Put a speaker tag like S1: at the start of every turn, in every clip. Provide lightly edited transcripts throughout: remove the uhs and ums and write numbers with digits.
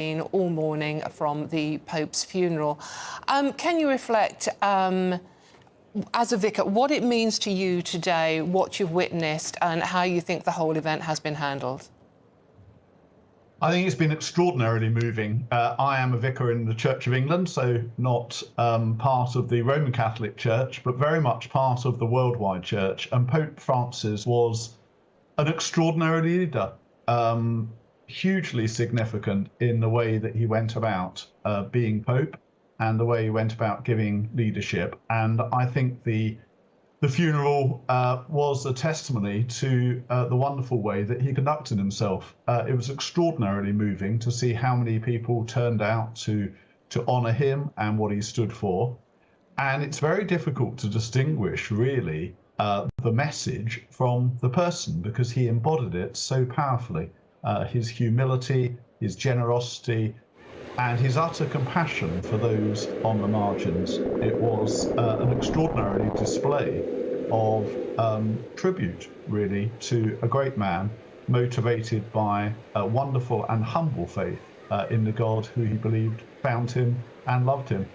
S1: all morning from the Pope's funeral. Can you reflect, as a vicar, what it means to you today, what you've witnessed and how you think the whole event has been handled?
S2: I think it's been extraordinarily moving. I am a vicar in the Church of England, so not part of the Roman Catholic Church, but very much part of the worldwide church. And Pope Francis was an extraordinary leader, hugely significant in the way that he went about being Pope and the way he went about giving leadership. And I think the funeral was a testimony to the wonderful way that he conducted himself. It was extraordinarily moving to see how many people turned out to honour him and what he stood for. And it's very difficult to distinguish, really, the message from the person, because he embodied it so powerfully. His humility, his generosity, and his utter compassion for those on the margins. It was an extraordinary display of tribute, really, to a great man motivated by a wonderful and humble faith in the God who he believed found him and loved him.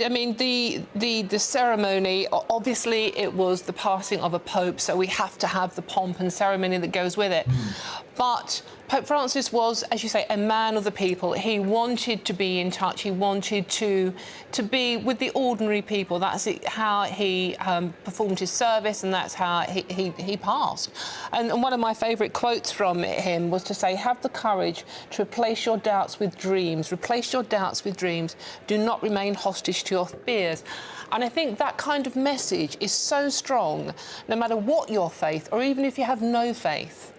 S1: I mean, the ceremony, obviously it was the passing of a pope, so we have to have the pomp and ceremony that goes with it. But Pope Francis was, as you say, a man of the people. He wanted to be in touch. He wanted to be with the ordinary people. That's how he performed his service, and that's how he passed. And one of my favourite quotes from him was to say, "Have the courage to replace your doubts with dreams. Replace your doubts with dreams. Do not remain hostage to your fears." And I think that kind of message is so strong, no matter what your faith, or even if you have no faith.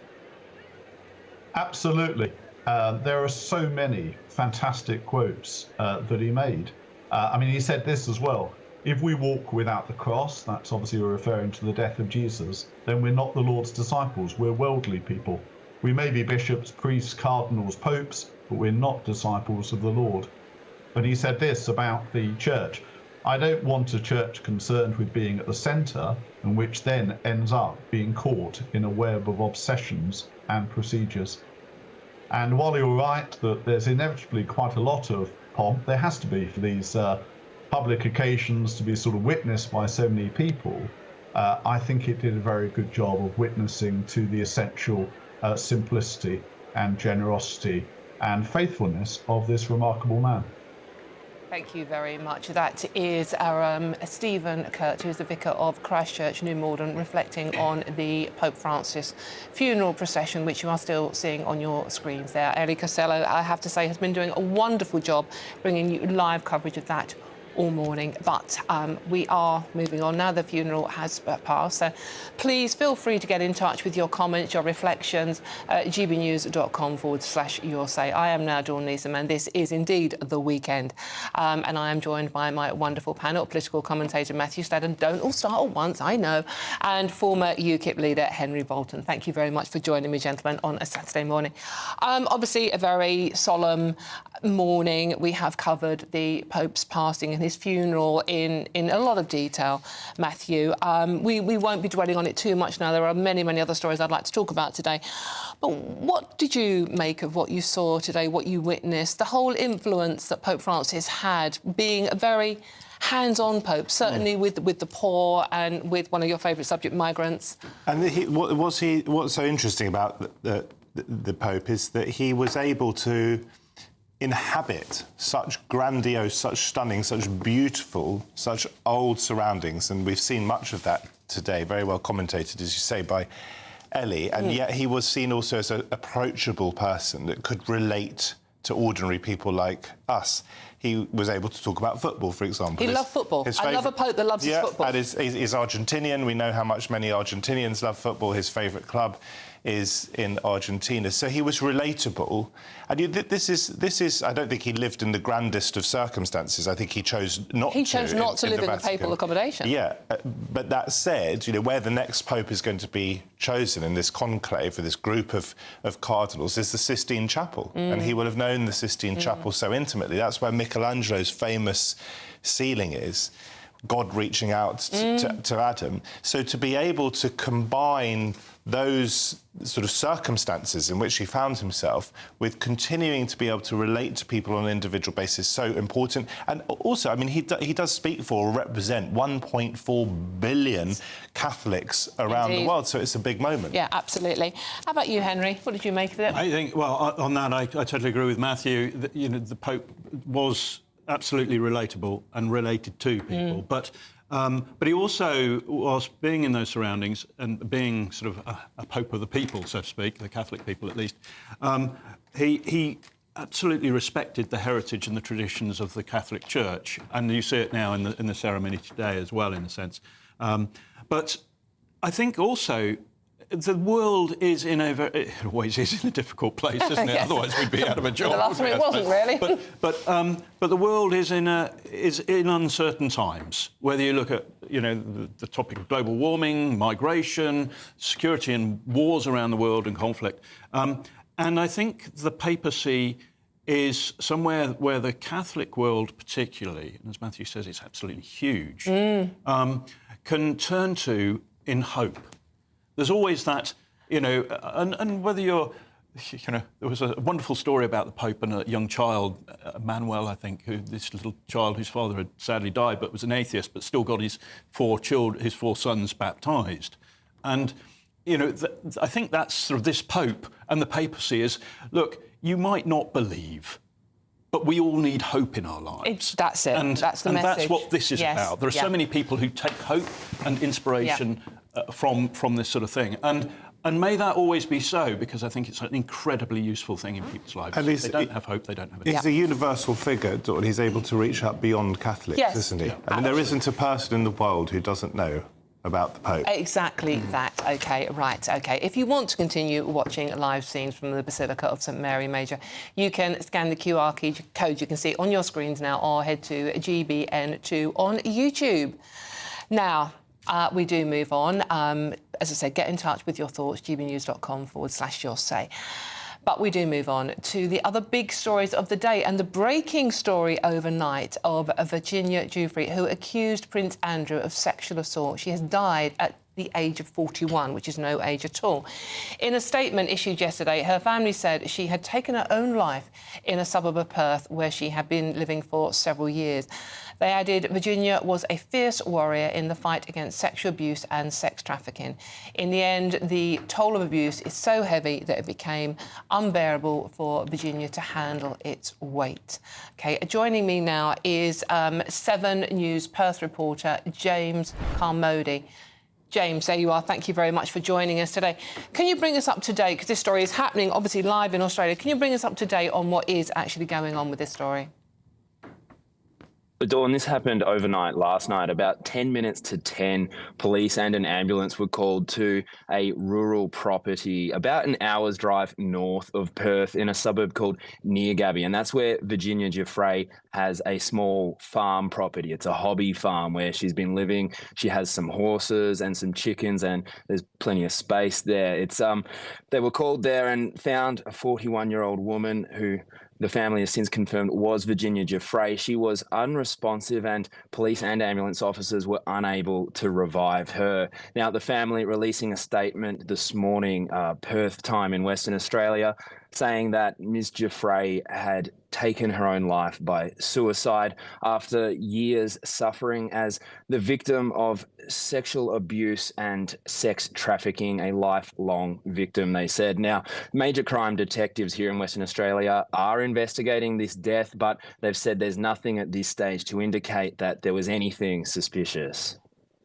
S2: Absolutely. There are so many fantastic quotes that he made. I mean, he said this as well: if we walk without the cross, that's obviously referring to the death of Jesus, then we're not the Lord's disciples, we're worldly people. We may be bishops, priests, cardinals, popes, but we're not disciples of the Lord. And he said this about the church: I don't want a church concerned with being at the centre, and which then ends up being caught in a web of obsessions and procedures. And while you're right that there's inevitably quite a lot of pomp, there has to be for these public occasions to be sort of witnessed by so many people, I think it did a very good job of witnessing to the essential simplicity and generosity and faithfulness of this remarkable man.
S1: Thank you very much. That is our Stephen Kurt, who is the vicar of Christchurch, New Malden, reflecting on the Pope Francis funeral procession, which you are still seeing on your screens there. Ellie Costello, I have to say, has been doing a wonderful job bringing you live coverage of that all morning. But we are moving on now. The funeral has passed, so please feel free to get in touch with your comments, your reflections at gbnews.com/your say. I am now Dawn Neeson, and this is indeed The Weekend, and I am joined by my wonderful panel: political commentator Matthew Staddon, don't all start at once, I know, and former UKIP leader Henry Bolton. Thank you very much for joining me, gentlemen, on a Saturday morning. Obviously a very solemn morning. We have covered the Pope's passing and his funeral in a lot of detail, Matthew. We won't be dwelling on it too much now. There are many other stories I'd like to talk about today. But what did you make of what you saw today, what you witnessed, the whole influence that Pope Francis had, being a very hands-on Pope, certainly with the poor and with one of your favourite subjects, migrants? And
S3: what's so interesting about the Pope is that he was able to inhabit such grandiose, such stunning, such beautiful, such old surroundings, and we've seen much of that today, very well commentated, as you say, by Ellie, and yet he was seen also as an approachable person that could relate to ordinary people like us. He was able to talk about football, for example.
S1: He loved football. I love a Pope that loves his football.
S3: And he's Argentinian. We know how much many Argentinians love football. His favourite club is in Argentina. So he was relatable. And this is. I don't think he lived in the grandest of circumstances. I think he chose not to.
S1: He chose not to live in the papal accommodation.
S3: Yeah, but that said, where the next Pope is going to be chosen in this conclave, for this group of cardinals, is the Sistine Chapel. And he will have known the Sistine Chapel so intimately. That's where Michelangelo's famous ceiling is, God reaching out to Adam. So to be able to combine those sort of circumstances in which he found himself, with continuing to be able to relate to people on an individual basis, so important. And also, I mean, he does speak for or represent 1.4 billion Catholics around the world, so it's a big moment.
S1: Yeah, absolutely. How about you, Henry? What did you make of it?
S4: I think, well, on that, I totally agree with Matthew. That, you know, the Pope was absolutely relatable and related to people, but he also, whilst being in those surroundings and being sort of a Pope of the people, so to speak, the Catholic people at least, he absolutely respected the heritage and the traditions of the Catholic Church, and you see it now in the ceremony today as well, in a sense. But I think also the world is it always is in a difficult place, isn't it?
S1: Yes.
S4: Otherwise we'd be out of a job.
S1: The last one it wasn't really.
S4: But the world is in uncertain times. Whether you look at the topic of global warming, migration, security, and wars around the world and conflict, and I think the papacy is somewhere where the Catholic world, particularly, and as Matthew says, it's absolutely huge, can turn to in hope. There's always that, and whether you're, there was a wonderful story about the Pope and a young child, Manuel, I think, this little child whose father had sadly died but was an atheist, but still got his four sons baptised. And, I think that's sort of this Pope and the papacy is, look, you might not believe, but we all need hope in our lives.
S1: That's it.
S4: And
S1: that's the
S4: and
S1: message.
S4: That's what this is about. There are so many people who take hope and inspiration from this sort of thing. And may that always be so, because I think it's an incredibly useful thing in people's lives.
S3: And
S4: if they don't have hope, they don't have it.
S3: He's a universal figure, and he's able to reach out beyond Catholics, isn't he?
S1: Yeah,
S3: I mean, there isn't a person in the world who doesn't know about the Pope.
S1: Exactly that. OK, right, OK. If you want to continue watching live scenes from the Basilica of St Mary Major, you can scan the QR code you can see on your screens now, or head to GBN2 on YouTube. Now, we do move on. As I said, get in touch with your thoughts, gbnews.com/your say. But we do move on to the other big stories of the day, and the breaking story overnight of Virginia Giuffre, who accused Prince Andrew of sexual assault. She has died at the age of 41, which is no age at all. In a statement issued yesterday, her family said she had taken her own life in a suburb of Perth, where she had been living for several years. They added Virginia was a fierce warrior in the fight against sexual abuse and sex trafficking. In the end, the toll of abuse is so heavy that it became unbearable for Virginia to handle its weight. OK, joining me now is 7 News Perth reporter James Carmody. James, there you are. Thank you very much for joining us today. Can you bring us up to date, because this story is happening, obviously, live in Australia. Can you bring us up to date on what is actually going on with this story?
S5: But Dawn, this happened overnight last night. About 10 minutes to 10, police and an ambulance were called to a rural property about an hour's drive north of Perth in a suburb called Neargabby. And that's where Virginia Giuffre has a small farm property. It's a hobby farm where she's been living. She has some horses and some chickens, and there's plenty of space there. It's they were called there and found a 41-year-old woman who the family has since confirmed was Virginia Giuffre. She was unresponsive, and police and ambulance officers were unable to revive her. Now, the family releasing a statement this morning, Perth time in Western Australia, saying that Ms. Giuffre had taken her own life by suicide after years suffering as the victim of sexual abuse and sex trafficking, a lifelong victim, they said. Now, major crime detectives here in Western Australia are investigating this death, but they've said there's nothing at this stage to indicate that there was anything suspicious.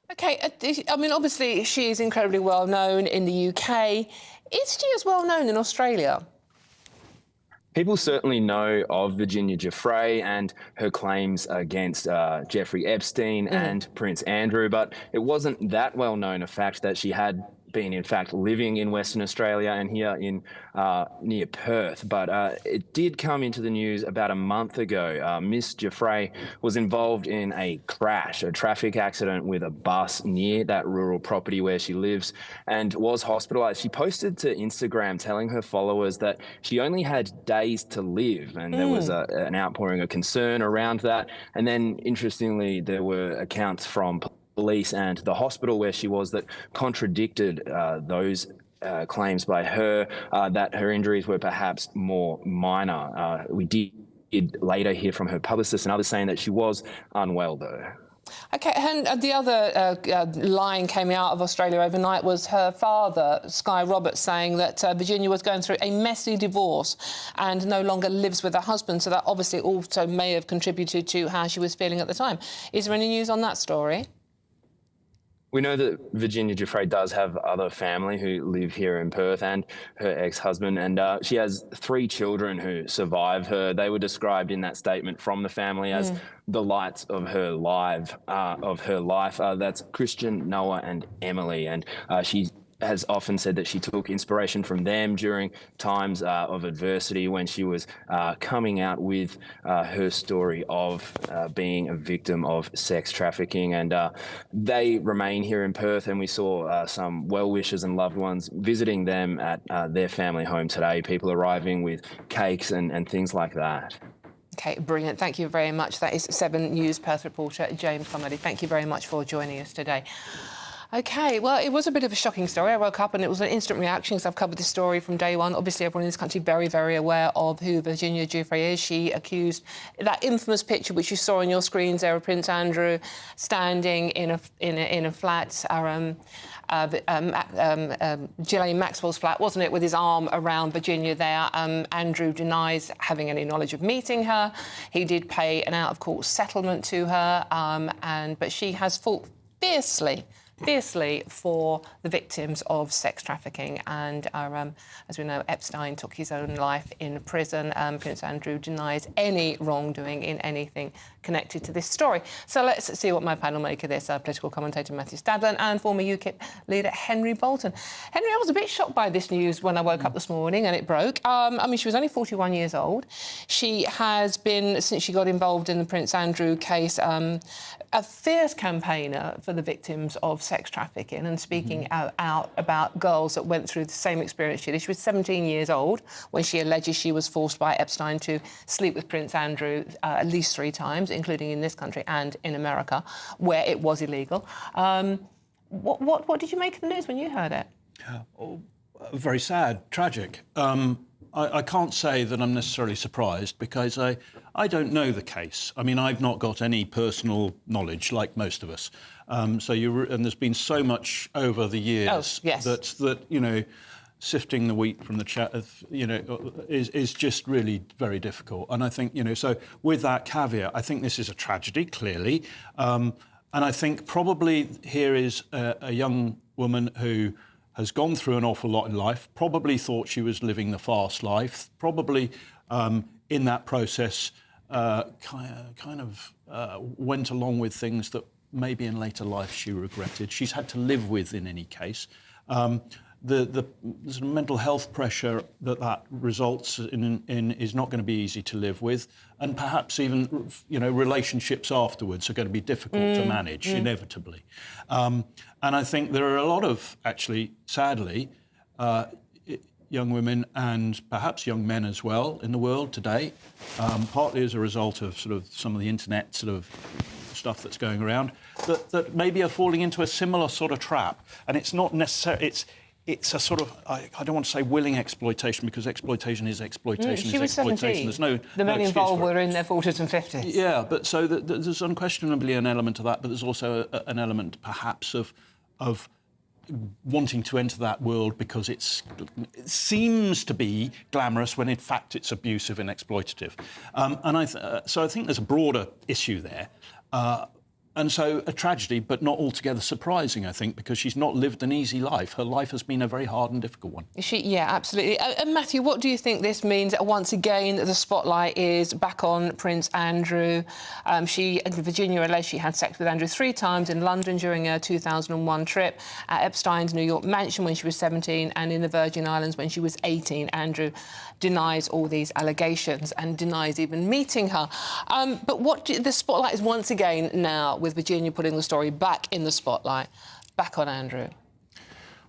S1: OK, I mean, obviously, she is incredibly well known in the UK. Is she as well known in Australia?
S5: People certainly know of Virginia Giuffre and her claims against Jeffrey Epstein and Prince Andrew, but it wasn't that well known a fact that she had been, in fact, living in Western Australia and here in near Perth. But it did come into the news about a month ago. Miss Giuffre was involved in a crash, a traffic accident with a bus near that rural property where she lives, and was hospitalised. She posted to Instagram telling her followers that she only had days to live, and there was an outpouring of concern around that. And then, interestingly, there were accounts from police and the hospital where she was that contradicted those claims by her that her injuries were perhaps more minor. We did later hear from her publicist and others saying that she was unwell, though.
S1: OK, and the other line came out of Australia overnight was her father, Sky Roberts, saying that Virginia was going through a messy divorce and no longer lives with her husband. So that obviously also may have contributed to how she was feeling at the time. Is there any news on that story?
S5: We know that Virginia Giuffre does have other family who live here in Perth and her ex-husband, and she has 3 children who survive her. They were described in that statement from the family as the lights of her life. That's Christian, Noah and Emily, and she has often said that she took inspiration from them during times of adversity when she was coming out with her story of being a victim of sex trafficking. And they remain here in Perth, and we saw some well-wishers and loved ones visiting them at their family home today, people arriving with cakes and things like that.
S1: OK, brilliant. Thank you very much. That is 7 News Perth reporter James Comedy. Thank you very much for joining us today. OK, well, it was a bit of a shocking story. I woke up and it was an instant reaction because I've covered this story from day one. Obviously, everyone in this country very, very aware of who Virginia Giuffre is. She accused that infamous picture which you saw on your screens there of Prince Andrew standing in a flat. Ghislaine Maxwell's flat, wasn't it, with his arm around Virginia there. Andrew denies having any knowledge of meeting her. He did pay an out-of-court settlement to her, but she has fought fiercely for the victims of sex trafficking. And as we know, Epstein took his own life in prison. Prince Andrew denies any wrongdoing in anything connected to this story. So let's see what my panel make of this. Political commentator Matthew Stadlen and former UKIP leader Henry Bolton. Henry, I was a bit shocked by this news when I woke up this morning and it broke. I mean, she was only 41 years old. She has been, since she got involved in the Prince Andrew case, a fierce campaigner for the victims of sex trafficking and speaking out about girls that went through the same experience she did. She was 17 years old when she alleges she was forced by Epstein to sleep with Prince Andrew at least 3 times, including in this country and in America, where it was illegal. What did you make of the news when you heard it?
S4: Very sad, tragic. I can't say that I'm necessarily surprised because I don't know the case. I mean, I've not got any personal knowledge like most of us. And there's been so much over the years that you know, sifting the wheat from the chaff, you know, is just really very difficult. And I think, you know, so with that caveat, I think this is a tragedy, clearly. And I think probably here is a young woman who has gone through an awful lot in life, probably thought she was living the fast life, probably in that process went along with things that maybe in later life she regretted. She's had to live with in any case. The sort of mental health pressure that results in is not going to be easy to live with, and perhaps even, you know, relationships afterwards are going to be difficult to manage inevitably. And I think there are a lot of, actually, sadly, young women and perhaps young men as well in the world today, partly as a result of sort of some of the internet sort of stuff that's going around, that maybe are falling into a similar sort of trap. And it's not necessarily, it's a sort of, I don't want to say willing exploitation, because exploitation is exploitation.
S1: She was 17.
S4: There's
S1: the men involved were in their 40s and 50s.
S4: Yeah, but so there's unquestionably an element of that, but there's also an element perhaps of wanting to enter that world because it seems to be glamorous when in fact it's abusive and exploitative. So I think there's a broader issue there. And so a tragedy, but not altogether surprising, I think, because she's not lived an easy life. Her life has been a very hard and difficult one.
S1: Yeah, absolutely. And Matthew, what do you think this means? Once again, the spotlight is back on Prince Andrew. Virginia alleged she had sex with Andrew 3 times in London during her 2001 trip, at Epstein's New York mansion when she was 17, and in the Virgin Islands when she was 18. Andrew denies all these allegations and denies even meeting her. But the spotlight is once again now with Virginia putting the story back in the spotlight, back on Andrew.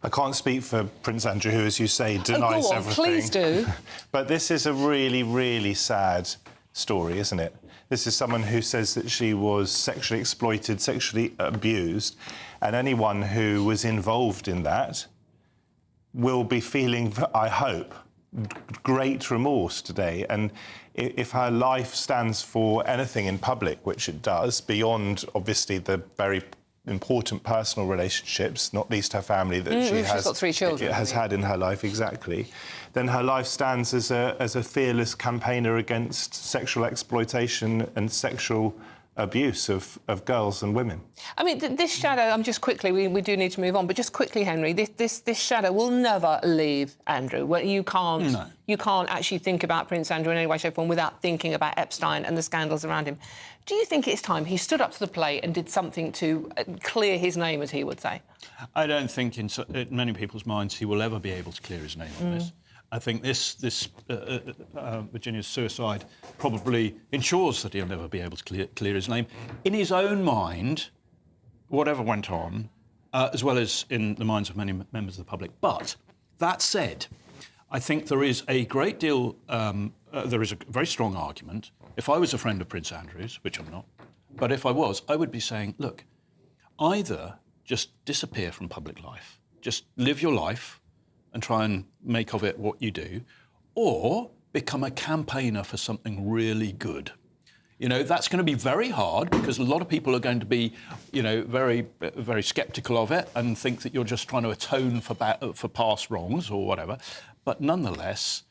S3: I can't speak for Prince Andrew, who, as you say, denies
S1: go on,
S3: everything.
S1: Please do.
S3: But this is a really, really sad story, isn't it? This is someone who says that she was sexually exploited, sexually abused, and anyone who was involved in that will be feeling, I hope, great remorse today. And if her life stands for anything in public, which it does, beyond obviously the very important personal relationships, not least her family that
S1: she's got 3 children,
S3: has had in her life, exactly, then her life stands as a fearless campaigner against sexual exploitation and sexual abuse of girls and women.
S1: I mean, this shadow, I'm just quickly, we do need to move on, but just quickly, Henry, this shadow will never leave Andrew. Well, you can't actually think about Prince Andrew in any way, shape, or form without thinking about Epstein and the scandals around him. Do you think it's time he stood up to the plate and did something to clear his name, as he would say?
S4: I don't think in many people's minds he will ever be able to clear his name on this. I think Virginia's suicide probably ensures that he'll never be able to clear his name. In his own mind, whatever went on, as well as in the minds of many members of the public. But that said, I think there is a great deal, there is a very strong argument. If I was a friend of Prince Andrew's, which I'm not, but if I was, I would be saying, look, either just disappear from public life, just live your life, and try and make of it what you do, or become a campaigner for something really good. You know, that's going to be very hard because a lot of people are going to be, you know, very, very sceptical of it and think that you're just trying to atone for past wrongs or whatever. But nonetheless,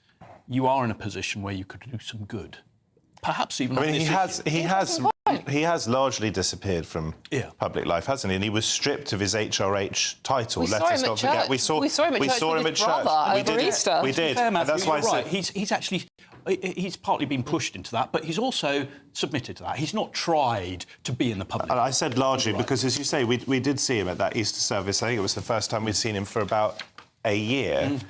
S4: you are in a position where you could do some good. Perhaps even.
S3: I mean, he has largely disappeared from public life, hasn't he? And he was stripped of his HRH title. Let us not forget. We saw him at church
S1: over Easter.
S3: We did.
S4: Fair, Matthew,
S3: that's why
S4: you're right. He's actually. He's partly been pushed into that, but he's also submitted to that. He's not tried to be in the public.
S3: And I said largely because, as you say, we did see him at that Easter service. I think it was the first time we'd seen him for about a year.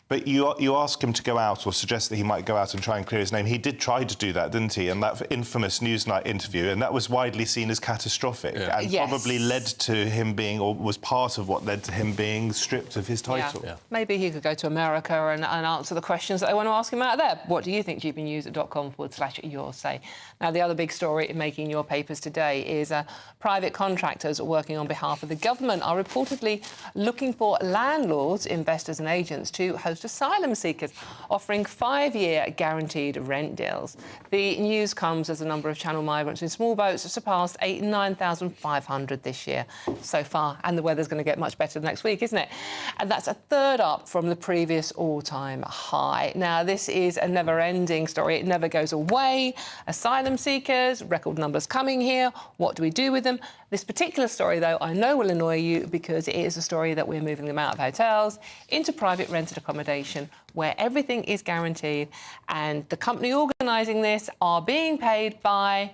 S3: But you ask him to go out or suggest that he might go out and try and clear his name. He did try to do that, didn't he? And that infamous Newsnight interview, and that was widely seen as catastrophic and probably led to him being, or was part of what led to him being stripped of his title.
S1: Maybe he could go to America and answer the questions that they want to ask him out there. What do you think? gbnews.com/your say. Now, the other big story making your papers today is private contractors working on behalf of the government are reportedly looking for landlords, investors and agents to host asylum seekers, offering 5-year guaranteed rent deals. The news comes as the number of Channel migrants in small boats surpassed 9,500 this year so far, and the weather's going to get much better next week, isn't it? And that's a third up from the previous all-time high. Now, this is a never-ending story. It never goes away. Asylum seekers, record numbers coming here. What do we do with them? This particular story, though, I know will annoy you because it is a story that we're moving them out of hotels into private rented accommodation where everything is guaranteed, and the company organising this are being paid by,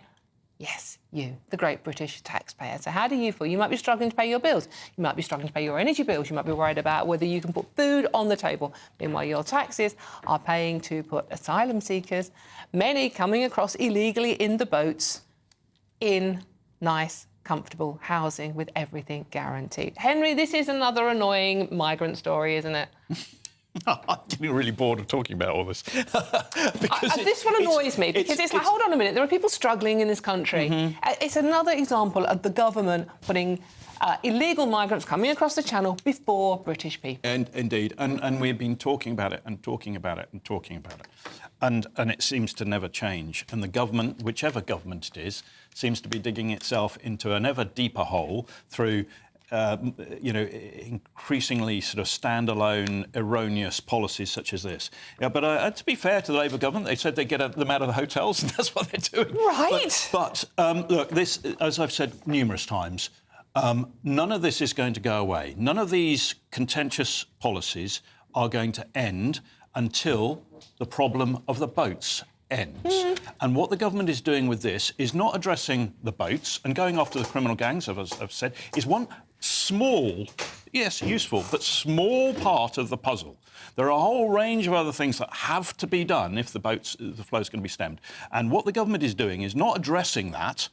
S1: yes, you, the great British taxpayer. So how do you feel? You might be struggling to pay your bills. You might be struggling to pay your energy bills. You might be worried about whether you can put food on the table. Meanwhile, your taxes are paying to put asylum seekers, many coming across illegally in the boats, in nice, comfortable housing with everything guaranteed. Henry, this is another annoying migrant story, isn't it?
S4: I'm getting really bored of talking about all this.
S1: This one annoys me because it's like, hold on a minute, there are people struggling in this country. It's another example of the government putting illegal migrants coming across the Channel before British people.
S4: Indeed, and we've been talking about it and talking about it and talking about it. And it seems to never change. And the government, whichever government it is, seems to be digging itself into an ever deeper hole through increasingly sort of standalone, erroneous policies such as this. Yeah, but to be fair to the Labour government, they said they'd get them out of the hotels, and that's what they're doing.
S1: Right.
S4: But look, this, as I've said numerous times, none of this is going to go away. None of these contentious policies are going to end until the problem of the boats ends. And what the government is doing with this is not addressing the boats and going after the criminal gangs, as I've said, is one small, yes, useful, but small part of the puzzle. There are a whole range of other things that have to be done if the flow is going to be stemmed. And what the government is doing is not addressing that.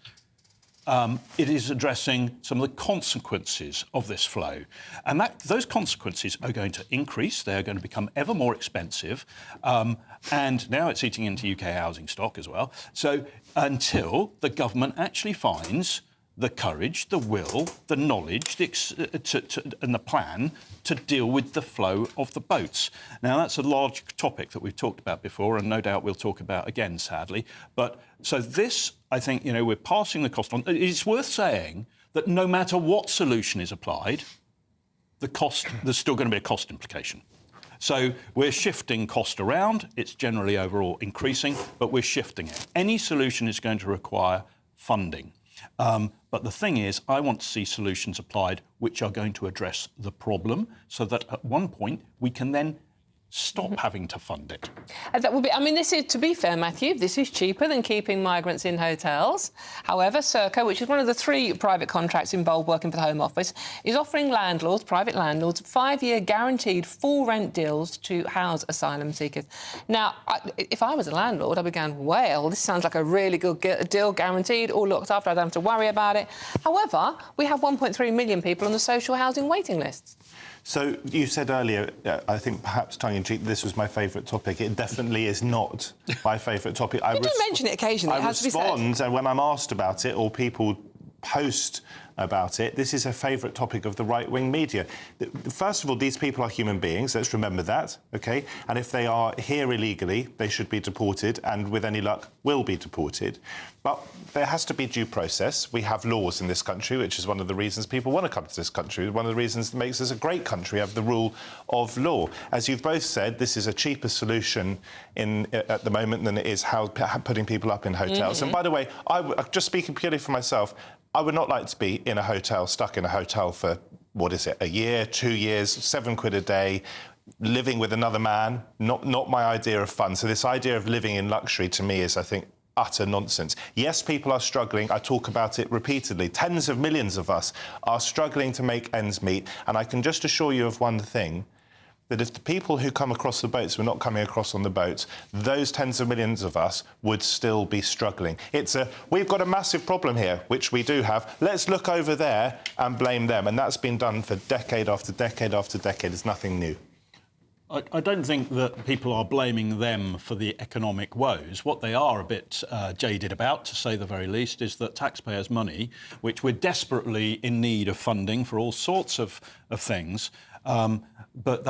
S4: It is addressing some of the consequences of this flow. And those consequences are going to increase. They are going to become ever more expensive. And now it's eating into UK housing stock as well. So until the government actually finds the courage, the will, the knowledge, and the plan to deal with the flow of the boats. Now, that's a large topic that we've talked about before, and no doubt we'll talk about again, sadly. But so this, I think, we're passing the cost on. It's worth saying that no matter what solution is applied, there's still going to be a cost implication. So we're shifting cost around. It's generally overall increasing, but we're shifting it. Any solution is going to require funding. But the thing is, I want to see solutions applied which are going to address the problem so that at one point we can then stop having to fund it.
S1: That would be, I mean, this is, to be fair, Matthew, this is cheaper than keeping migrants in hotels. However, Serco, which is one of the 3 private contracts involved working for the Home Office, is offering landlords, private landlords, 5-year guaranteed full rent deals to house asylum seekers. Now, if I was a landlord, I'd be going, well, this sounds like a really good deal, guaranteed, all looked after, I don't have to worry about it. However, we have 1.3 million people on the social housing waiting lists.
S3: So you said earlier, I think perhaps tongue-in-cheek, this was my favourite topic. It definitely is not my favourite topic.
S1: You do mention it occasionally, it has to be said.
S3: I respond, and when I'm asked about it, or people post about it, this is a favourite topic of the right-wing media. First of all, these people are human beings, let's remember that, OK? And if they are here illegally, they should be deported, and with any luck, will be deported. But there has to be due process. We have laws in this country, which is one of the reasons people want to come to this country. One of the reasons that makes us a great country, have the rule of law. As you've both said, this is a cheaper solution at the moment than it is putting people up in hotels. And by the way, just speaking purely for myself, I would not like to be in a hotel, stuck in a hotel for, what is it, a year, 2 years, £7 a day, living with another man. Not my idea of fun. So this idea of living in luxury, to me, is, I think, utter nonsense. Yes, people are struggling. I talk about it repeatedly. Tens of millions of us are struggling to make ends meet. And I can just assure you of one thing, that if the people who come across the boats were not coming across on the boats, those tens of millions of us would still be struggling. We've got a massive problem here, which we do have. Let's look over there and blame them. And that's been done for decade after decade after decade. It's nothing new.
S4: I don't think that people are blaming them for the economic woes. What they are a bit jaded about, to say the very least, is that taxpayers' money, which we're desperately in need of funding for all sorts of things, but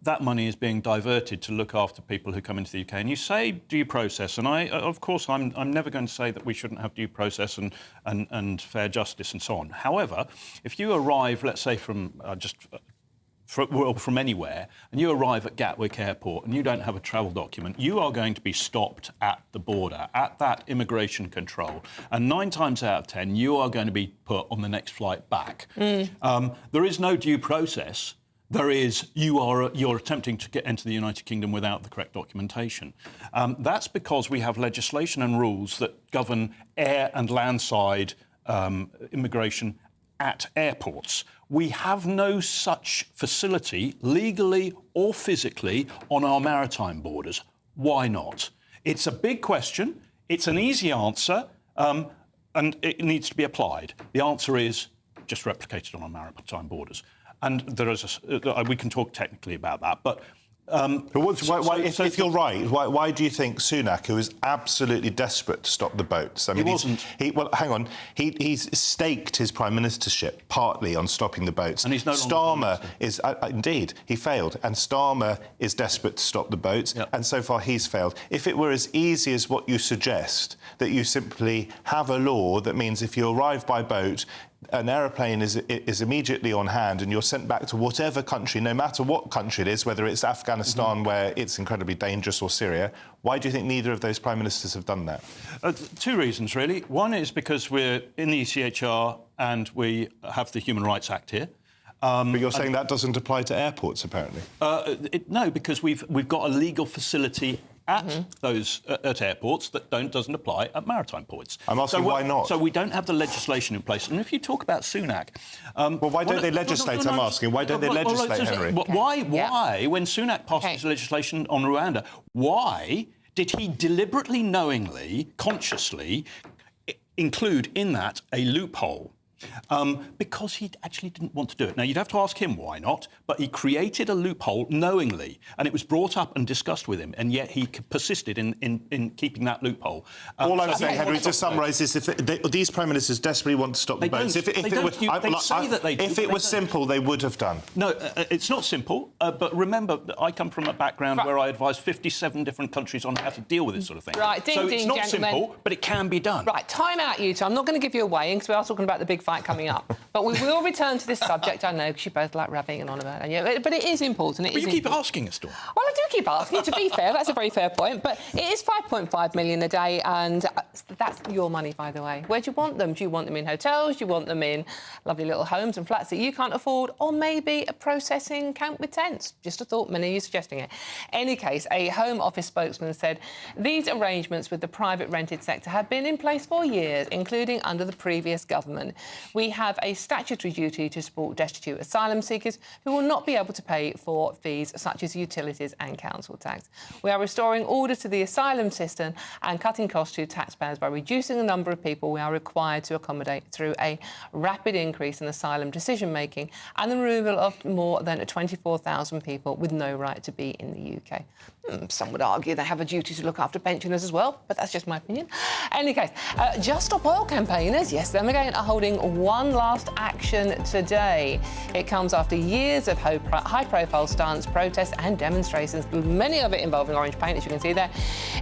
S4: that money is being diverted to look after people who come into the UK. And you say due process, and of course, I'm never going to say that we shouldn't have due process and fair justice and so on. However, if you arrive, let's say from from anywhere, and you arrive at Gatwick Airport and you don't have a travel document, you are going to be stopped at the border, at that immigration control. And 9 times out of 10, you are going to be put on the next flight back. There is no due process. There is, you're attempting to enter the United Kingdom without the correct documentation. That's because we have legislation and rules that govern air and landside immigration at airports. We have no such facility, legally or physically, on our maritime borders. Why not? It's a big question. It's an easy answer, and it needs to be applied. The answer is just replicate it on our maritime borders. And there is we can talk technically about that, but
S3: if you're right, why do you think Sunak, who is absolutely desperate to stop the boats? I mean,
S4: he wasn't.
S3: Well, hang on. He's staked his prime ministership partly on stopping the boats.
S4: And he's no
S3: longer Starmer is indeed he failed, and Starmer is desperate to stop the boats, and so far he's failed. If it were as easy as what you suggest, that you simply have a law that means if you arrive by boat, an aeroplane is immediately on hand and you're sent back to whatever country, no matter what country it is, whether it's Afghanistan, where it's incredibly dangerous, or Syria. Why do you think neither of those prime ministers have done that?
S4: 2 reasons, really. One is because we're in the ECHR and we have the Human Rights Act here.
S3: But you're saying that doesn't apply to airports, apparently?
S4: No, because we've got a legal facility at those at airports that doesn't apply at maritime ports.
S3: I'm asking why not?
S4: So we don't have the legislation in place. And if you talk about Sunak,
S3: well, why don't they legislate? I'm asking. Why don't they legislate, Henry?
S4: Why, when Sunak passed his legislation on Rwanda, why did he deliberately, knowingly, consciously include in that a loophole? Because he actually didn't want to do it. Now, you'd have to ask him why not, but he created a loophole knowingly, and it was brought up and discussed with him, and yet he persisted in keeping that loophole.
S3: All I'm saying, Henry, to summarise this, these Prime Ministers desperately want to stop the boats. If it was simple, they would have done.
S4: No, it's not simple, but remember, I come from a background where I advise 57 different countries on how to deal with this sort of thing.
S1: Right,
S4: so it's not simple, but it can be done.
S1: Right, time out, you two. I'm not going to give you away because we are talking about the big fight coming up. But we will return to this subject, I know, because you both like rabbiting on about it. Yeah, but it is important.
S4: But you keep asking us, Dawn.
S1: Well, I do keep asking. To be fair, that's a very fair point. But it is 5.5 million a day, and that's your money, by the way. Where do you want them? Do you want them in hotels? Do you want them in lovely little homes and flats that you can't afford? Or maybe a processing camp with tents? Just a thought, many of you suggesting it. Any case, a Home Office spokesman said these arrangements with the private rented sector have been in place for years, including under the previous government. We have a statutory duty to support destitute asylum seekers who will not be able to pay for fees such as utilities and council tax. We are restoring order to the asylum system and cutting costs to taxpayers by reducing the number of people we are required to accommodate through a rapid increase in asylum decision-making and the removal of more than 24,000 people with no right to be in the UK. Some would argue they have a duty to look after pensioners as well, but that's just my opinion. In any case, Just Stop Oil campaigners, yes, them again, are holding one last action today. It comes after years of high-profile stunts, protests and demonstrations, many of it involving orange paint, as you can see there,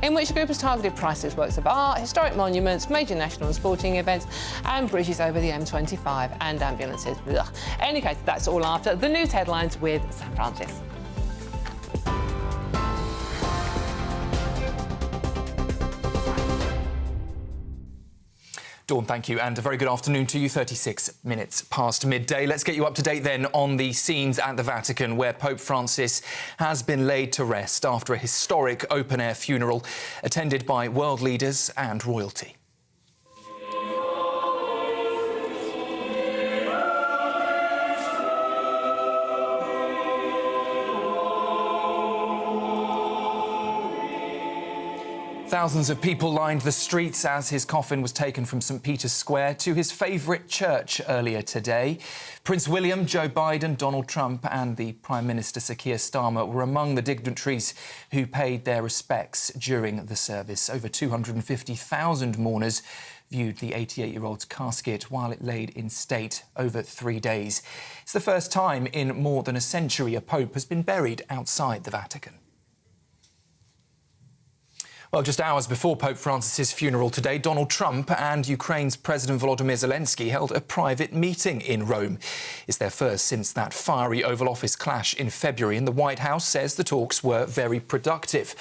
S1: in which the group has targeted priceless works of art, historic monuments, major national and sporting events and bridges over the M25 and ambulances. Ugh. In any case, that's all after the news headlines with Sam Francis.
S6: Dawn, thank you, and a very good afternoon to you. 36 minutes past midday. Let's get you up to date then on the scenes at the Vatican, where Pope Francis has been laid to rest after a historic open-air funeral attended by world leaders and royalty. Thousands of people lined the streets as his coffin was taken from St Peter's Square to his favourite church earlier today. Prince William, Joe Biden, Donald Trump and the Prime Minister Sir Keir Starmer were among the dignitaries who paid their respects during the service. Over 250,000 mourners viewed the 88-year-old's casket while it laid in state over 3 days. It's the first time in more than a century a pope has been buried outside the Vatican. Well, just hours before Pope Francis's funeral today, Donald Trump and Ukraine's President Volodymyr Zelensky held a private meeting in Rome. It's their first since that fiery Oval Office clash in February, and the White House says the talks were very productive.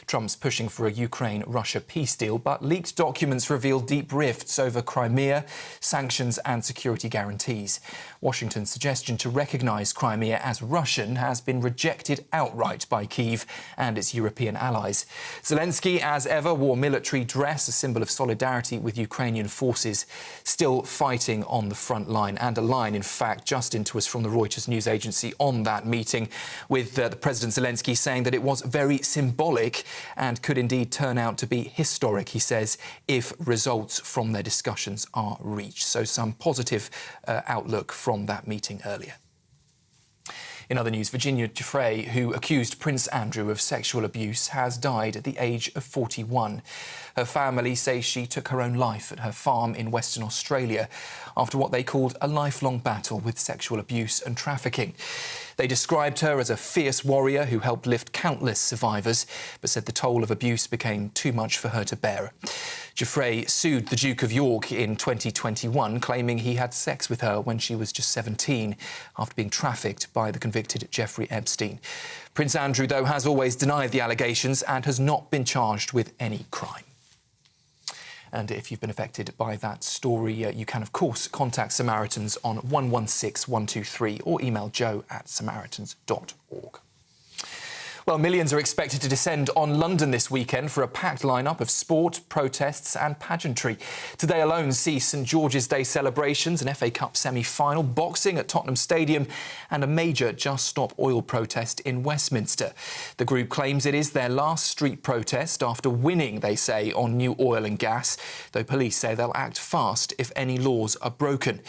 S6: Trump's pushing for a Ukraine-Russia peace deal, but leaked documents reveal deep rifts over Crimea, sanctions and security guarantees. Washington's suggestion to recognise Crimea as Russian has been rejected outright by Kyiv and its European allies. Zelensky, as ever, wore military dress, a symbol of solidarity with Ukrainian forces still fighting on the front line. And a line, in fact, just into us from the Reuters news agency on that meeting, with the President Zelensky saying that it was very symbolic and could indeed turn out to be historic, he says, if results from their discussions are reached. So some positive outlook from that meeting earlier. In other news, Virginia Giuffre, who accused Prince Andrew of sexual abuse, has died at the age of 41. Her family says she took her own life at her farm in Western Australia after what they called a lifelong battle with sexual abuse and trafficking. They described her as a fierce warrior who helped lift countless survivors, but said the toll of abuse became too much for her to bear. Giuffre sued the Duke of York in 2021, claiming he had sex with her when she was just 17, after being trafficked by the convicted Jeffrey Epstein. Prince Andrew, though, has always denied the allegations and has not been charged with any crime. And if you've been affected by that story, you can, of course, contact Samaritans on 116 123 or email joe@samaritans.org. Well, millions are expected to descend on London this weekend for a packed lineup of sport, protests and pageantry. Today alone sees St George's Day celebrations, an FA Cup semi-final, boxing at Tottenham Stadium and a major Just Stop Oil protest in Westminster. The group claims it is their last street protest after winning, they say, on new oil and gas, though police say they'll act fast if any laws are broken.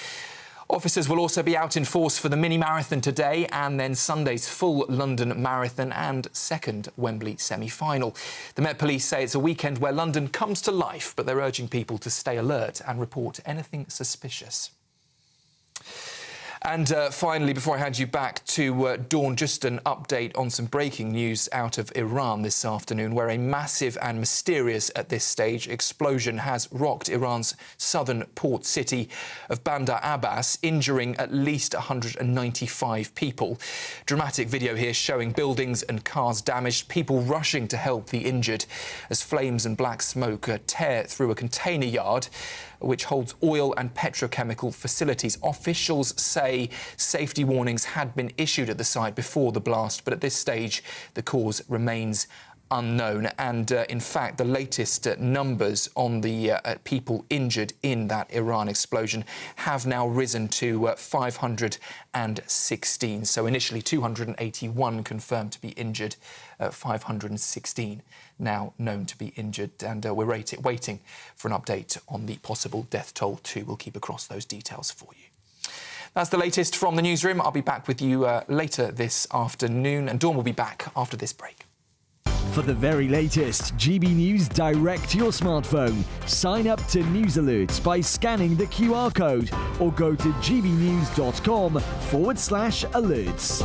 S6: Officers will also be out in force for the mini-marathon today and then Sunday's full London Marathon and second Wembley semi-final. The Met Police say it's a weekend where London comes to life, but they're urging people to stay alert and report anything suspicious. And finally, before I hand you back to Dawn, just an update on some breaking news out of Iran this afternoon, where a massive and mysterious, at this stage, explosion has rocked Iran's southern port city of Bandar Abbas, injuring at least 195 people. Dramatic video here showing buildings and cars damaged, people rushing to help the injured as flames and black smoke tear through a container yard which holds oil and petrochemical facilities. Officials say safety warnings had been issued at the site before the blast, but at this stage the cause remains unknown. And in fact, the latest numbers on the people injured in that Iran explosion have now risen to 516. So initially 281 confirmed to be injured, 516 now known to be injured, and we're waiting for an update on the possible death toll too. We'll keep across those details for you. That's the latest from the newsroom. I'll be back with you later this afternoon, and Dawn will be back after this break.
S7: For the very latest GB News direct to your smartphone, sign up to News Alerts by scanning the QR code or go to gbnews.com/alerts.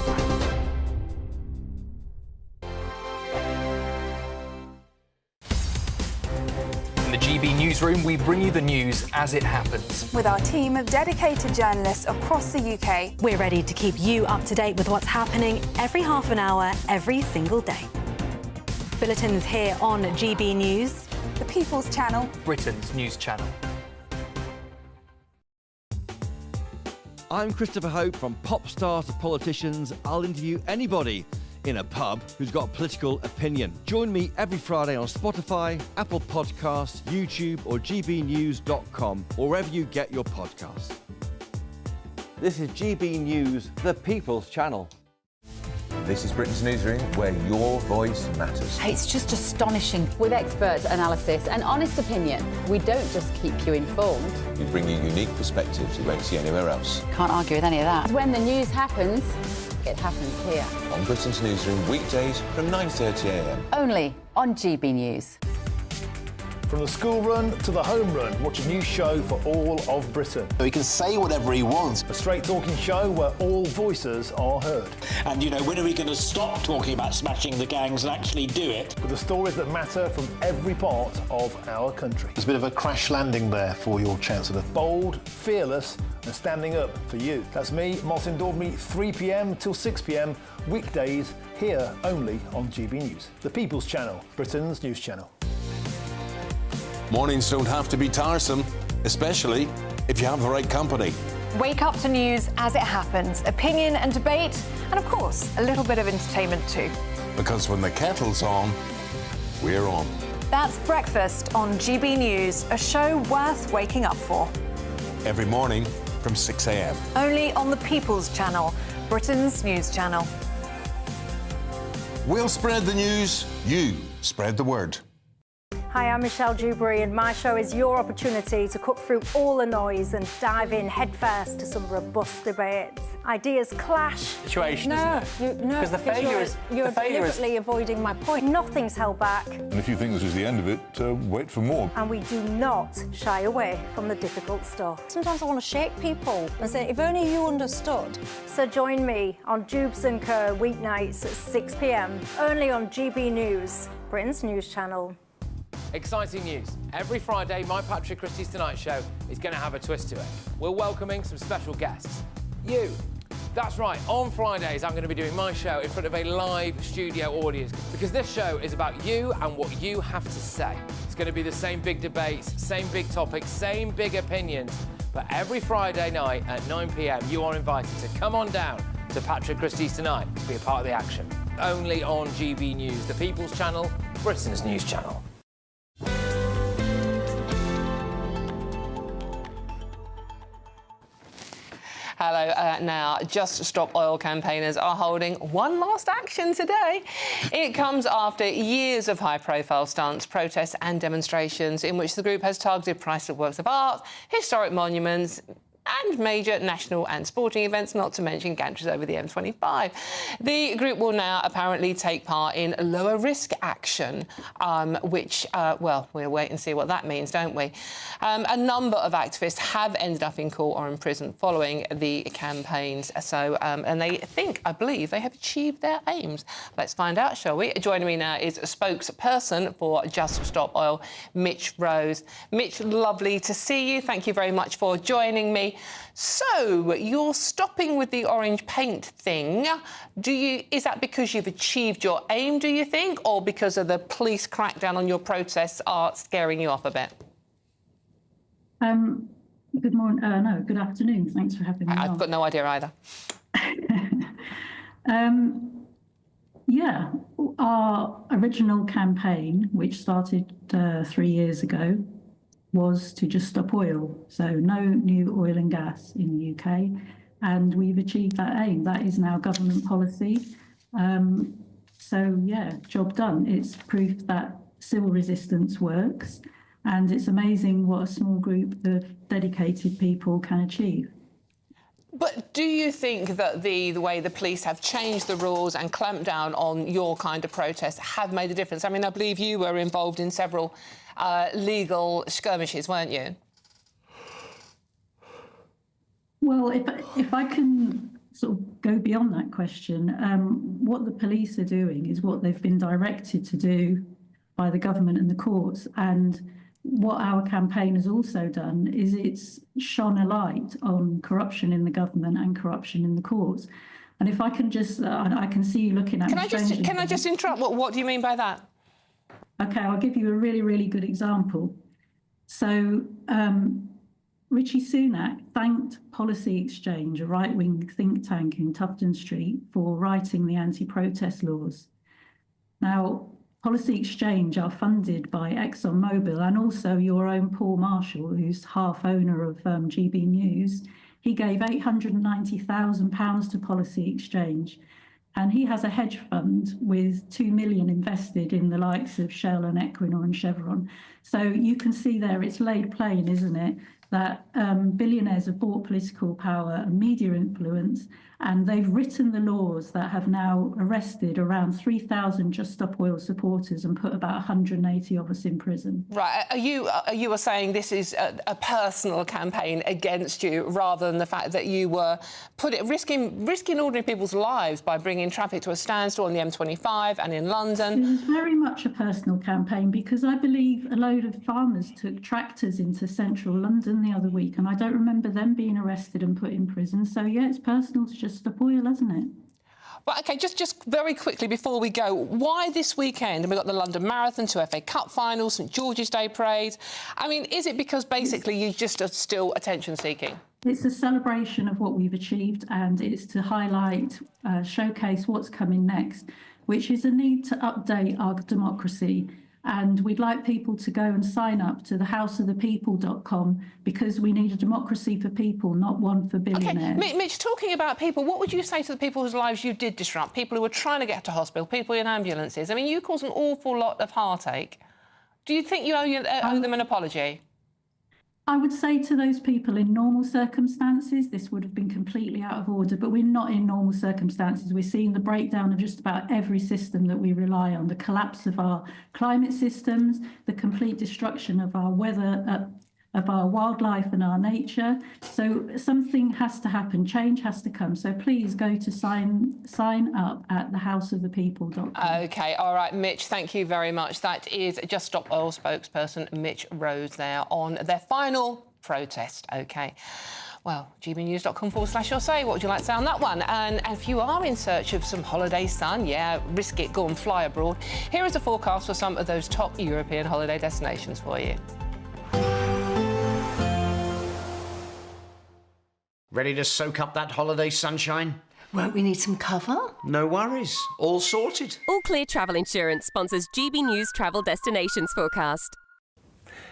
S6: In the GB Newsroom, we bring you the news as it happens.
S8: With our team of dedicated journalists across the UK,
S9: we're ready to keep you up to date with what's happening every half an hour, every single day. Bulletins here on GB News,
S8: the People's Channel,
S6: Britain's news channel.
S10: I'm Christopher Hope. From pop stars to politicians, I'll interview anybody in a pub who's got a political opinion. Join me every Friday on Spotify, Apple Podcasts, YouTube or gbnews.com, or wherever you get your podcasts. This is GB News, the People's Channel.
S11: This is Britain's Newsroom, where your voice matters.
S12: It's just astonishing. With expert analysis and honest opinion, we don't just keep you informed.
S11: We bring you unique perspectives you won't see anywhere else.
S12: Can't argue with any of that. When the news happens, it happens here.
S11: On Britain's Newsroom, weekdays from 9:30 a.m.
S12: Only on GB News.
S13: From the school run to the home run, watch a new show for all of Britain.
S14: He can say whatever he wants.
S13: A straight-talking show where all voices are heard.
S14: And, you know, when are we going to stop talking about smashing the gangs and actually do it?
S13: With the stories that matter from every part of our country.
S15: There's a bit of a crash landing there for your Chancellor.
S13: Bold, fearless and standing up for you. That's me, Martin Daubney, 3 p.m. till 6 p.m, weekdays, here only on GB News. The People's Channel, Britain's news channel.
S16: Mornings don't have to be tiresome, especially if you have the right company.
S8: Wake up to news as it happens, opinion and debate, and of course, a little bit of entertainment too.
S16: Because when the kettle's on, we're on.
S8: That's Breakfast on GB News, a show worth waking up for.
S16: Every morning from 6 a.m.
S8: Only on the People's Channel, Britain's news channel.
S16: We'll spread the news, you spread the word.
S17: Hi, I'm Michelle Dewberry, and my show is your opportunity to cut through all the noise and dive in headfirst to some robust debates. Ideas clash.
S18: Situation, isn't it?
S17: No,
S18: because the failure is
S17: you're deliberately avoiding my point. Nothing's held back.
S19: And if you think this is the end of it, wait for more.
S17: And we do not shy away from the difficult stuff.
S20: Sometimes I want to shake people and say, if only you understood.
S17: So join me on Jubes & Co. weeknights at 6 p.m, only on GB News, Britain's news channel.
S18: Exciting news. Every Friday, my Patrick Christie's Tonight Show is going to have a twist to it. We're welcoming some special guests. You. That's right, on Fridays I'm going to be doing my show in front of a live studio audience because this show is about you and what you have to say. It's going to be the same big debates, same big topics, same big opinions, but every Friday night at 9 p.m. you are invited to come on down to Patrick Christie's Tonight to be a part of the action. only on GB News, the People's Channel, Britain's news channel.
S1: Hello. Now, Just Stop Oil campaigners are holding one last action today. It comes after years of high-profile stunts, protests and demonstrations in which the group has targeted priceless works of art, historic monuments and major national and sporting events, not to mention gantries over the M25. The group will now apparently take part in lower-risk action, which, well, we'll wait and see what that means, don't we? A number of activists have ended up in court or in prison following the campaigns. So, and they think, I believe, they have achieved their aims. Let's find out, shall we? Joining me now is a spokesperson for Just Stop Oil, Mitch Rose. Mitch, lovely to see you. Thank you very much for joining me. So, you're stopping with the orange paint thing. Is that because you've achieved your aim, do you think, or because of the police crackdown on your protests are scaring you off a bit?
S21: Good morning. No, good afternoon. Thanks for having me.
S1: I've got no idea either.
S21: Yeah, our original campaign, which started 3 years ago, was to just stop oil. So no new oil and gas in the UK. And we've achieved that aim. That is now government policy. So yeah, job done. It's proof that civil resistance works. And it's amazing what a small group of dedicated people can achieve.
S1: But do you think that the way the police have changed the rules and clamped down on your kind of protest have made a difference? I mean, I believe you were involved in several legal skirmishes, weren't you?
S21: Well, if I can sort of go beyond that question, what the police are doing is what they've been directed to do by the government and the courts. And what our campaign has also done is it's shone a light on corruption in the government and corruption in the courts. And if I can just, I can see you looking at me strangely.
S1: Can I just interrupt? What do you mean by that?
S21: Okay, I'll give you a really, really good example. So Rishi Sunak thanked Policy Exchange, a right-wing think tank in Tufton Street, for writing the anti-protest laws. Now, Policy Exchange are funded by ExxonMobil and also your own Paul Marshall, who's half owner of GB News. He gave £890,000 to Policy Exchange. And he has a hedge fund with 2 million invested in the likes of Shell and Equinor and Chevron. So you can see there, it's laid plain, isn't it, that billionaires have bought political power and media influence, and they've written the laws that have now arrested around 3,000 Just Stop Oil supporters and put about 180 of us in prison.
S1: Right. You are saying this is a personal campaign against you rather than the fact that you were risking ordinary people's lives by bringing traffic to a standstill on the M25 and in London?
S21: It was very much a personal campaign because I believe a load of farmers took tractors into central London the other week, and I don't remember them being arrested and put in prison. So yeah, it's personal to Just Stop Oil, isn't it?
S1: Well, OK, just very quickly before we go, why this weekend? And we've got the London Marathon, 2 FA Cup finals, St George's Day parade. I mean, is it because basically you just are still attention-seeking?
S21: It's a celebration of what we've achieved, and it's to highlight, showcase what's coming next, which is a need to update our democracy. And we'd like people to go and sign up to thehouseofthepeople.com because we need a democracy for people, not one for billionaires.
S1: OK, Mitch, talking about people, what would you say to the people whose lives you did disrupt, people who were trying to get to hospital, people in ambulances? I mean, you caused an awful lot of heartache. Do you think you owe them an apology?
S21: I would say to those people in normal circumstances, this would have been completely out of order, but we're not in normal circumstances. We're seeing the breakdown of just about every system that we rely on, the collapse of our climate systems, the complete destruction of our weather, of our wildlife and our nature. So something has to happen, change has to come. So please go to sign up at thehouseofthepeople.com.
S1: OK, all right, Mitch, thank you very much. That is Just Stop Oil spokesperson Mitch Rose there on their final protest. OK. Well, gbnews.com/your say. What would you like to say on that one? And if you are in search of some holiday sun, yeah, risk it, go and fly abroad. Here is a forecast for some of those top European holiday destinations for you.
S22: Ready to soak up that holiday sunshine?
S2: Won't we need some cover?
S22: No worries, all sorted.
S23: All Clear Travel Insurance sponsors GB News Travel Destinations Forecast.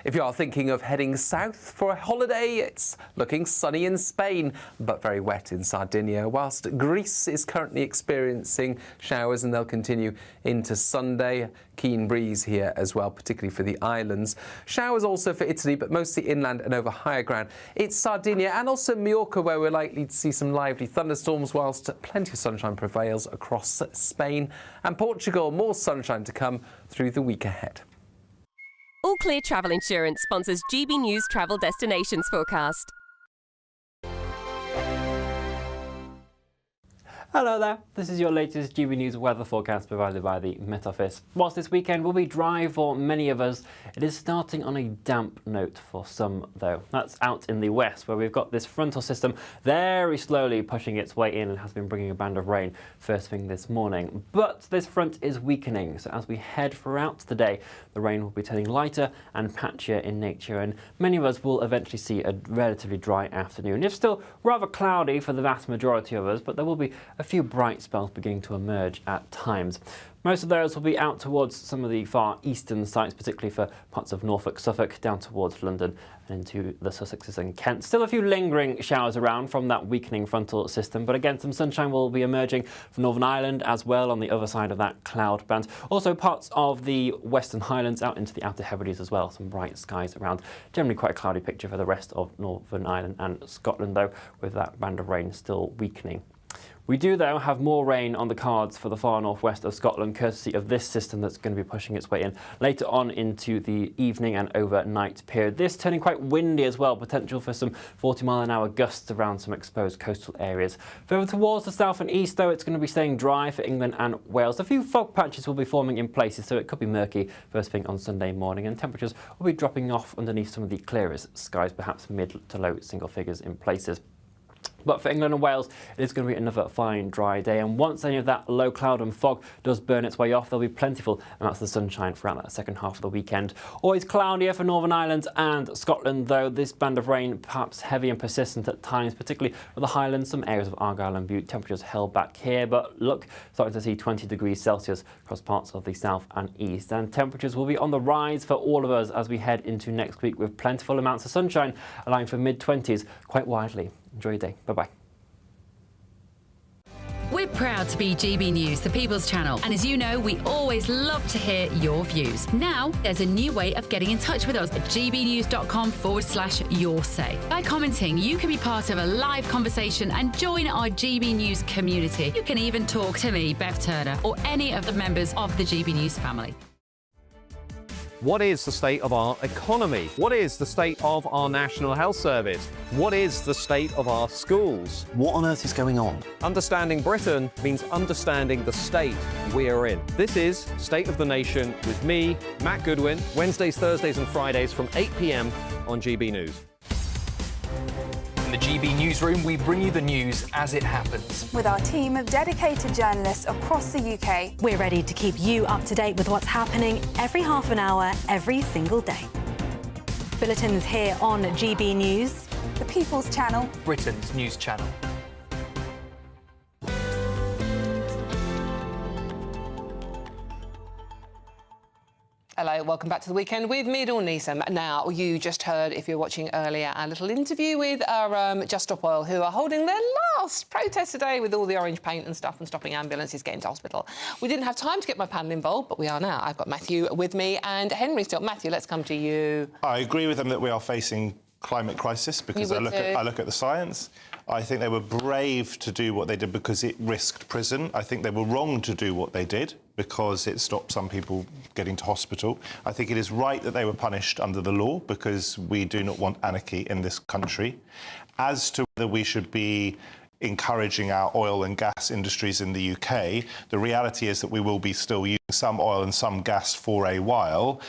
S24: If you are thinking of heading south for a holiday, it's looking sunny in Spain, but very wet in Sardinia, whilst Greece is currently experiencing showers and they'll continue into Sunday. Keen breeze here as well, particularly for the islands. Showers also for Italy, but mostly inland and over higher ground. It's Sardinia and also Majorca where we're likely to see some lively thunderstorms, whilst plenty of sunshine prevails across Spain. And Portugal, more sunshine to come through the week ahead.
S23: All Clear Travel Insurance sponsors GB News Travel Destinations Forecast.
S25: Hello there, this is your latest GB News weather forecast provided by the Met Office. Whilst this weekend will be dry for many of us, it is starting on a damp note for some though. That's out in the west where we've got this frontal system very slowly pushing its way in and has been bringing a band of rain first thing this morning. But this front is weakening, so as we head throughout the day, the rain will be turning lighter and patchier in nature, and many of us will eventually see a relatively dry afternoon. It's still rather cloudy for the vast majority of us, but there will be a few bright spells beginning to emerge at times. Most of those will be out towards some of the far eastern sites, particularly for parts of Norfolk, Suffolk, down towards London and into the Sussexes and Kent. Still a few lingering showers around from that weakening frontal system, but again, some sunshine will be emerging from Northern Ireland as well on the other side of that cloud band. Also parts of the Western Highlands out into the Outer Hebrides as well. Some bright skies around. Generally quite a cloudy picture for the rest of Northern Ireland and Scotland though, with that band of rain still weakening. We do, though, have more rain on the cards for the far northwest of Scotland, courtesy of this system that's going to be pushing its way in later on into the evening and overnight period. This turning quite windy as well, potential for some 40-mile-an-hour gusts around some exposed coastal areas. Further towards the south and east, though, it's going to be staying dry for England and Wales. A few fog patches will be forming in places, so it could be murky first thing on Sunday morning, and temperatures will be dropping off underneath some of the clearest skies, perhaps mid to low single figures in places. But for England and Wales, it is going to be another fine, dry day. And once any of that low cloud and fog does burn its way off, there'll be plentiful amounts of sunshine throughout that second half of the weekend. Always cloudier for Northern Ireland and Scotland, though. This band of rain perhaps heavy and persistent at times, particularly for the Highlands, some areas of Argyll and Bute. Temperatures held back here, but look, starting to see 20 degrees Celsius across parts of the south and east. And temperatures will be on the rise for all of us as we head into next week, with plentiful amounts of sunshine, allowing for mid-20s quite widely. Enjoy your day. Bye-bye.
S26: We're proud to be GB News, the People's Channel. And as you know, we always love to hear your views. Now, there's a new way of getting in touch with us at gbnews.com/yoursay. By commenting, you can be part of a live conversation and join our GB News community. You can even talk to me, Bev Turner, or any of the members of the GB News family.
S27: What is the state of our economy? What is the state of our National Health Service? What is the state of our schools?
S28: What on earth is going on?
S27: Understanding Britain means understanding the state we are in. This is State of the Nation with me, Matt Goodwin, Wednesdays, Thursdays and Fridays from 8 p.m. on GB News.
S6: In the GB Newsroom, we bring you the news as it happens.
S29: With our team of dedicated journalists across the UK.
S9: We're ready to keep you up to date with what's happening every half an hour, every single day. Bulletins here on GB News,
S29: the People's Channel,
S6: Britain's news channel.
S1: Hello, welcome back to the weekend with me, Dawn Neeson. Now, you just heard, if you're watching earlier, our little interview with our Just Stop Oil, who are holding their last protest today with all the orange paint and stuff and stopping ambulances getting to hospital. We didn't have time to get my panel involved, but we are now. I've got Matthew with me and Henry still. Matthew, let's come to you.
S3: I agree with them that we are facing climate crisis because I look at the science. I think they were brave to do what they did because it risked prison. I think they were wrong to do what they did because it stopped some people getting to hospital. I think it is right that they were punished under the law because we do not want anarchy in this country. As to whether we should be encouraging our oil and gas industries in the UK, the reality is that we will be still using some oil and some gas for a while.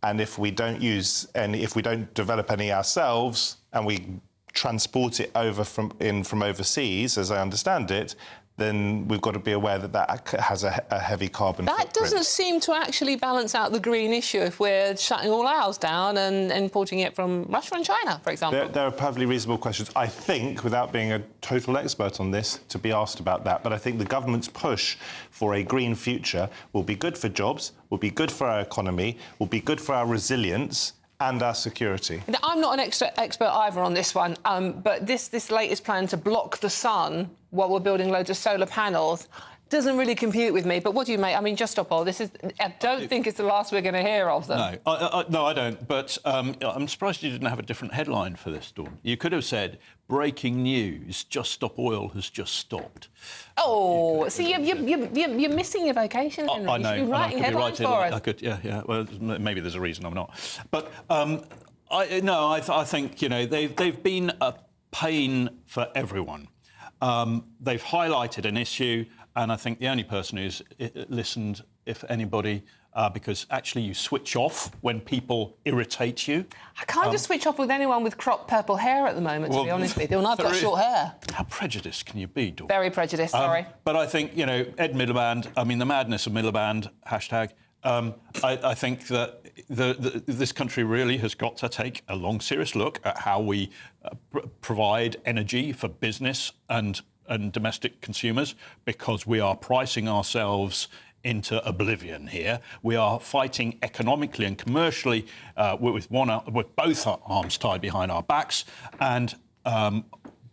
S3: And if we don't use any, if we don't develop any ourselves and we transport it over from overseas, as I understand it, then we've got to be aware that that has a heavy carbon
S1: That
S3: footprint.
S1: doesn't seem to actually balance out the green issue if we're shutting all ours down and importing it from Russia and China, for example.
S3: There are perfectly reasonable questions, I think, without being a total expert on this, to be asked about that. But I think the government's push for a green future will be good for jobs, will be good for our economy, will be good for our resilience and our security.
S1: Now, I'm not an expert either on this one, but this latest plan to block the sun while we're building loads of solar panels doesn't really compute with me. But what do you make? I mean, just stop all this. I don't think it's the last we're going to hear of them.
S2: No, I don't. But I'm surprised you didn't have a different headline for this, Dawn. You could have said, breaking news, Just Stop Oil has just stopped.
S1: Oh, see, you're missing your vocation, Henry.
S2: I know.
S1: You should be writing headlines for us.
S2: I could, yeah. Well, maybe there's a reason I'm not. But I think, you know, they've been a pain for everyone. They've highlighted an issue, and I think the only person who's listened, if anybody, because actually you switch off when people irritate you.
S1: I can't just switch off with anyone with cropped purple hair at the moment, to be honest with you, and I've got short hair.
S2: How prejudiced can you be, Dawn?
S1: Very prejudiced, sorry.
S2: But I think, you know, Ed Miliband, I mean, the madness of Miliband, hashtag, I think that this country really has got to take a long, serious look at how we provide energy for business and domestic consumers, because we are pricing ourselves into oblivion here. We are fighting economically and commercially with both our arms tied behind our backs. And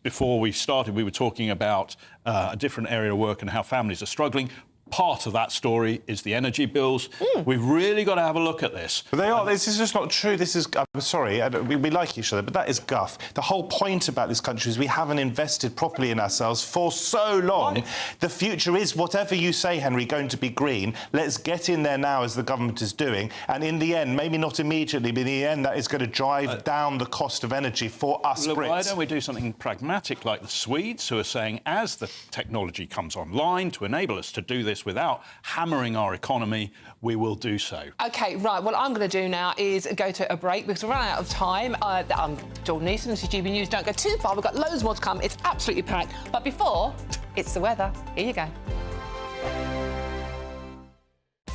S2: before we started, we were talking about a different area of work and how families are struggling. Part of that story is the energy bills. We've really got to have a look at this.
S3: But they are. This is just not true. This is. I'm sorry. We like each other, but that is guff. The whole point about this country is we haven't invested properly in ourselves for so long. What? The future is, whatever you say, Henry, going to be green. Let's get in there now, as the government is doing. And in the end, maybe not immediately, but in the end, that is going to drive down the cost of energy for us
S2: Look,
S3: Brits.
S2: why don't we do something pragmatic like the Swedes, who are saying, as the technology comes online to enable us to do this without hammering our economy, we will do so.
S1: OK, right, what I'm going to do now is go to a break because we're running out of time. I'm Jordan Neeson, this is GB News. Don't go too far, we've got loads more to come. It's absolutely packed. But before, it's the weather. Here you go.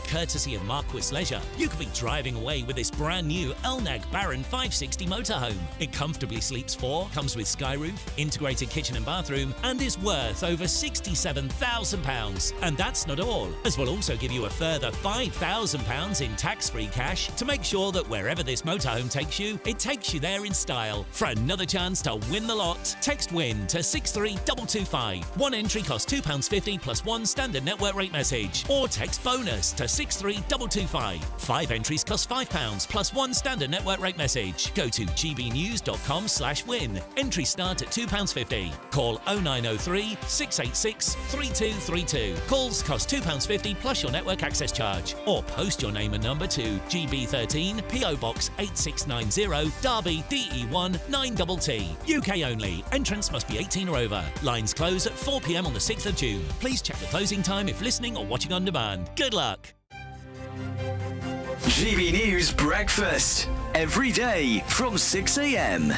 S4: Courtesy of Marquis Leisure, you could be driving away with this brand new Elnag Baron 560 motorhome. It comfortably sleeps 4, comes with skyroof, integrated kitchen and bathroom, and is worth over £67,000. And that's not all, as we'll also give you a further £5,000 in tax-free cash to make sure that wherever this motorhome takes you, it takes you there in style. For another chance to win the lot, text WIN to 63225. One entry costs £2.50 plus one standard network rate message, or text BONUS to 63225. 5 entries cost £5 plus one standard network rate message. Go to gbnews.com/win. Entries start at £2.50. Call 0903 686 3232. Calls cost £2.50 plus your network access charge. Or post your name and number to GB13 PO Box 8690 Derby DE1 9TT. UK only. Entrance must be 18 or over. Lines close at 4 p.m. on the 6th of June. Please check the closing time if listening or watching on demand. Good luck.
S5: GB News Breakfast. Every day from 6 a.m.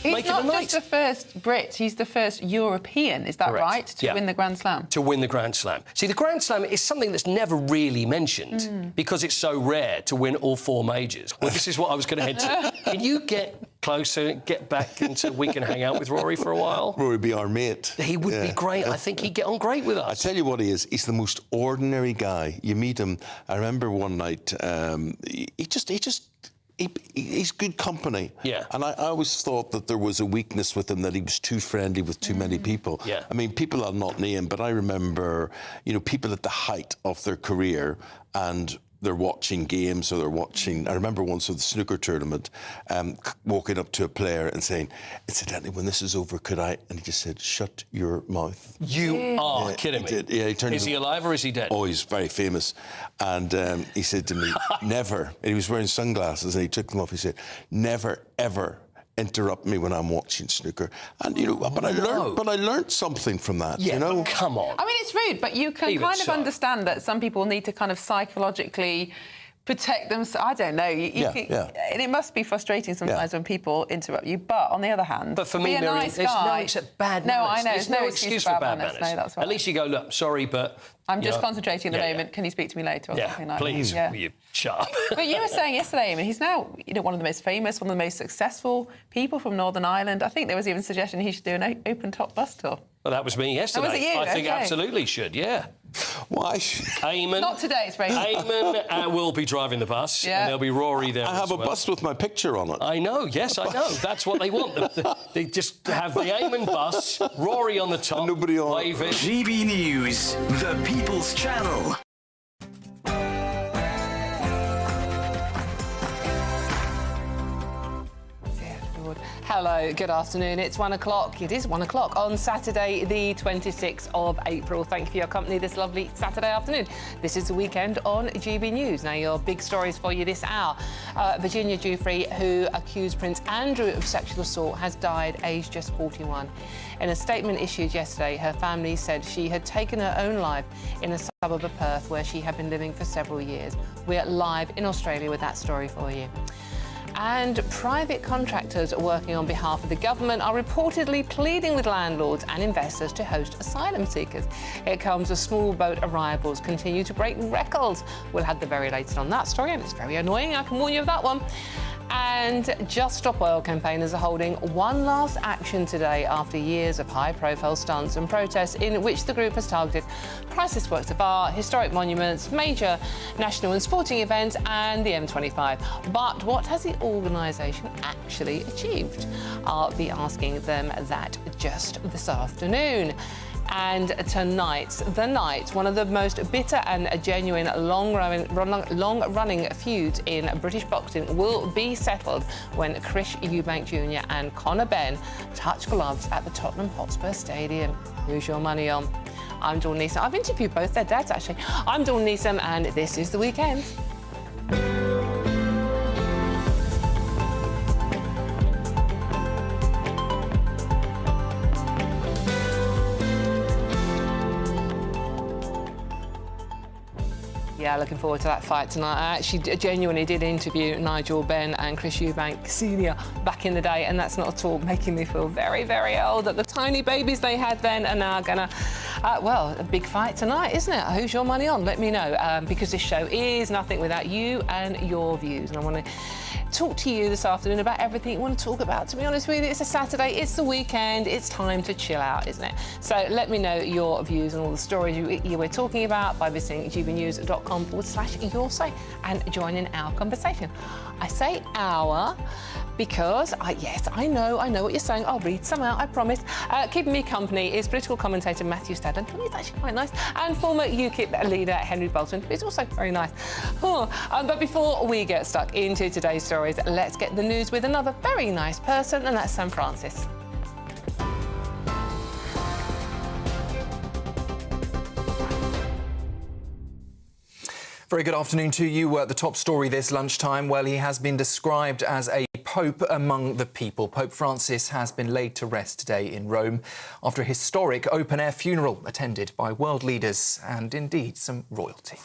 S1: He's not just the first Brit, he's the first European, is that
S7: Correct.
S1: right, to win the Grand Slam?
S7: To win the Grand Slam. See, the Grand Slam is something that's never really mentioned because it's so rare to win all 4 majors. Well, this is what I was going to head to. Can you get closer, get back into we can hang out with Rory for a while?
S16: Rory would be our mate.
S7: He would be great. I think he'd get on great with us.
S16: I tell you what he is. He's the most ordinary guy. You meet him. I remember one night, he's good company.
S7: Yeah.
S16: And I always thought that there was a weakness with him, that he was too friendly with too many people.
S7: Yeah.
S16: I mean, people I'll not name, but I remember, you know, people at the height of their career and they're watching games or they're watching... I remember once with the snooker tournament, walking up to a player and saying, incidentally, when this is over, could I... And he just said, shut your mouth.
S7: You are kidding me.
S16: He did. Yeah, he turned
S7: is he alive or is he dead?
S16: Oh, he's very famous. And he said to me, never... And he was wearing sunglasses and he took them off. He said, never, ever interrupt me when I'm watching snooker. And, you know, but I learned something from that,
S7: yeah,
S16: you know?
S7: But come on.
S1: I mean, it's rude, but you can kind of understand that some people need to kind of psychologically
S8: protect them. So I don't know. And it must be frustrating sometimes when people interrupt you. But on the other hand,
S7: but for me,
S8: be a
S7: Miriam,
S8: nice
S7: there's
S8: guy.
S7: no except bad
S8: No,
S7: manners.
S8: I know.
S7: There's no excuse for bad manners.
S8: No, that's right.
S7: At least you go, look, sorry, but
S8: I'm just concentrating at the moment. Can you speak to me later or something like
S7: please,
S8: that?
S7: will you shut up?
S8: But you were saying yesterday, I mean, he's now one of the most famous, one of the most successful people from Northern Ireland. I think there was even a suggestion he should do an open-top bus tour.
S7: Well, that was me yesterday.
S8: Oh, was it you?
S7: I think
S8: Okay.
S7: absolutely should, yeah.
S16: Why?
S7: Eamon.
S8: Not today, it's very...
S7: Eamon will be driving the bus, and there'll be Rory there.
S16: I have a bus with my picture on it.
S7: I know, yes, I know. That's what they want. They just have the Eamon bus, Rory on the top,
S16: nobody on
S7: waving.
S5: GB News, the People's Channel.
S1: Hello, good afternoon. It's 1 o'clock. It is 1 o'clock on Saturday, the 26th of April. Thank you for your company this lovely Saturday afternoon. This is the weekend on GB News. Now, your big stories for you this hour. Virginia Giuffre, who accused Prince Andrew of sexual assault, has died aged just 41. In a statement issued yesterday, her family said she had taken her own life in a suburb of Perth where she had been living for several years. We're live in Australia with that story for you. And private contractors working on behalf of the government are reportedly pleading with landlords and investors to host asylum seekers. Here comes as small boat arrivals continue to break records. We'll have the very latest on that story, and it's very annoying, I can warn you of that one. And Just Stop Oil campaigners are holding one last action today after years of high-profile stunts and protests in which the group has targeted priceless works of art, historic monuments, major national and sporting events and the M25. But what has the organisation actually achieved? I'll be asking them that just this afternoon. And tonight's The Night, one of the most bitter and genuine long-running feuds in British boxing, will be settled when Chris Eubank Jr. and Conor Benn touch gloves at the Tottenham Hotspur Stadium. Who's your money on? I'm Dawn Neeson. I've interviewed both their dads, actually. I'm Dawn Neeson, and this is The Weekend. Yeah, looking forward to that fight tonight. I actually genuinely did interview Nigel Benn and Chris Eubank Sr. back in the day, and that's not at all making me feel very, very old. That the tiny babies they had then are now gonna, well, a big fight tonight, isn't it? Who's your money on? Let me know, because this show is nothing without you and your views. And I want to talk to you this afternoon about everything you want to talk about. To be honest with you, it's a Saturday, it's the weekend, it's time to chill out, isn't it? So let me know you views and all the stories you were talking about by visiting gbnews.com/yoursay and join in our conversation. I say our because, yes, I know what you're saying. I'll read some out, I promise. Keeping me company is political commentator Matthew Stadden, who is actually quite nice, and former UKIP leader Henry Bolton, who is also very nice. But before we get stuck into today's stories, let's get the news with another very nice person, and that's Sam Francis.
S6: Very good afternoon to you. The top story this lunchtime, well, he has been described as a pope among the people. Pope Francis has been laid to rest today in Rome after a historic open-air funeral attended by world leaders and indeed some royalty.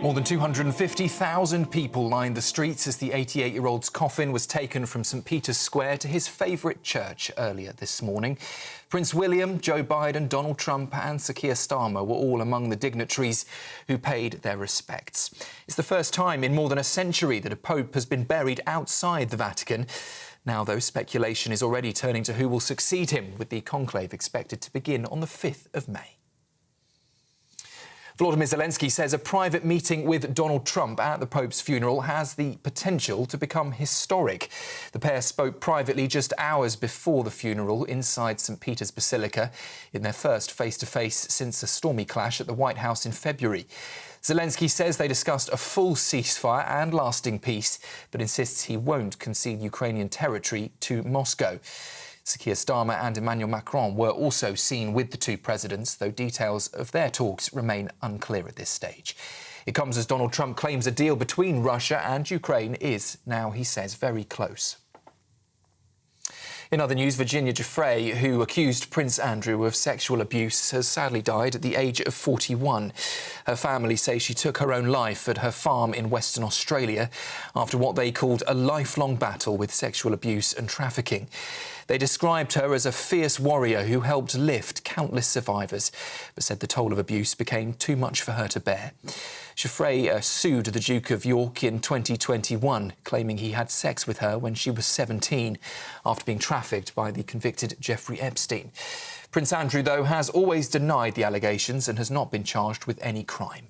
S6: More than 250,000 people lined the streets as the 88-year-old's coffin was taken from St Peter's Square to his favourite church earlier this morning. Prince William, Joe Biden, Donald Trump and Sir Keir Starmer were all among the dignitaries who paid their respects. It's the first time in more than a century that a pope has been buried outside the Vatican. Now, though, speculation is already turning to who will succeed him, with the conclave expected to begin on the 5th of May. Volodymyr Zelensky says a private meeting with Donald Trump at the Pope's funeral has the potential to become historic. The pair spoke privately just hours before the funeral inside St Peter's Basilica, in their first face-to-face since a stormy clash at the White House in February. Zelensky says they discussed a full ceasefire and lasting peace, but insists he won't concede Ukrainian territory to Moscow. Sir Keir Starmer and Emmanuel Macron were also seen with the two presidents, though details of their talks remain unclear at this stage. It comes as Donald Trump claims a deal between Russia and Ukraine is now, he says, very close. In other news, Virginia Giuffre, who accused Prince Andrew of sexual abuse, has sadly died at the age of 41. Her family say she took her own life at her farm in Western Australia after what they called a lifelong battle with sexual abuse and trafficking. They described her as a fierce warrior who helped lift countless survivors, but said the toll of abuse became too much for her to bear. Giuffre sued the Duke of York in 2021, claiming he had sex with her when she was 17, after being trafficked by the convicted Jeffrey Epstein. Prince Andrew, though, has always denied the allegations and has not been charged with any crime.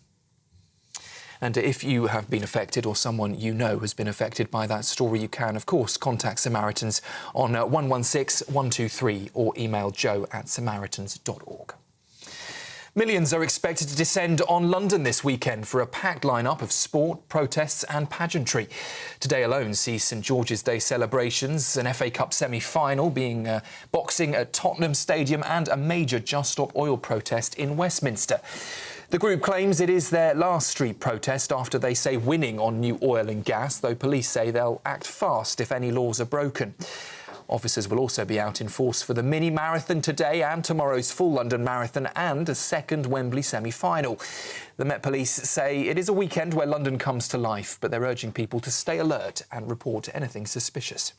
S6: And if you have been affected or someone you know has been affected by that story, you can, of course, contact Samaritans on 116 123 or email joe@samaritans.org. Millions are expected to descend on London this weekend for a packed lineup of sport, protests and pageantry. Today alone sees St George's Day celebrations, an FA Cup semi-final, being boxing at Tottenham Stadium and a major Just Stop Oil protest in Westminster. The group claims it is their last street protest after they say winning on new oil and gas, though police say they'll act fast if any laws are broken. Officers will also be out in force for the mini marathon today and tomorrow's full London marathon and a second Wembley semi-final. The Met Police say it is a weekend where London comes to life, but they're urging people to stay alert and report anything suspicious.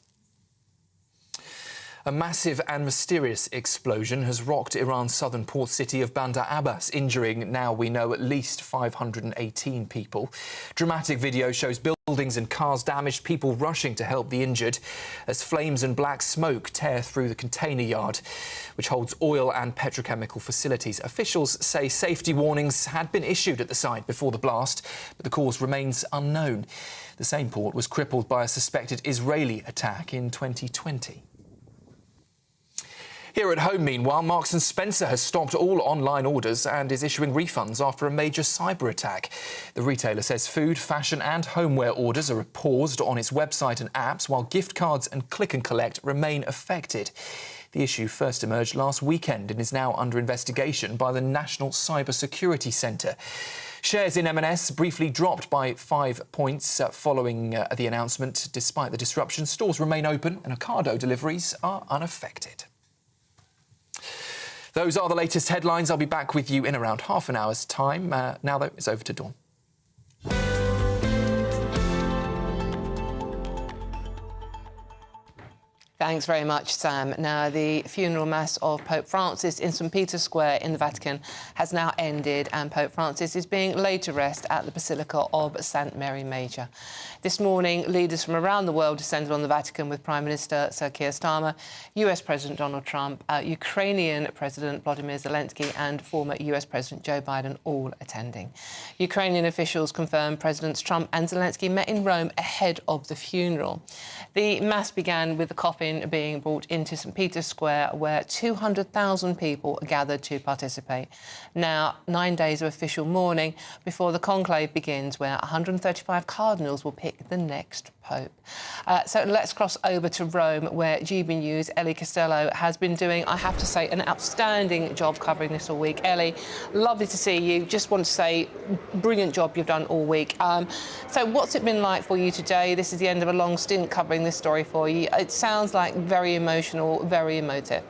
S6: A massive and mysterious explosion has rocked Iran's southern port city of Bandar Abbas, injuring, now we know, at least 518 people. Dramatic video shows buildings and cars damaged, people rushing to help the injured as flames and black smoke tear through the container yard, which holds oil and petrochemical facilities. Officials say safety warnings had been issued at the site before the blast, but the cause remains unknown. The same port was crippled by a suspected Israeli attack in 2020. Here at home, meanwhile, Marks & Spencer has stopped all online orders and is issuing refunds after a major cyber attack. The retailer says food, fashion and homeware orders are paused on its website and apps, while gift cards and click and collect remain affected. The issue first emerged last weekend and is now under investigation by the National Cyber Security Centre. Shares in M&S briefly dropped by 5 points following the announcement. Despite the disruption, stores remain open and Ocado deliveries are unaffected. Those are the latest headlines. I'll be back with you in around half an hour's time. Now, though, it's over to Dawn.
S1: Thanks very much, Sam. Now, the funeral mass of Pope Francis in St Peter's Square in the Vatican has now ended, and Pope Francis is being laid to rest at the Basilica of St Mary Major. This morning, leaders from around the world descended on the Vatican with Prime Minister Sir Keir Starmer, US President Donald Trump, Ukrainian President Volodymyr Zelensky and former US President Joe Biden all attending. Ukrainian officials confirmed Presidents Trump and Zelensky met in Rome ahead of the funeral. The mass began with the coffin being brought into St Peter's Square, where 200,000 people gathered to participate. Now, 9 days of official mourning before the conclave begins, where 135 cardinals will pick the next pope. So let's cross over to Rome, where GB News' Ellie Costello has been doing, I have to say, an outstanding job covering this all week. Ellie, lovely to see you. Just want to say, brilliant job you've done all week. So what's it been like for you today? This is the end of a long stint covering this story for you. It sounds like very emotional, very emotive.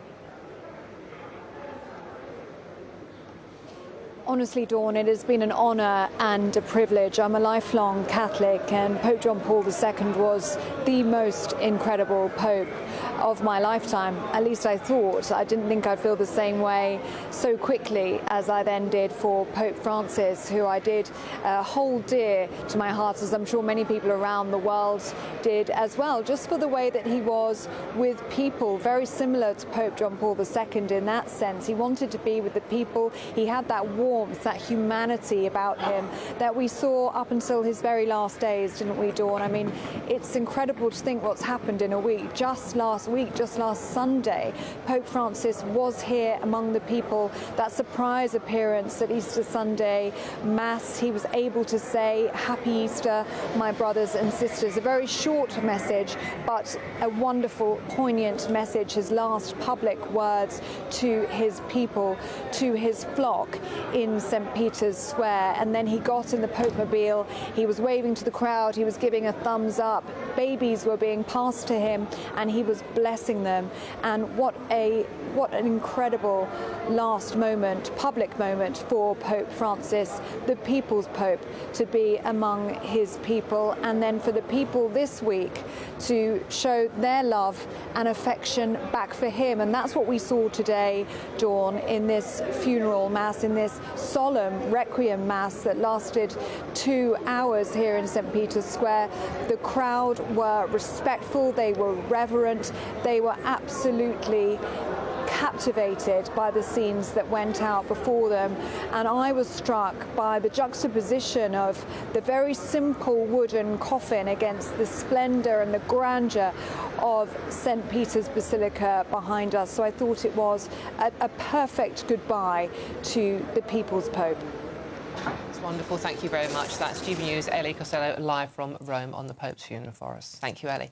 S10: Honestly, Dawn, it has been an honour and a privilege. I'm a lifelong Catholic, and Pope John Paul II was the most incredible Pope of my lifetime. At least I thought. I didn't think I'd feel the same way so quickly as I then did for Pope Francis, who I did hold dear to my heart, as I'm sure many people around the world did as well, just for the way that he was with people, very similar to Pope John Paul II in that sense. He wanted to be with the people. He had that warmth, that humanity about him that we saw up until his very last days, didn't we, Dawn? I mean, it's incredible to think what's happened in a week. Just last week, just last Sunday, Pope Francis was here among the people. That surprise appearance at Easter Sunday Mass, he was able to say, "Happy Easter, my brothers and sisters." A very short message, but a wonderful, poignant message, his last public words to his people, to his flock in St. Peter's Square. And then he got in the Pope-mobile, he was waving to the crowd, he was giving a thumbs up, babies were being passed to him, and he was blessing them. And what an incredible last moment, public moment for Pope Francis, the people's Pope, to be among his people, and then for the people this week to show their love and affection back for him. And that's what we saw today, Dawn, in this funeral mass, in this solemn requiem mass that lasted 2 hours here in St. Peter's Square. The crowd were respectful, they were reverent, they were absolutely captivated by the scenes that went out before them. And I was struck by the juxtaposition of the very simple wooden coffin against the splendour and the grandeur of St. Peter's Basilica behind us. So I thought it was a perfect goodbye to the People's Pope.
S1: It's wonderful. Thank you very much. That's GB News' Ellie Costello live from Rome on the Pope's funeral for us. Thank you, Ellie.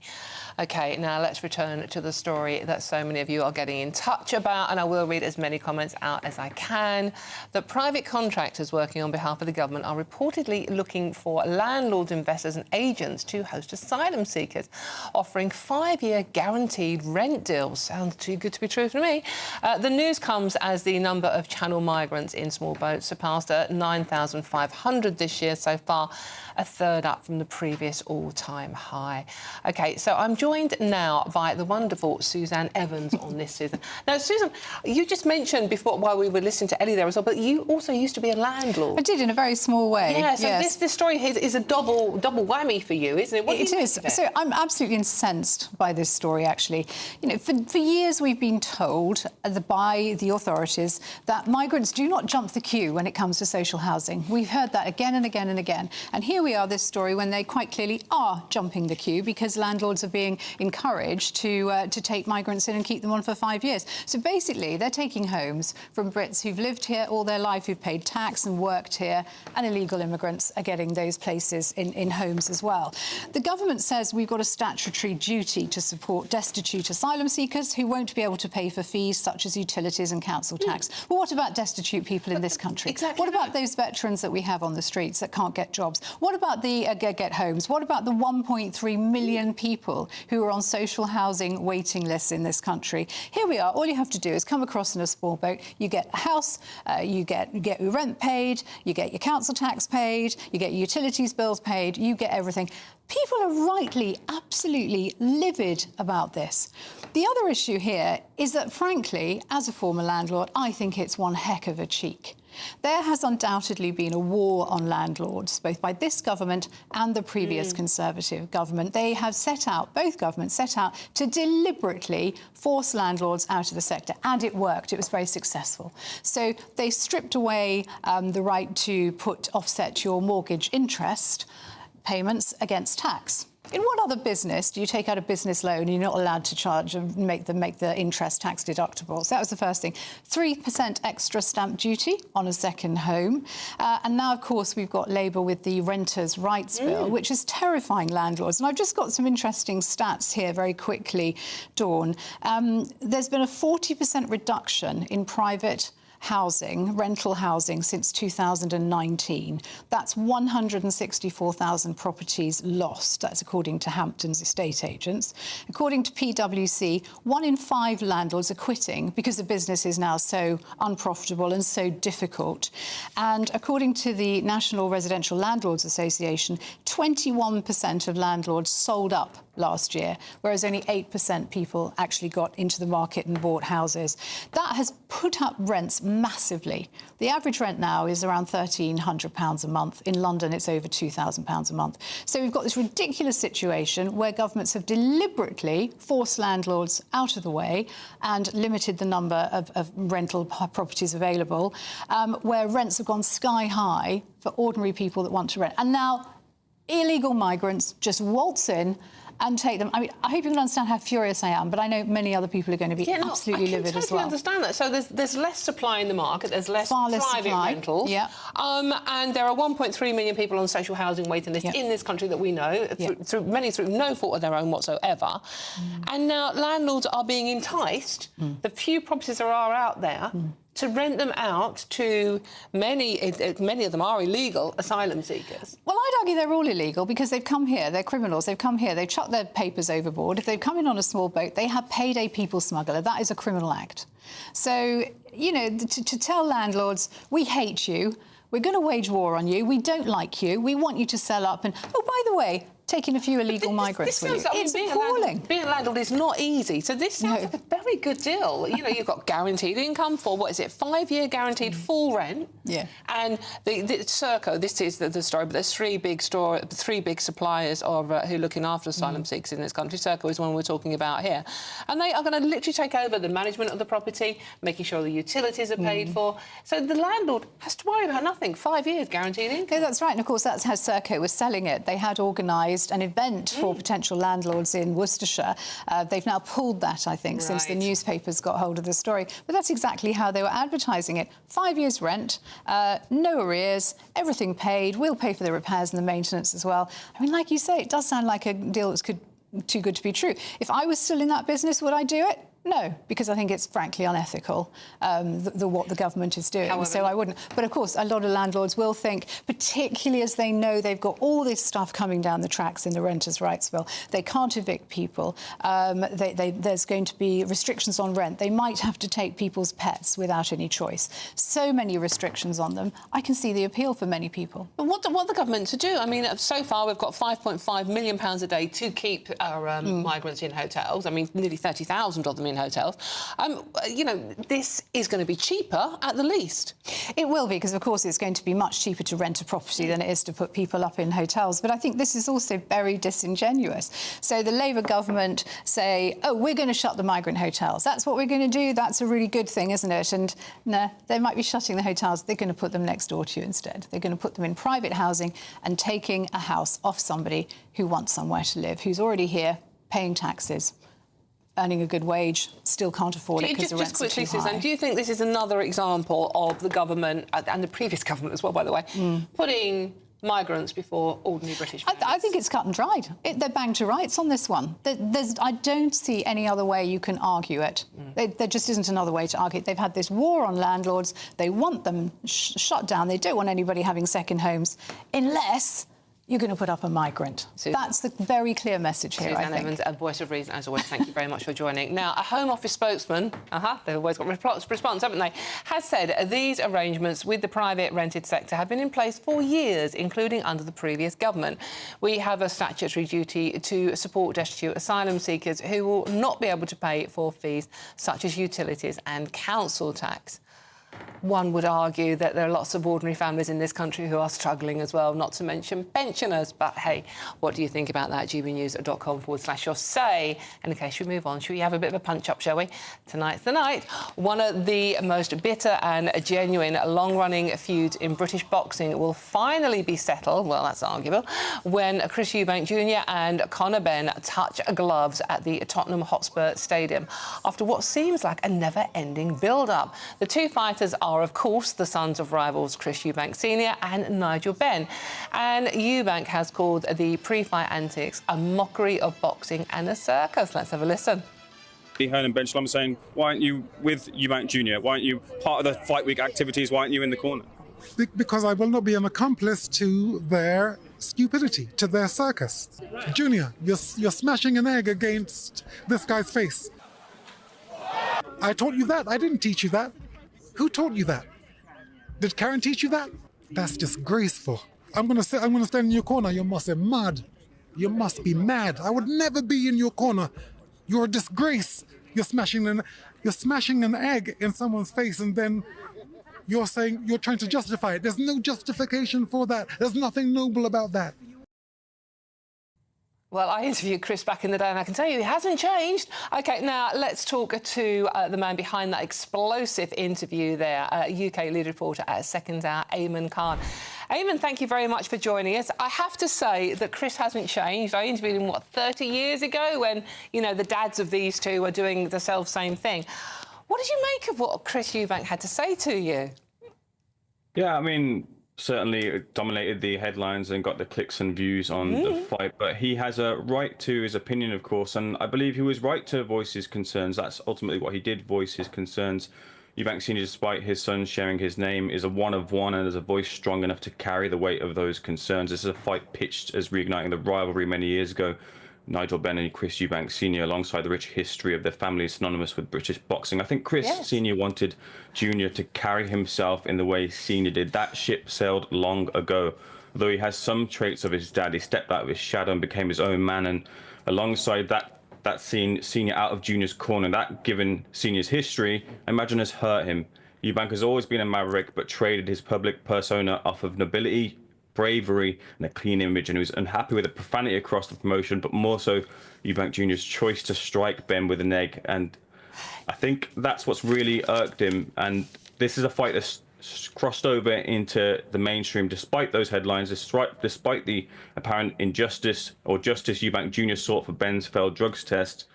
S1: OK, now let's return to the story that so many of you are getting in touch about, and I will read as many comments out as I can. The private contractors working on behalf of the government are reportedly looking for landlords, investors and agents to host asylum seekers, offering 5-year guaranteed rent deals. Sounds too good to be true for me. The news comes as the number of Channel migrants in small boats surpassed 9,500 this year so far, a third up from the previous all-time high. OK, so I'm joined now by the wonderful Suzanne Evans on this, Susan. Now, Susan, you just mentioned before, while we were listening to Ellie there as well, but you also used to be a landlord.
S11: I did, in a very small way.
S1: Yeah, so
S11: yes.
S1: this story is a double whammy for you, isn't it? What do you make of it?
S11: So I'm absolutely incensed by this story, actually. You know, for years we've been told by the authorities that migrants do not jump the queue when it comes to social housing. We've heard that again and again and again. And here we are, this story, when they quite clearly are jumping the queue because landlords are being encouraged to take migrants in and keep them on for 5 years. So basically, they're taking homes from Brits who've lived here all their life, who've paid tax and worked here, and illegal immigrants are getting those places in homes as well. The government says we've got a statutory duty to support destitute asylum seekers who won't be able to pay for fees such as utilities and council tax. Well, what about destitute people in this country?
S1: Exactly.
S11: What about those veterans that we have on the streets that can't get jobs? What about the get homes? What about the 1.3 million people who are on social housing waiting lists in this country? Here we are. All you have to do is come across in a small boat. You get a house, you get your rent paid, you get your council tax paid, you get your utilities bills paid, you get everything. People are rightly, absolutely livid about this. The other issue here is that, frankly, as a former landlord, I think it's one heck of a cheek. There has undoubtedly been a war on landlords, both by this government and the previous Conservative government. They have both governments set out to deliberately force landlords out of the sector, and it worked. It was very successful. So they stripped away the right to offset your mortgage interest payments against tax. In what other business do you take out a business loan and you're not allowed to charge and make the interest tax deductible? So that was the first thing. 3% extra stamp duty on a second home. And now, of course, we've got Labour with the Renters' Rights Bill, which is terrifying landlords. And I've just got some interesting stats here very quickly, Dawn. There's been a 40% reduction in private housing, rental housing, since 2019. That's 164,000 properties lost. That's according to Hampton's estate agents. According to PwC, 1 in 5 landlords are quitting because the business is now so unprofitable and so difficult. And according to the National Residential Landlords Association, 21% of landlords sold up last year, whereas only 8% people actually got into the market and bought houses. That has put up rents massively. The average rent now is around £1,300 a month. In London, it's over £2,000 a month. So we've got this ridiculous situation where governments have deliberately forced landlords out of the way and limited the number of rental properties available, where rents have gone sky high for ordinary people that want to rent. And now illegal migrants just waltz in and take them. I mean, I hope you can understand how furious I am, but I know many other people are going to be absolutely livid as well.
S1: I understand that. So there's less supply in the market, there's less
S11: less
S1: private
S11: supply.
S1: rentals, and there are 1.3 million people on social housing waiting list in this country that we know, many through no fault of their own whatsoever. And now landlords are being enticed, the few properties there are out there, to rent them out to many of them are illegal asylum seekers.
S11: Well, I'd argue they're all illegal because they've come here, they're criminals, they've come here, they've chucked their papers overboard. If they've come in on a small boat, they have paid a people smuggler. That is a criminal act. So, you know, to tell landlords, we hate you, we're going to wage war on you, we don't like you, we want you to sell up and, oh, by the way, taking a few illegal migrants with you. It's appalling.
S1: Being a landlord is not easy. So this sounds like a very good deal. You know, you've got guaranteed income for, what is it, 5-year guaranteed full rent.
S11: Yeah.
S1: And the Serco, this is the story, but there's three big suppliers of who are looking after asylum seekers in this country. Serco is one we're talking about here. And they are going to literally take over the management of the property, making sure the utilities are paid for. So the landlord has to worry about nothing. 5 years guaranteed income.
S11: Yeah, that's right. And of course, that's how Serco was selling it. They had organised an event for potential landlords in Worcestershire. They've now pulled that, I think, since the newspapers got hold of the story. But that's exactly how they were advertising it. 5 years' rent, no arrears, everything paid. We'll pay for the repairs and the maintenance as well. I mean, like you say, it does sound like a deal that's too good to be true. If I was still in that business, would I do it? No, because I think it's frankly unethical, what the government is doing. However, so I wouldn't. But of course, a lot of landlords will think, particularly as they know they've got all this stuff coming down the tracks in the Renters' Rights Bill, they can't evict people. There's going to be restrictions on rent. They might have to take people's pets without any choice. So many restrictions on them. I can see the appeal for many people.
S1: But what the government to do? I mean, so far we've got £5.5 million a day to keep our migrants in hotels. I mean, nearly 30,000 of them in hotels. You know, this is going to be cheaper at the least.
S11: It will be, because of course it's going to be much cheaper to rent a property than it is to put people up in hotels. But I think this is also very disingenuous. So the Labour government say, oh, we're going to shut the migrant hotels. That's what we're going to do. That's a really good thing, isn't it? And no, they might be shutting the hotels. They're going to put them next door to you instead. They're going to put them in private housing and taking a house off somebody who wants somewhere to live, who's already here, paying taxes, earning a good wage, still can't afford it because the rents are too high.
S1: Susan, do you think this is another example of the government, and the previous government as well, by the way, putting migrants before ordinary British families?
S11: I think it's cut and dried. They're banged to rights on this one. I don't see any other way you can argue it. There just isn't another way to argue it. They've had this war on landlords. They want them shut down. They don't want anybody having second homes unless you're going to put up a migrant. That's the very clear message here,
S1: Susan
S11: I think.
S1: Evans, a voice of reason, as always. Thank you very much for joining. Now, a Home Office spokesman, they've always got response, haven't they, has said these arrangements with the private rented sector have been in place for years, including under the previous government. We have a statutory duty to support destitute asylum seekers who will not be able to pay for fees such as utilities and council tax. One would argue that there are lots of ordinary families in this country who are struggling as well, not to mention pensioners. But, hey, what do you think about that? gbnews.com/your say. And in case we move on, should we have a bit of a punch-up, shall we? Tonight's the night. One of the most bitter and genuine long-running feuds in British boxing will finally be settled, well, that's arguable, when Chris Eubank Jr. and Conor Benn touch gloves at the Tottenham Hotspur Stadium after what seems like a never-ending build-up. The two fighters are, of course, the sons of rivals Chris Eubank Sr. and Nigel Benn. And Eubank has called the pre-fight antics a mockery of boxing and a circus. Let's have a listen.
S12: Hearn and Ben Shalom saying, why aren't you with Eubank Jr.? Why aren't you part of the fight week activities? Why aren't you in the corner?
S13: Because I will not be an accomplice to their stupidity, to their circus. Junior, you're smashing an egg against this guy's face. I taught you that. I didn't teach you that. Who taught you that? Did Karen teach you that? That's disgraceful. I'm gonna stand in your corner. You must be mad. You must be mad. I would never be in your corner. You're a disgrace. You're smashing an egg in someone's face, and then you're saying you're trying to justify it. There's no justification for that. There's nothing noble about that.
S1: Well, I interviewed Chris back in the day, and I can tell you he hasn't changed. OK, now let's talk to the man behind that explosive interview there, UK lead reporter at Second Hour, Eamon Khan. Eamon, thank you very much for joining us. I have to say that Chris hasn't changed. I interviewed him, what, 30 years ago when, you know, the dads of these two were doing the self-same thing. What did you make of what Chris Eubank had to say to you?
S12: Yeah, I mean, certainly it dominated the headlines and got the clicks and views on the fight, but he has a right to his opinion, of course, and I believe he was right to voice his concerns. That's ultimately what he did, voice his concerns. Eubank Senior, despite his son sharing his name, is a one of one and has a voice strong enough to carry the weight of those concerns. This is a fight pitched as reigniting the rivalry many years ago. Nigel Benn and Chris Eubank Senior, alongside the rich history of their family, synonymous with British boxing. I think Chris Senior wanted Junior to carry himself in the way Senior did. That ship sailed long ago. Although he has some traits of his dad, he stepped out of his shadow and became his own man. And alongside that scene, Senior out of Junior's corner, that, given Senior's history, I imagine has hurt him. Eubank has always been a maverick, but traded his public persona off of nobility, bravery and a clean image, and he was unhappy with the profanity across the promotion, but more so Eubank Jr.'s choice to strike Ben with an egg, and I think that's what's really irked him. And this is a fight that's crossed over into the mainstream despite those headlines, despite the apparent injustice or justice Eubank Jr. sought for Ben's failed drugs test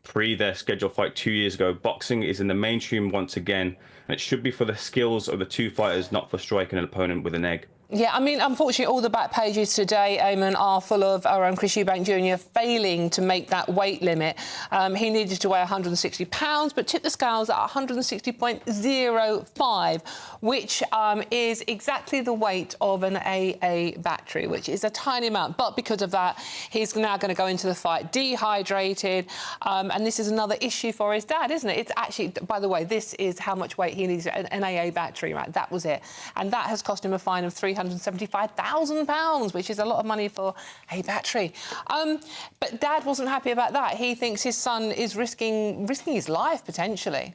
S12: pre their scheduled fight 2 years ago. Boxing is in the mainstream once again, and it should be for the skills of the two fighters, not for striking an opponent with an egg.
S1: Yeah, I mean, unfortunately, all the back pages today, Eamon, are full of Chris Eubank Jr. failing to make that weight limit. He needed to weigh 160 pounds, but tipped the scales at 160.05, which is exactly the weight of an AA battery, which is a tiny amount. But because of that, he's now going to go into the fight dehydrated. And this is another issue for his dad, isn't it? It's actually, by the way, this is how much weight he needs, an AA battery, right? That was it. And that has cost him a fine of £375,000, which is a lot of money for a battery. But Dad wasn't happy about that. He thinks his son is risking his life, potentially.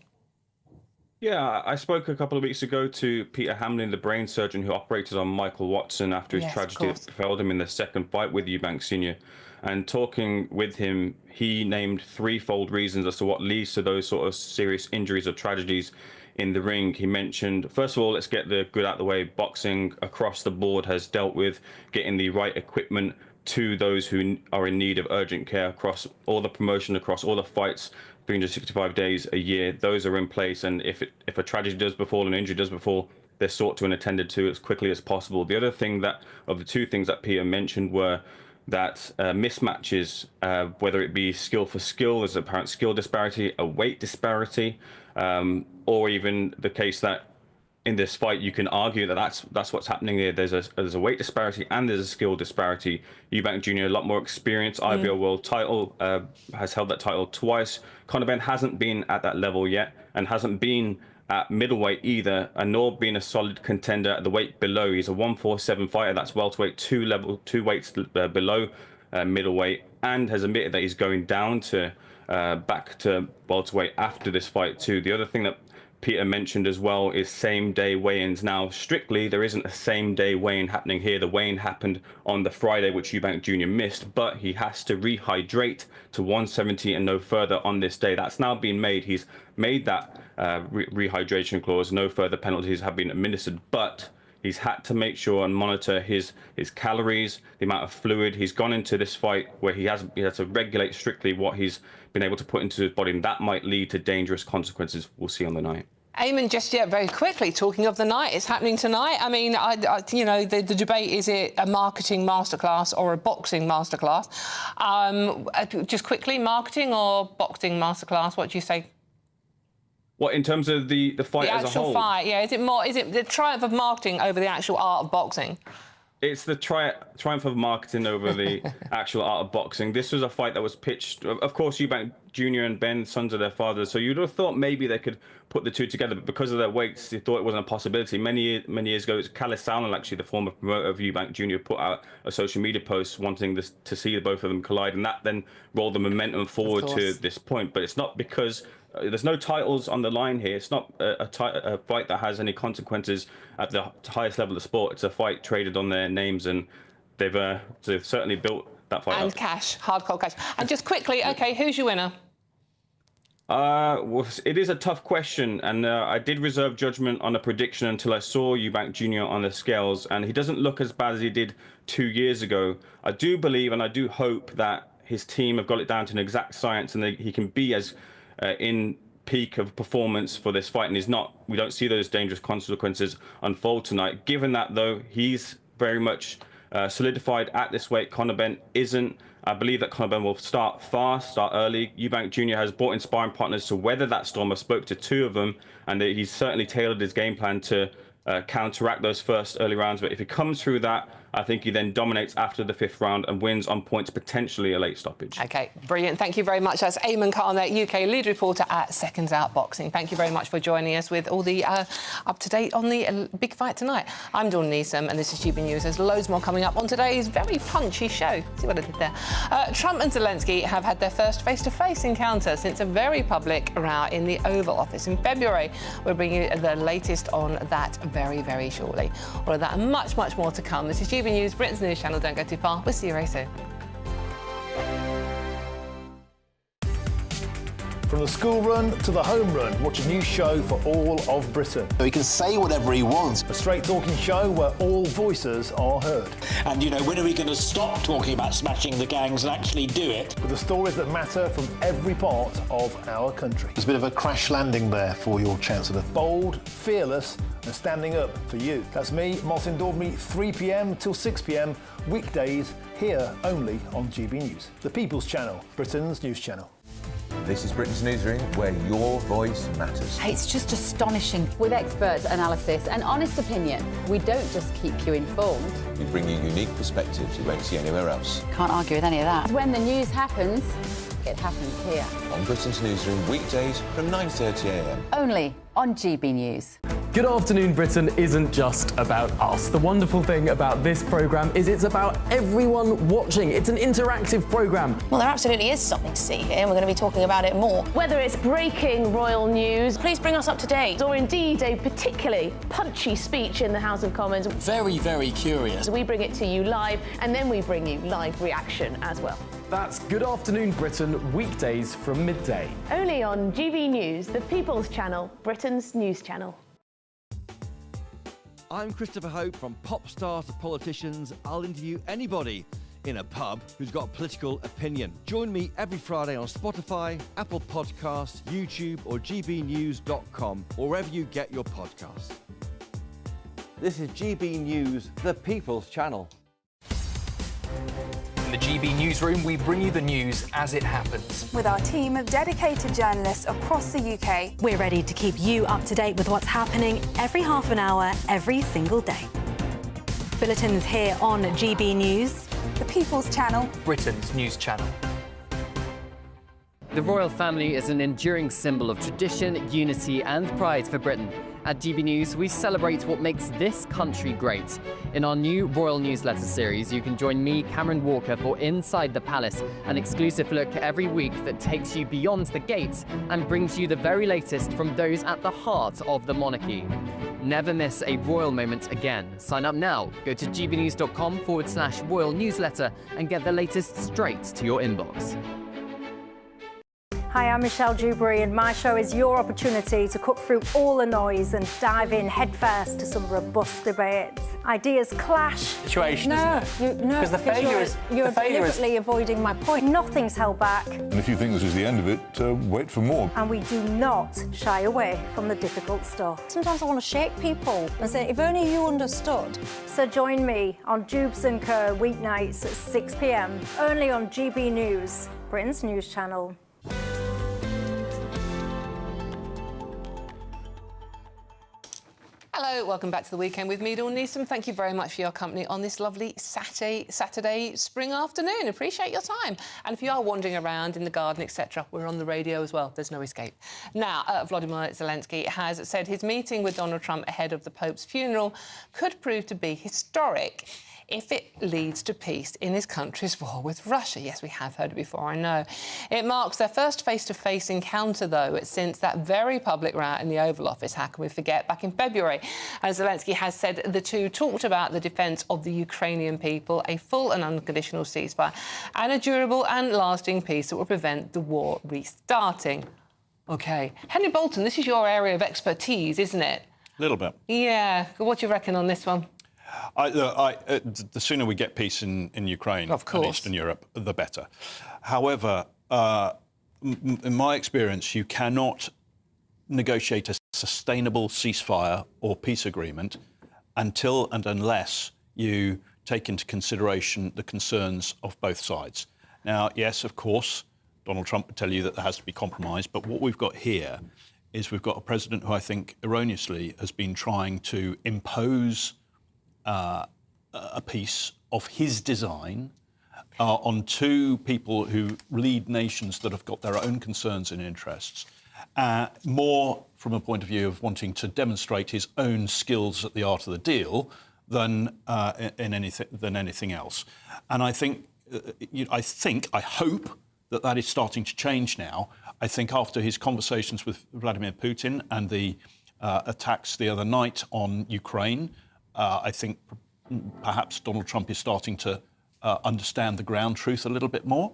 S12: Yeah, I spoke a couple of weeks ago to Peter Hamlin, the brain surgeon who operated on Michael Watson after his tragedy that befell him in the second fight with Eubank Senior. And talking with him, he named threefold reasons as to what leads to those sort of serious injuries or tragedies in the ring. He mentioned, first of all, let's get the good out of the way. Boxing across the board has dealt with getting the right equipment to those who are in need of urgent care across all the promotion, across all the fights, 365 days a year. Those are in place, and if a tragedy does befall, an injury does befall, they're sought to and attended to as quickly as possible. The other thing that, of the two things that Peter mentioned, were that mismatches, whether it be skill for skill, there's apparent skill disparity, a weight disparity, or even the case that in this fight you can argue that that's what's happening here. There's a weight disparity and there's a skill disparity. Eubank Jr. a lot more experience, IBO world title, has held that title twice. Conor Benn hasn't been at that level yet and hasn't been at middleweight either, and nor been a solid contender at the weight below. He's a 147 fighter, that's welterweight, two weights below middleweight, and has admitted that he's going down to back to welterweight after this fight too. The other thing that Peter mentioned as well is same-day weigh-ins. Now, strictly, there isn't a same-day weigh-in happening here. The weigh-in happened on the Friday, which Eubank Jr. missed, but he has to rehydrate to 170 and no further on this day. That's now been made. He's made that rehydration clause. No further penalties have been administered, but he's had to make sure and monitor his calories, the amount of fluid. He's gone into this fight where he has to regulate strictly what he's been able to put into his body, and that might lead to dangerous consequences. We'll see on the night.
S1: Eamon, just very quickly, talking of the night, it's happening tonight. I mean, you know, the debate, is it a marketing masterclass or a boxing masterclass? Just quickly, marketing or boxing masterclass? What do you say?
S12: What, in terms of the fight as a whole?
S1: The actual fight, yeah. Is it the triumph of marketing over the actual art of boxing?
S12: It's the triumph of marketing over the actual art of boxing. This was a fight that was pitched. Of course, Eubank Jr. and Ben, sons of their fathers, so you'd have thought maybe they could put the two together, but because of their weights, they thought it wasn't a possibility. Many years ago, it's Callis Allen, actually, the former promoter of Eubank Jr., put out a social media post wanting to see both of them collide, and that then rolled the momentum forward to this point. But it's not because there's no titles on the line here. It's not a fight that has any consequences at the highest level of sport. It's a fight traded on their names, and they've certainly built that fight
S1: And
S12: up.
S1: cash, hardcore cash. And just quickly, OK, who's your winner?
S12: Well, it is a tough question, and I did reserve judgment on a prediction until I saw Eubank Jr. on the scales, and he doesn't look as bad as he did 2 years ago. I do believe and I do hope that his team have got it down to an exact science, and he can be as in peak of performance for this fight, and he's not. We don't see those dangerous consequences unfold tonight. Given that, though, he's very much solidified at this weight. Conor Benn isn't. I believe that Conor Benn will start fast, start early. Eubank Jr. has brought in sparring partners to weather that storm. I spoke to 2 of them, and he's certainly tailored his game plan to counteract those first early rounds. But if he comes through that, I think he then dominates after the 5th round and wins on points, potentially a late stoppage.
S1: OK, brilliant. Thank you very much. That's Eamon Khan, UK lead reporter at Seconds Out Boxing. Thank you very much for joining us with all the up-to-date on the big fight tonight. I'm Dawn Neeson, and this is GB News. There's loads more coming up on today's very punchy show. See what I did there? Trump and Zelensky have had their first face-to-face encounter since a very public row in the Oval Office in February. We'll bring you the latest on that very, very shortly. All of that and much, much more to come. This is GB News, Britain's news channel. Don't go too far. We'll see you very soon.
S14: From the school run to the home run, watch a new show for all of Britain.
S15: He can say whatever he wants.
S14: A straight-talking show where all voices are heard.
S15: And, you know, when are we going to stop talking about smashing the gangs and actually do it?
S14: With the stories that matter from every part of our country.
S15: There's a bit of a crash landing there for your Chancellor.
S14: Bold, fearless and standing up for you. That's me, Martin Daubney, 3 p.m. till 6 p.m, weekdays, here only on GB News. The People's Channel, Britain's news channel.
S23: This is Britain's Newsroom, where your voice matters.
S24: It's just astonishing. With expert analysis and honest opinion, we don't just keep you informed.
S23: We bring you unique perspectives you won't see anywhere else.
S24: Can't argue with any of that. When the news happens, it happens here.
S23: On Britain's Newsroom, weekdays from 9:30 a.m.
S24: Only on GB News.
S25: Good Afternoon Britain isn't just about us. The wonderful thing about this programme is it's about everyone watching. It's an interactive programme.
S26: Well, there absolutely is something to see here, and we're going to be talking about it more. Whether it's breaking royal news, please bring us up to date, or indeed a particularly punchy speech in the House of Commons.
S15: Very, very curious.
S26: We bring it to you live, and then we bring you live reaction as well.
S25: That's Good Afternoon Britain, weekdays from midday.
S26: Only on GB News, the People's Channel, Britain's news channel.
S27: I'm Christopher Hope. From pop stars to politicians, I'll interview anybody in a pub who's got a political opinion. Join me every Friday on Spotify, Apple Podcasts, YouTube or gbnews.com, or wherever you get your podcasts. This is GB News, the People's Channel.
S6: In the GB Newsroom, we bring you the news as it happens.
S29: With our team of dedicated journalists across the UK.
S9: We're ready to keep you up to date with what's happening every half an hour, every single day. Bulletins here on GB News.
S29: The People's Channel.
S6: Britain's news channel.
S17: The royal family is an enduring symbol of tradition, unity and pride for Britain. At GB News, we celebrate what makes this country great. In our new royal newsletter series, you can join me, Cameron Walker, for Inside the Palace, an exclusive look every week that takes you beyond the gates and brings you the very latest from those at the heart of the monarchy. Never miss a royal moment again. Sign up now. Go to gbnews.com/royal newsletter and get the latest straight to your inbox.
S29: Hi, I'm Michelle Dewberry, and my show is your opportunity to cut through all the noise and dive in headfirst to some robust debates. Ideas clash.
S18: Situation, isn't it? Because the failure is...
S29: You're deliberately avoiding my point. Nothing's held back.
S19: And if you think this is the end of it, wait for more.
S29: And we do not shy away from the difficult stuff. Sometimes I want to shake people and say, if only you understood. So join me on Jubes & Co. weeknights at 6 p.m, only on GB News, Britain's news channel.
S1: Hello, welcome back to the weekend with me, Dawn Neeson. Thank you very much for your company on this lovely Saturday spring afternoon. Appreciate your time. And if you are wandering around in the garden, etc., we're on the radio as well. There's no escape. Now, Volodymyr Zelensky has said his meeting with Donald Trump ahead of the Pope's funeral could prove to be historic. if it leads to peace in his country's war with Russia. Yes, we have heard it before, I know. It marks their first face-to-face encounter, though, since that very public rout in the Oval Office, how can we forget, back in February. And Zelensky has said the two talked about the defence of the Ukrainian people, a full and unconditional ceasefire, and a durable and lasting peace that will prevent the war restarting. OK. Henry Bolton, this is your area of expertise, isn't it?
S2: A little bit.
S1: Yeah. What do you reckon on this one?
S2: The sooner we get peace in Ukraine and Eastern Europe, the better. However, in my experience, you cannot negotiate a sustainable ceasefire or peace agreement until and unless you take into consideration the concerns of both sides. Now, yes, of course, Donald Trump would tell you that there has to be compromise, but what we've got here is we've got a president who I think erroneously has been trying to impose a piece of his design on two people who lead nations that have got their own concerns and interests, more from a point of view of wanting to demonstrate his own skills at the art of the deal than anything else. And I think, I hope that is starting to change now. I think after his conversations with Vladimir Putin and the attacks the other night on Ukraine, I think perhaps Donald Trump is starting to understand the ground truth a little bit more.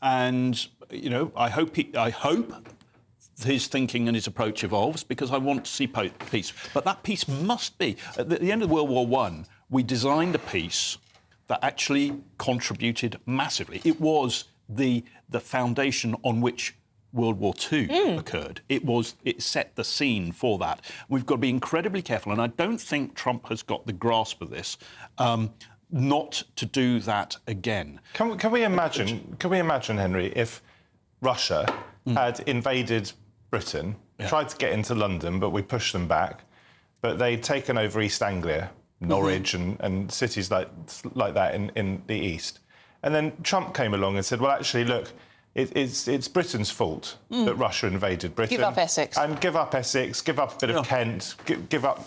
S2: And, you know, I hope his thinking and his approach evolves, because I want to see peace. But that peace must be... At the end of World War I, we designed a peace that actually contributed massively. It was the foundation on which World War II occurred. It set the scene for that. We've got to be incredibly careful, and I don't think Trump has got the grasp of this, not to do that again.
S3: Can we imagine, Henry, if Russia had invaded Britain, tried to get into London, but we pushed them back, but they'd taken over East Anglia, Norwich and cities like that in the east. And then Trump came along and said, well, actually, look, it's Britain's fault that Russia invaded Britain.
S1: Give up Essex.
S3: And give up Essex, give up a bit of Kent, give up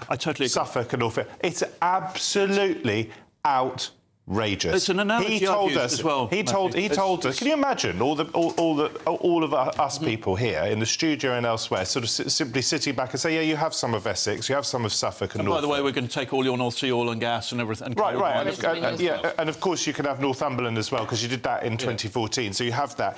S2: I totally
S3: Suffolk and Norfolk. It's absolutely outrageous.
S2: It's an analogy
S3: he told
S2: I've used
S3: us
S2: as well.
S3: He told us. Can you imagine all of us people here in the studio and elsewhere, sort of simply sitting back and say, yeah, you have some of Essex, you have some of Suffolk and Norfolk.
S2: By the way, we're going to take all your North Sea oil and gas and everything.
S3: And of course you can have Northumberland as well, because you did that in 2014. So you have that.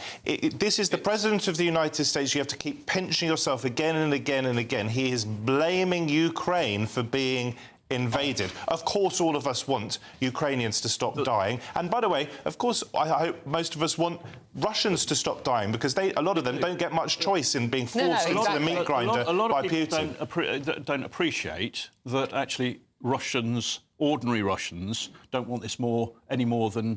S3: This is the President of the United States. You have to keep pinching yourself again and again and again. He is blaming Ukraine for being invaded. Of course, all of us want Ukrainians to stop dying. And by the way, of course, I hope most of us want Russians to stop dying, because a lot of them don't get much choice in being forced into the meat grinder by Putin.
S2: A lot of people don't appreciate that actually ordinary Russians, don't want this any more than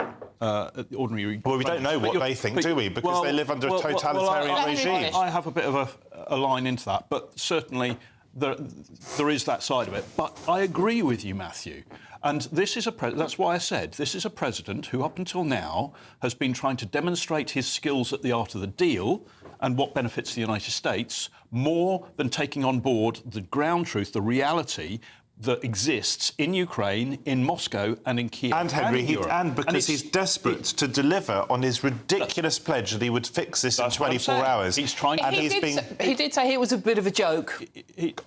S2: ordinary...
S3: Well, we don't know what they think, do we? Because they live under a totalitarian regime.
S2: I have a bit of a line into that, but certainly... There is that side of it. But I agree with you, Matthew. And this is that's why I said this is a president who, up until now, has been trying to demonstrate his skills at the art of the deal and what benefits the United States, more than taking on board the ground truth, the reality that exists in Ukraine, in Moscow and in Kiev.
S3: And Henry, because he's desperate to deliver on his ridiculous pledge that he would fix this in 24 hours.
S2: He's trying.
S1: And he did say it was a bit of a joke.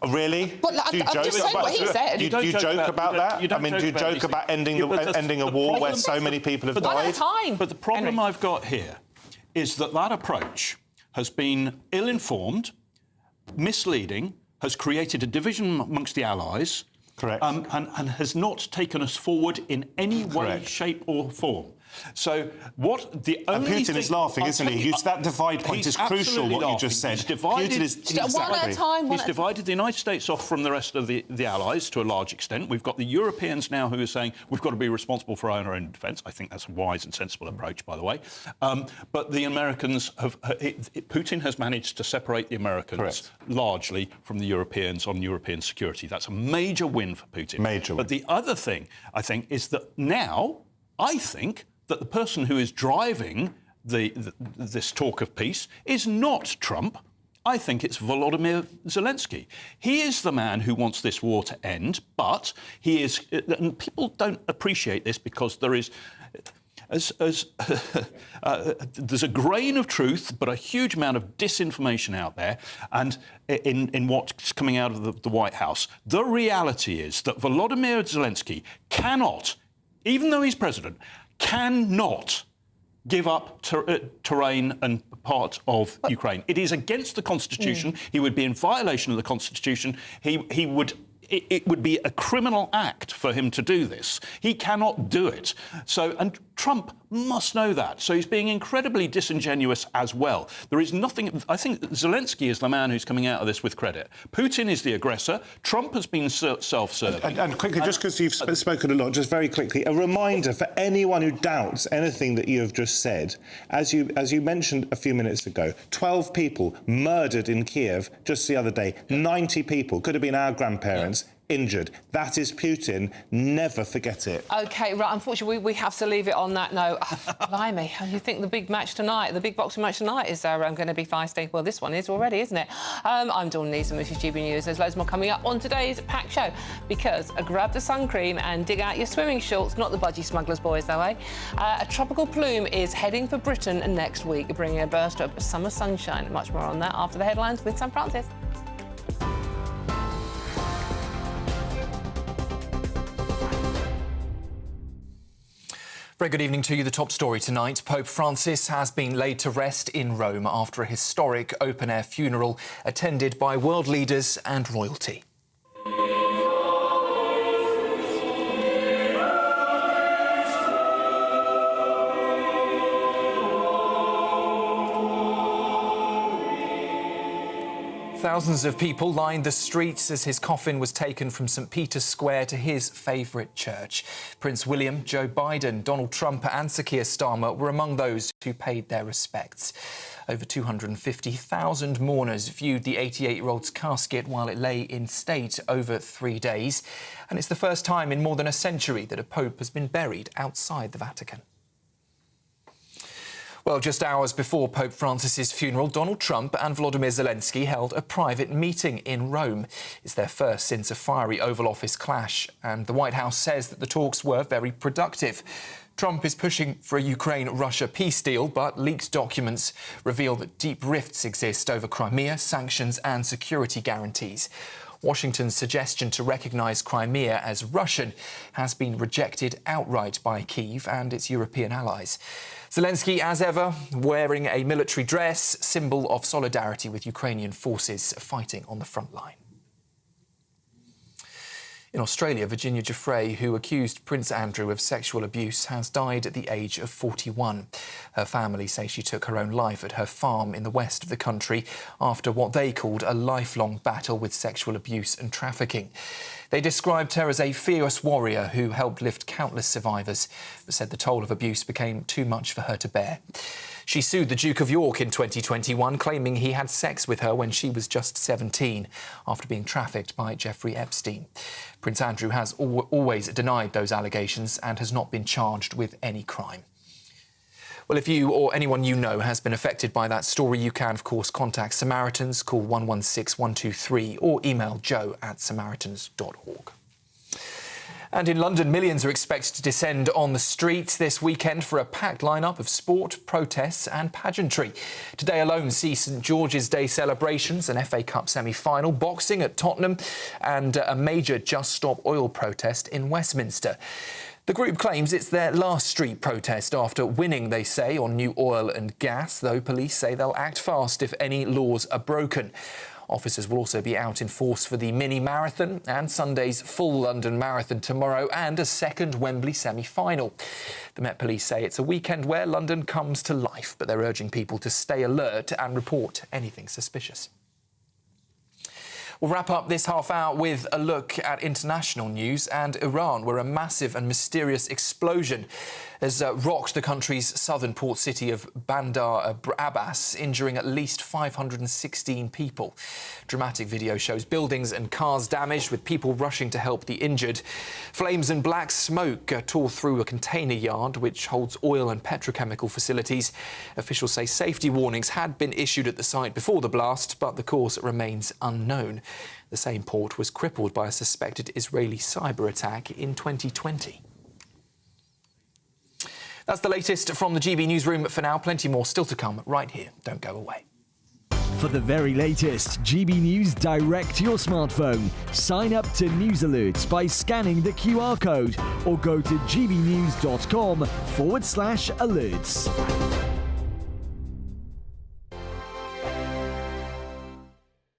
S3: Really?
S1: Well, I'm just saying what he said.
S3: Do you joke about that? I mean, do you joke about ending a war where so many people have died?
S2: But the problem I've got here is that approach has been ill-informed, misleading, has created a division amongst the Allies.
S3: Correct.
S2: And has not taken us forward in any way, shape or form. So what the only
S3: and Putin is laughing, isn't he? That divide point is crucial, what you just said.
S2: He's divided,
S1: one at a time.
S2: He's divided the United States off from the rest of the Allies to a large extent. We've got the Europeans now who are saying we've got to be responsible for our own defence. I think that's a wise and sensible approach, by the way. But the Americans Putin has managed to separate the Americans largely from the Europeans on European security. That's a major win for Putin.
S3: Major win.
S2: But the other thing, I think, is that now, I think, that the person who is driving this talk of peace is not Trump. I think it's Volodymyr Zelensky. He is the man who wants this war to end, but he is... And people don't appreciate this because there is... there's a grain of truth, but a huge amount of disinformation out there, and in what's coming out of the White House. The reality is that Volodymyr Zelensky cannot, even though he's president, cannot give up terrain and part of Ukraine. It is against the Constitution. He would be in violation of the Constitution. It would be a criminal act for him to do this. He cannot do it. And Trump must know that. So he's being incredibly disingenuous as well. There is nothing... I think Zelensky is the man who's coming out of this with credit. Putin is the aggressor. Trump has been self-serving.
S3: And quickly, just because you've spoken a lot, just very quickly, a reminder for anyone who doubts anything that you have just said. As you mentioned a few minutes ago, 12 people murdered in Kiev just the other day. 90 people, could have been our grandparents, injured. That is Putin. Never forget it.
S1: OK, right, unfortunately, we have to leave it on that note. Blimey, you think the big match tonight, the big boxing match tonight is going to be feisty? Well, this one is already, isn't it? I'm Dawn Neeson, this is GB News. There's loads more coming up on today's packed show, because grab the sun cream and dig out your swimming shorts, not the budgie smugglers boys, though, eh? A tropical plume is heading for Britain next week, bringing a burst of summer sunshine. Much more on that after the headlines with Sam Francis.
S6: Very good evening to you. The top story tonight. Pope Francis has been laid to rest in Rome after a historic open-air funeral attended by world leaders and royalty. Thousands of people lined the streets as his coffin was taken from St Peter's Square to his favourite church. Prince William, Joe Biden, Donald Trump and Sir Keir Starmer were among those who paid their respects. Over 250,000 mourners viewed the 88-year-old's casket while it lay in state over 3 days. And it's the first time in more than a century that a pope has been buried outside the Vatican. Well, just hours before Pope Francis's funeral, Donald Trump and Volodymyr Zelensky held a private meeting in Rome. It's their first since a fiery Oval Office clash, and the White House says that the talks were very productive. Trump is pushing for a Ukraine-Russia peace deal, but leaked documents reveal that deep rifts exist over Crimea, sanctions and security guarantees. Washington's suggestion to recognise Crimea as Russian has been rejected outright by Kyiv and its European allies. Zelensky, as ever, wearing a military dress, symbol of solidarity with Ukrainian forces fighting on the front line. In Australia, Virginia Giuffre, who accused Prince Andrew of sexual abuse, has died at the age of 41. Her family say she took her own life at her farm in the west of the country after what they called a lifelong battle with sexual abuse and trafficking. They described her as a fierce warrior who helped lift countless survivors, but said the toll of abuse became too much for her to bear. She sued the Duke of York in 2021, claiming he had sex with her when she was just 17, after being trafficked by Jeffrey Epstein. Prince Andrew has always denied those allegations and has not been charged with any crime. Well, if you or anyone you know has been affected by that story, you can, of course, contact Samaritans, call 116 123 or email joe@samaritans.org. And in London, millions are expected to descend on the streets this weekend for a packed lineup of sport, protests and pageantry. Today alone sees St George's Day celebrations, an FA Cup semi-final, boxing at Tottenham and a major Just Stop Oil protest in Westminster. The group claims it's their last street protest after winning, they say, on new oil and gas, though police say they'll act fast if any laws are broken. Officers will also be out in force for the mini-marathon and Sunday's full London Marathon tomorrow and a second Wembley semi-final. The Met Police say it's a weekend where London comes to life, but they're urging people to stay alert and report anything suspicious. We'll wrap up this half hour with a look at international news and Iran, where a massive and mysterious explosion has rocked the country's southern port city of Bandar Abbas, injuring at least 516 people. Dramatic video shows buildings and cars damaged, with people rushing to help the injured. Flames and black smoke tore through a container yard which holds oil and petrochemical facilities. Officials say safety warnings had been issued at the site before the blast, but the cause remains unknown. The same port was crippled by a suspected Israeli cyber attack in 2020. That's the latest from the GB Newsroom for now. Plenty more still to come right here. Don't go away.
S4: For the very latest GB News direct to your smartphone, sign up to News Alerts by scanning the QR code or go to gbnews.com/alerts.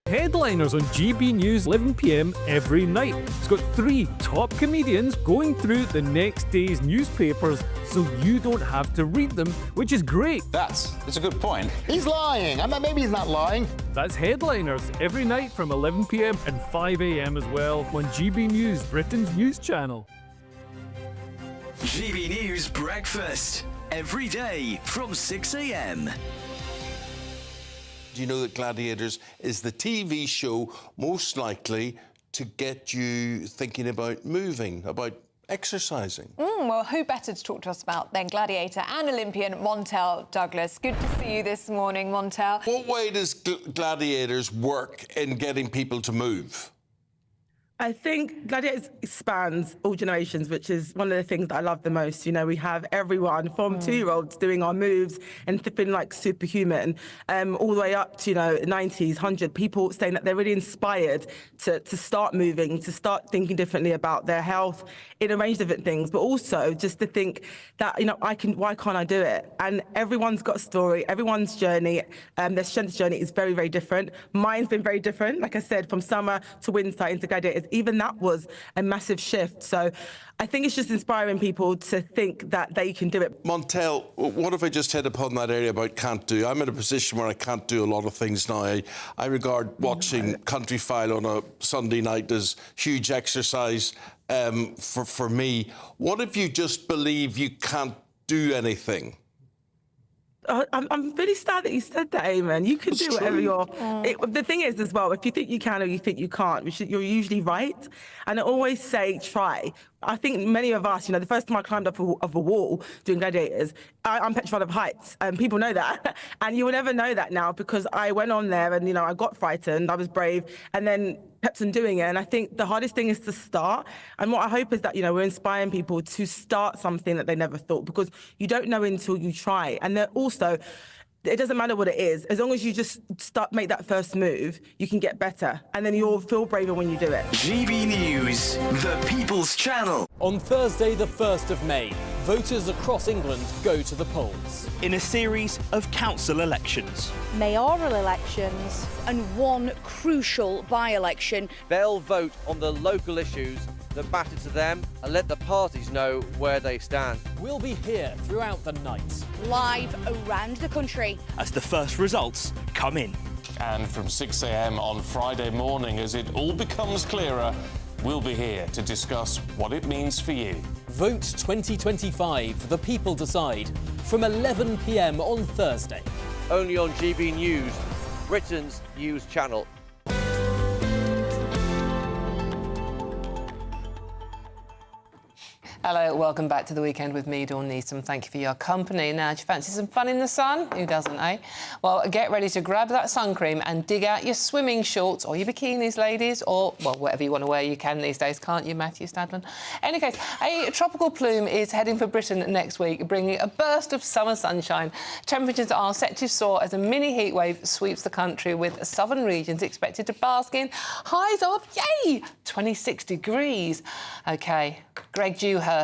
S5: Headliners on GB News 11 p.m. every night. It's got 3 top comedians going through the next day's newspapers so you don't have to read them, which is great.
S7: That's a good point. He's lying. Maybe he's not lying.
S5: That's Headliners every night from 11 p.m. and 5 a.m. as well on GB News, Britain's news channel.
S8: GB News Breakfast every day from 6 a.m.
S16: Do you know that Gladiators is the TV show most likely to get you thinking about moving, about exercising?
S10: Well, who better to talk to us about than Gladiator and Olympian Montel Douglas. Good to see you this morning, Montel.
S16: What way does Gladiators work in getting people to move?
S20: I think Gladiators spans all generations, which is one of the things that I love the most. You know, we have everyone from 2-year-olds doing our moves and feeling like superhuman, all the way up to, 90s, 100 people saying that they're really inspired to start moving, to start thinking differently about their health in a range of different things, but also just to think that, why can't I do it? And everyone's got a story, everyone's journey, their strength journey is very, very different. Mine's been very different, like I said, from summer to winter into Gladiators. Even that was a massive shift. So I think it's just inspiring people to think that they can do it.
S16: Montel, what if I just hit upon that area about can't do? I'm in a position where I can't do a lot of things now. I regard watching Country File on a Sunday night as huge exercise for me. What if you just believe you can't do anything?
S20: I'm really sad that you said that, Eamon. You can do whatever the thing is as well, if you think you can or you think you can't, you're usually right. And I always say try. I think many of us, the first time I climbed up of a wall doing Gladiators, I'm petrified of heights, and people know that. And you will never know that now because I went on there and, I got frightened, I was brave, and then kept on doing it. And I think the hardest thing is to start. And what I hope is that, we're inspiring people to start something that they never thought, because you don't know until you try. And then also, it doesn't matter what it is. As long as you just make that first move, you can get better. And then you'll feel braver when you do it.
S8: GB News, the People's Channel.
S21: On Thursday, the 1st of May, voters across England go to the polls.
S22: In a series of council elections.
S28: Mayoral elections.
S30: And one crucial by-election.
S31: They'll vote on the local issues that matter to them and let the parties know where they stand.
S21: We'll be here throughout the night.
S30: Live around the country.
S22: As the first results come in.
S32: And from 6 a.m. on Friday morning, as it all becomes clearer, we'll be here to discuss what it means for you.
S21: Vote 2025, the people decide, from 11 p.m. on Thursday.
S31: Only on GB News, Britain's news channel.
S1: Hello, welcome back to The Weekend with me, Dawn Neeson. Thank you for your company. Now, do you fancy some fun in the sun? Who doesn't, eh? Well, get ready to grab that sun cream and dig out your swimming shorts or your bikinis, ladies, or, well, whatever you want to wear, you can these days, can't you, Matthew Stadlen? Any case, a tropical plume is heading for Britain next week, bringing a burst of summer sunshine. Temperatures are set to soar as a mini heatwave sweeps the country, with southern regions expected to bask in highs of, 26 degrees. OK, Greg Giuffre,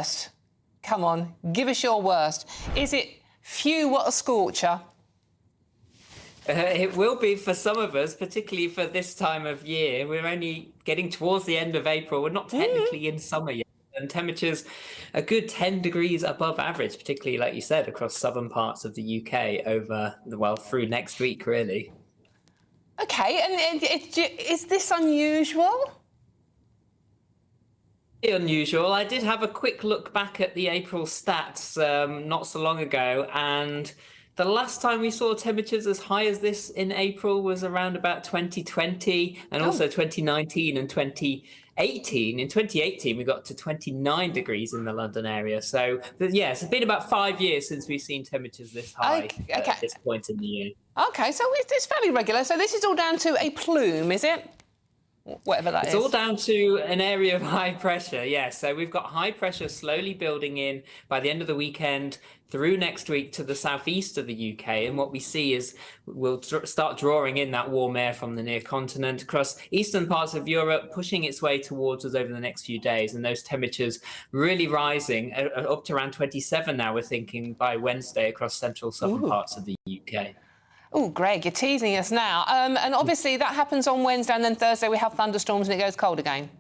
S1: come on, give us your worst. Is it, phew, what a scorcher?
S33: It will be for some of us, particularly for this time of year. We're only getting towards the end of April. We're not technically in summer yet. And temperatures a good 10 degrees above average, particularly, like you said, across southern parts of the UK over, through next week, really.
S1: OK, and is this unusual?
S33: Unusual. I did have a quick look back at the April stats not so long ago, and the last time we saw temperatures as high as this in April was around about 2020 and also 2019 and 2018. In 2018, we got to 29 degrees in the London area. So, yes, it's been about 5 years since we've seen temperatures this high at this point in the year.
S1: OK, so it's fairly regular. So this is all down to a plume, is it? Whatever that is.
S33: It's all down to an area of high pressure, yes. So we've got high pressure slowly building in by the end of the weekend through next week to the southeast of the UK. And what we see is we'll start drawing in that warm air from the near continent across eastern parts of Europe, pushing its way towards us over the next few days. And those temperatures really rising up to around 27 now, we're thinking, by Wednesday across central southern parts of the UK.
S1: Oh, Greg, you're teasing us now. And obviously that happens on Wednesday, and then Thursday we have thunderstorms and it goes cold again.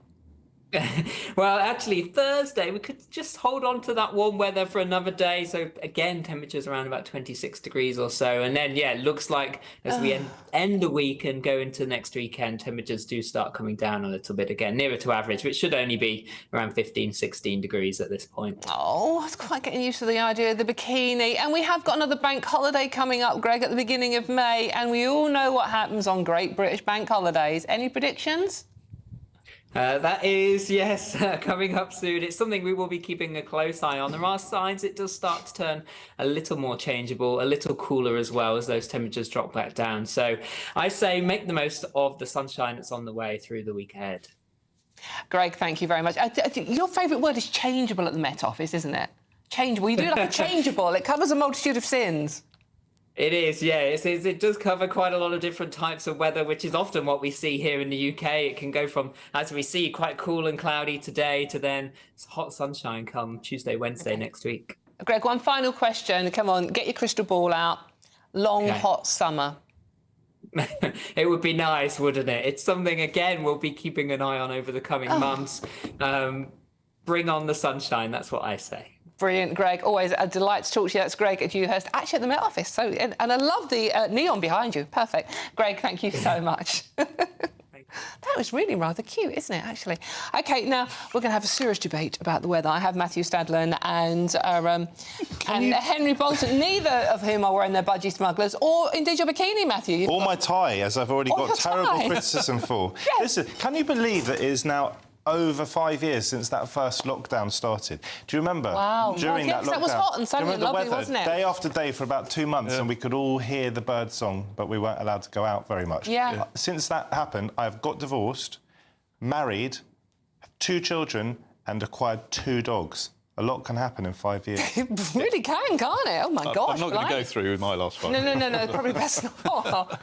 S33: Well, actually, Thursday, we could just hold on to that warm weather for another day. So, again, temperatures around about 26 degrees or so. And then, yeah, it looks like as we end the week and go into next weekend, temperatures do start coming down a little bit again, nearer to average, which should only be around 15, 16 degrees at this point.
S1: Oh, I was quite getting used to the idea of the bikini. And we have got another bank holiday coming up, Greg, at the beginning of May. And we all know what happens on Great British bank holidays. Any predictions?
S33: That is, yes, coming up soon. It's something we will be keeping a close eye on. There are signs it does start to turn a little more changeable, a little cooler as well as those temperatures drop back down. So I say make the most of the sunshine that's on the way through the week ahead.
S1: Greg, thank you very much. Your favourite word is changeable at the Met Office, isn't it? Changeable. You do like a changeable. It covers a multitude of sins.
S33: It is, yeah. It does cover quite a lot of different types of weather, which is often what we see here in the UK. It can go from, as we see, quite cool and cloudy today to then hot sunshine come Tuesday, Wednesday next week.
S1: Greg, one final question. Come on, get your crystal ball out. Long, hot summer.
S33: It would be nice, wouldn't it? It's something, again, we'll be keeping an eye on over the coming months. Bring on the sunshine, that's what I say.
S1: Brilliant, Greg. Always a delight to talk to you. That's Greg at Dewhurst, actually at the Met Office. So, and I love the neon behind you. Perfect. Greg, thank you so much. That was really rather cute, isn't it, actually? OK, now we're going to have a serious debate about the weather. I have Matthew Stadlen and Henry Bolton, neither of whom are wearing their budgie smugglers, or indeed your bikini, Matthew.
S3: Or my tie, as I've already got terrible criticism for. Yes. Listen, can you believe that it is now over 5 years since that first lockdown started? Do you remember?
S1: Wow.
S3: During that lockdown,
S1: that was hot and sunny and lovely, wasn't it?
S3: Day after day for about 2 months, and we could all hear the bird song, but we weren't allowed to go out very much.
S1: Yeah.
S3: Since that happened, I've got divorced, married, 2 children, and acquired 2 dogs. A lot can happen in 5 years.
S1: It really can, can't it? Oh, my gosh.
S2: I'm not going to go through my last 5 years.
S1: No, probably best not. But,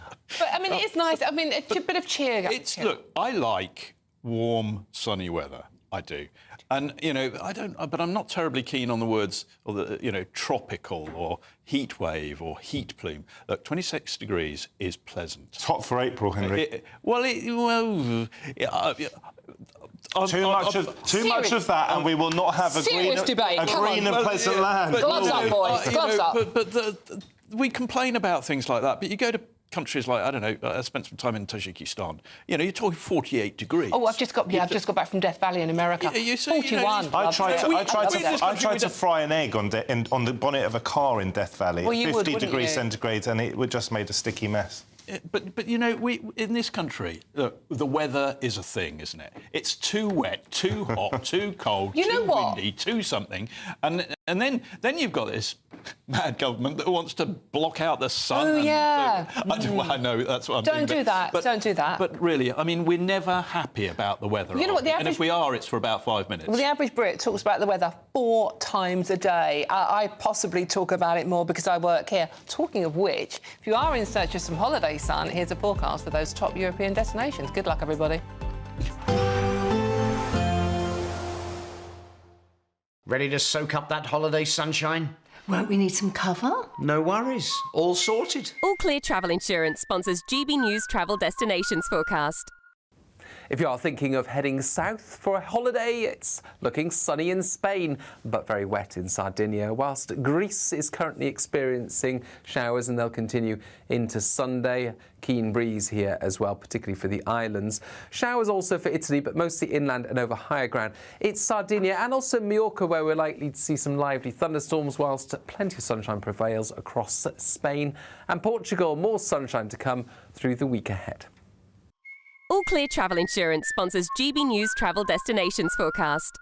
S1: I mean, it is nice. I mean, a bit of cheer.
S2: Look, I like warm, sunny weather. I do. And, you know, but I'm not terribly keen on the words, or the, you know, tropical or heat wave or heat plume. Look, 26 degrees is pleasant.
S3: It's hot for April, Henry. Too much of that, and we will not have a green and pleasant land.
S1: Gloves up, boys. Gloves up.
S2: But we complain about things like that, but you go to countries like, I don't know, I spent some time in Tajikistan. You know, you're talking 48 degrees.
S1: Oh, I've just got back from Death Valley in America.
S2: You see,
S1: 41.
S2: You know,
S3: I tried to fry an egg on the bonnet of a car in Death Valley at 50 degrees centigrade, and it just made a sticky mess.
S2: But you know, we in this country, the weather is a thing, isn't it? It's too wet, too hot, too cold, too windy, too something, and then you've got this mad government that wants to block out the sun.
S1: Oh, yeah.
S2: I know, that's what I'm
S1: Don't do that. Don't do that.
S2: But really, I mean, we're never happy about the weather.
S1: You know what,
S2: and if we are, it's for about 5 minutes.
S1: Well, the average Brit talks about the weather 4 times a day. I possibly talk about it more because I work here. Talking of which, if you are in search of some holiday sun, here's a forecast for those top European destinations. Good luck, everybody.
S9: Ready to soak up that holiday sunshine?
S11: Won't we need some cover?
S9: No worries. All sorted.
S12: All Clear Travel Insurance sponsors GB News Travel Destinations Forecast.
S11: If you are thinking of heading south for a holiday, it's looking sunny in Spain, but very wet in Sardinia, whilst Greece is currently experiencing showers and they'll continue into Sunday. Keen breeze here as well, particularly for the islands. Showers also for Italy, but mostly inland and over higher ground. It's Sardinia and also Majorca where we're likely to see some lively thunderstorms, whilst plenty of sunshine prevails across Spain. And Portugal, more sunshine to come through the week ahead.
S12: All Clear Travel Insurance sponsors GB News Travel Destinations Forecast.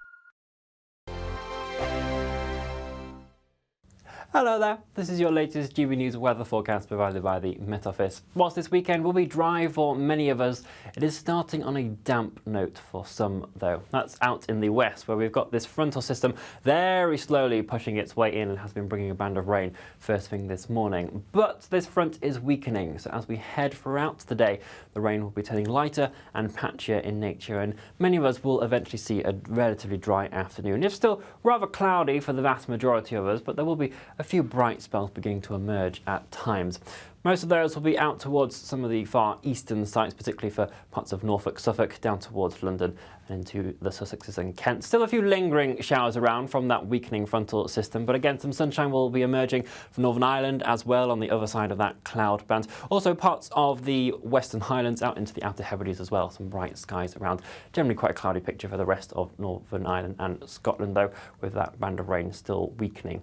S13: Hello there, this is your latest GB News weather forecast provided by the Met Office. Whilst this weekend will be dry for many of us, it is starting on a damp note for some though. That's out in the west where we've got this frontal system very slowly pushing its way in and has been bringing a band of rain first thing this morning. But this front is weakening, so as we head throughout the day, the rain will be turning lighter and patchier in nature, and many of us will eventually see a relatively dry afternoon. It's still rather cloudy for the vast majority of us, but there will be a few bright spells beginning to emerge at times. Most of those will be out towards some of the far eastern sites, particularly for parts of Norfolk, Suffolk, down towards London and into the Sussexes and Kent. Still a few lingering showers around from that weakening frontal system, but again some sunshine will be emerging from Northern Ireland as well on the other side of that cloud band. Also parts of the Western Highlands out into the Outer Hebrides as well. Some bright skies around. Generally quite a cloudy picture for the rest of Northern Ireland and Scotland though, with that band of rain still weakening.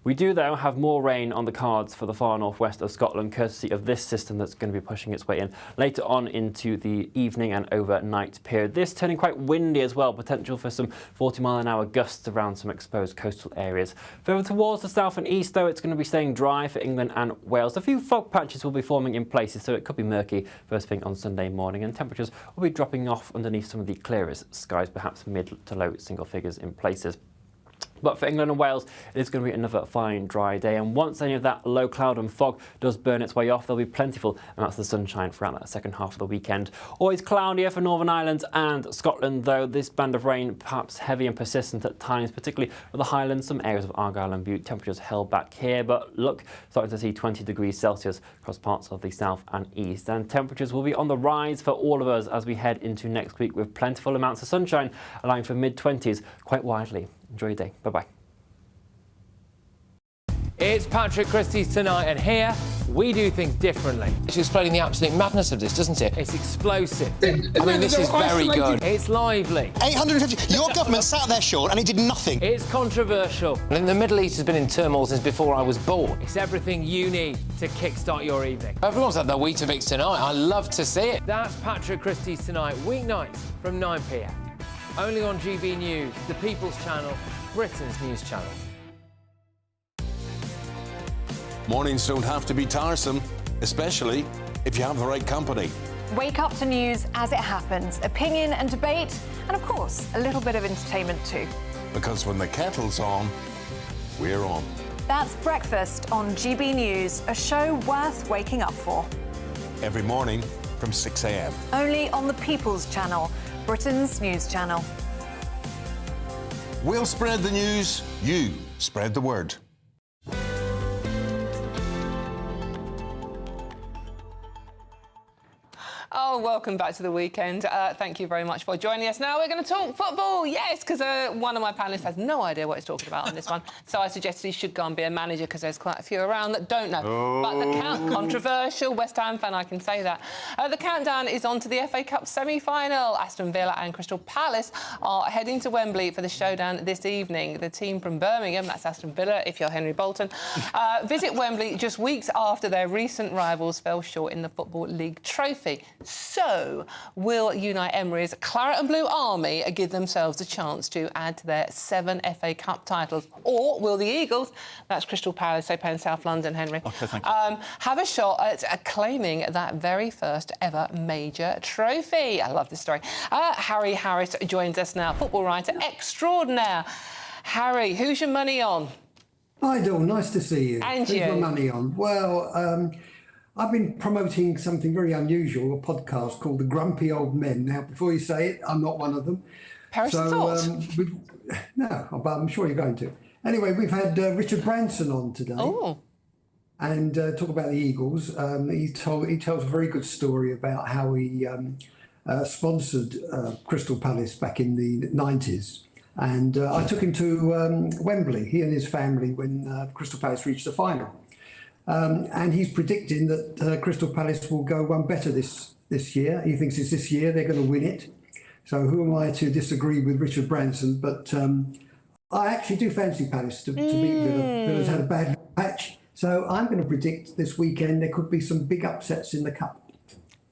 S13: We do, though, have more rain on the cards for the far northwest of Scotland, courtesy of this system that's going to be pushing its way in later on into the evening and overnight period. This turning quite windy as well, potential for some 40-mile-an-hour gusts around some exposed coastal areas. Further towards the south and east, though, it's going to be staying dry for England and Wales. A few fog patches will be forming in places, so it could be murky first thing on Sunday morning, and temperatures will be dropping off underneath some of the clearest skies, perhaps mid to low single figures in places. But for England and Wales, it is going to be another fine, dry day. And once any of that low cloud and fog does burn its way off, there'll be plentiful amounts of sunshine throughout that second half of the weekend. Always cloudier for Northern Ireland and Scotland, though. This band of rain perhaps heavy and persistent at times, particularly for the Highlands, some areas of Argyll and Bute. Temperatures held back here, but look, starting to see 20 degrees Celsius across parts of the south and east. And temperatures will be on the rise for all of us as we head into next week, with plentiful amounts of sunshine, allowing for mid-20s quite widely. Enjoy your day. Bye-bye.
S14: It's Patrick Christie's Tonight, and here we do things differently.
S15: It's explaining the absolute madness of this, doesn't it?
S14: It's explosive.
S15: I mean, this is very good.
S14: It's lively.
S17: 850. Your government sat there, Sean, and it did nothing.
S14: It's controversial.
S15: And the Middle East has been in turmoil since before I was born.
S14: It's everything you need to kickstart your evening.
S15: Everyone's had their Weetabix tonight. I love to see it.
S14: That's Patrick Christie's Tonight, weeknights from 9 p.m. Only on GB News, the People's Channel, Britain's news channel.
S16: Mornings don't have to be tiresome, especially if you have the right company.
S10: Wake up to news as it happens, opinion and debate, and of course, a little bit of entertainment too.
S16: Because when the kettle's on, we're on.
S10: That's Breakfast on GB News, a show worth waking up for.
S16: Every morning from 6 a.m.
S10: Only on the People's Channel, Britain's news channel.
S16: We'll spread the news, you spread the word.
S1: Oh, welcome back to the weekend. Thank you very much for joining us. Now we're going to talk football, yes, because one of my panellists has no idea what he's talking about on this one. So I suggested he should go and be a manager because there's quite a few around that don't know.
S3: Oh.
S1: But the controversial West Ham fan, I can say that. The countdown is on to the FA Cup semi-final. Aston Villa and Crystal Palace are heading to Wembley for the showdown this evening. The team from Birmingham, that's Aston Villa if you're Henry Bolton, visit Wembley just weeks after their recent rivals fell short in the Football League trophy. So, will Unai Emery's Claret and Blue Army give themselves a chance to add to their 7 FA Cup titles? Or will the Eagles, that's Crystal Palace, they play in South London, Henry,
S2: OK, thank you.
S1: have a shot at claiming that very first ever major trophy? I love this story. Harry Harris joins us now, football writer extraordinaire. Harry, who's your money on?
S18: Hi, Dawn, nice to see you.
S1: And
S18: who's
S1: you?
S18: my money on? Well, I've been promoting something very unusual, a podcast called The Grumpy Old Men. Now, before you say it, I'm not one of them.
S1: Perish the thought.
S18: No, but I'm sure you're going to. Anyway, we've had Richard Branson on today.
S1: Oh.
S18: And talk about the Eagles. He tells a very good story about how he sponsored Crystal Palace back in the 90s. And I took him to Wembley, he and his family, when Crystal Palace reached the final. And he's predicting that Crystal Palace will go one better this year. He thinks it's this year they're going to win it. So who am I to disagree with Richard Branson? But I actually do fancy Palace to beat Villa. Villa's had a bad patch. So I'm going to predict this weekend there could be some big upsets in the Cup.